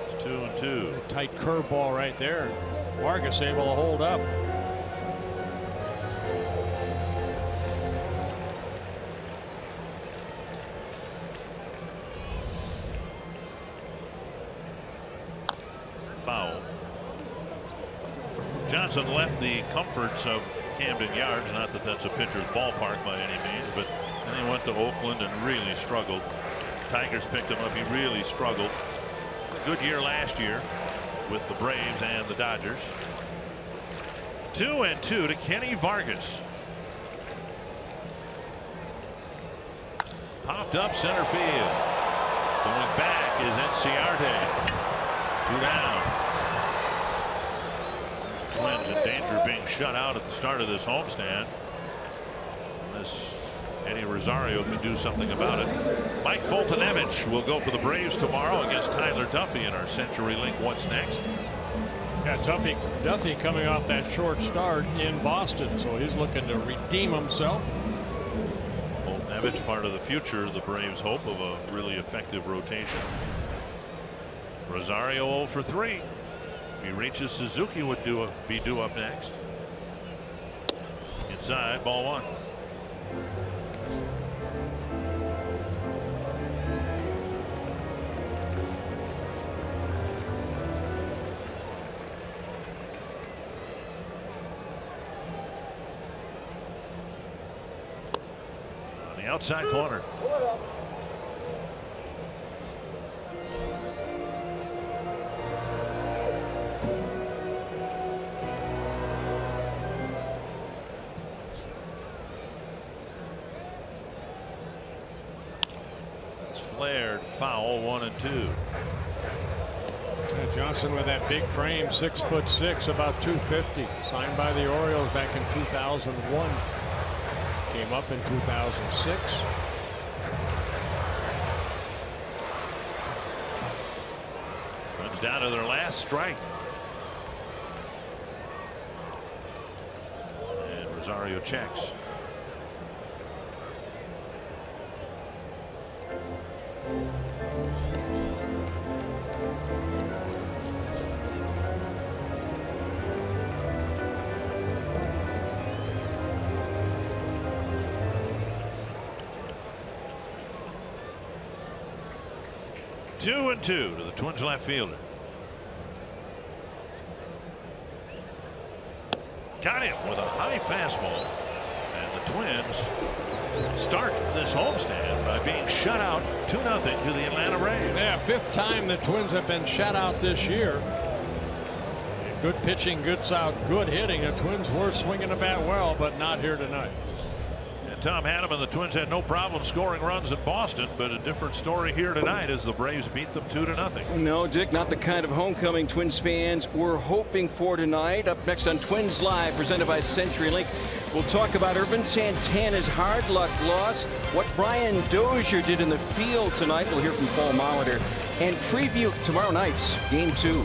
It's 2-2. A tight curveball right there. Vargas able to hold up. Foul. Johnson left the comforts of Camden Yards. Not that that's a pitcher's ballpark by any means, but then he went to Oakland and really struggled. Tigers picked him up. He really struggled. Good year last year with the Braves and the Dodgers. 2-2 to Kenny Vargas. Popped up center field. Going back is Enciarte. 2 down. Twins in danger of being shut out at the start of this homestand. Unless Eddie Rosario can do something about it. Mike Foltynewicz will go for the Braves tomorrow against Tyler Duffy in our CenturyLink What's Next. Yeah, Duffy coming off that short start in Boston, so he's looking to redeem himself. Foltynewicz, part of the future, the Braves' hope of a really effective rotation. Rosario 0 for 3. If he reaches, Suzuki would be due up next. Inside, ball 1. On the outside corner. Flared foul, 1-2. Johnson with that big frame, 6'6", about 250. Signed by the Orioles back in 2001. Came up in 2006. Comes down to their last strike. And Rosario checks. Two and 2 to the Twins left fielder. fastball. And the Twins start this homestand by being shut out 2-0 to the Atlanta Braves. Yeah, 5th time the Twins have been shut out this year. Good pitching, good hitting. The Twins were swinging the bat well, but not here tonight. And Tom Hanneman, the Twins had no problem scoring runs at Boston, but a different story here tonight as the Braves beat them 2-0. No, Dick, not the kind of homecoming Twins fans were hoping for tonight. Up next on Twins Live, presented by CenturyLink, we'll talk about Urban Santana's hard luck loss, what Brian Dozier did in the field tonight. We'll hear from Paul Molitor, and preview tomorrow night's Game 2.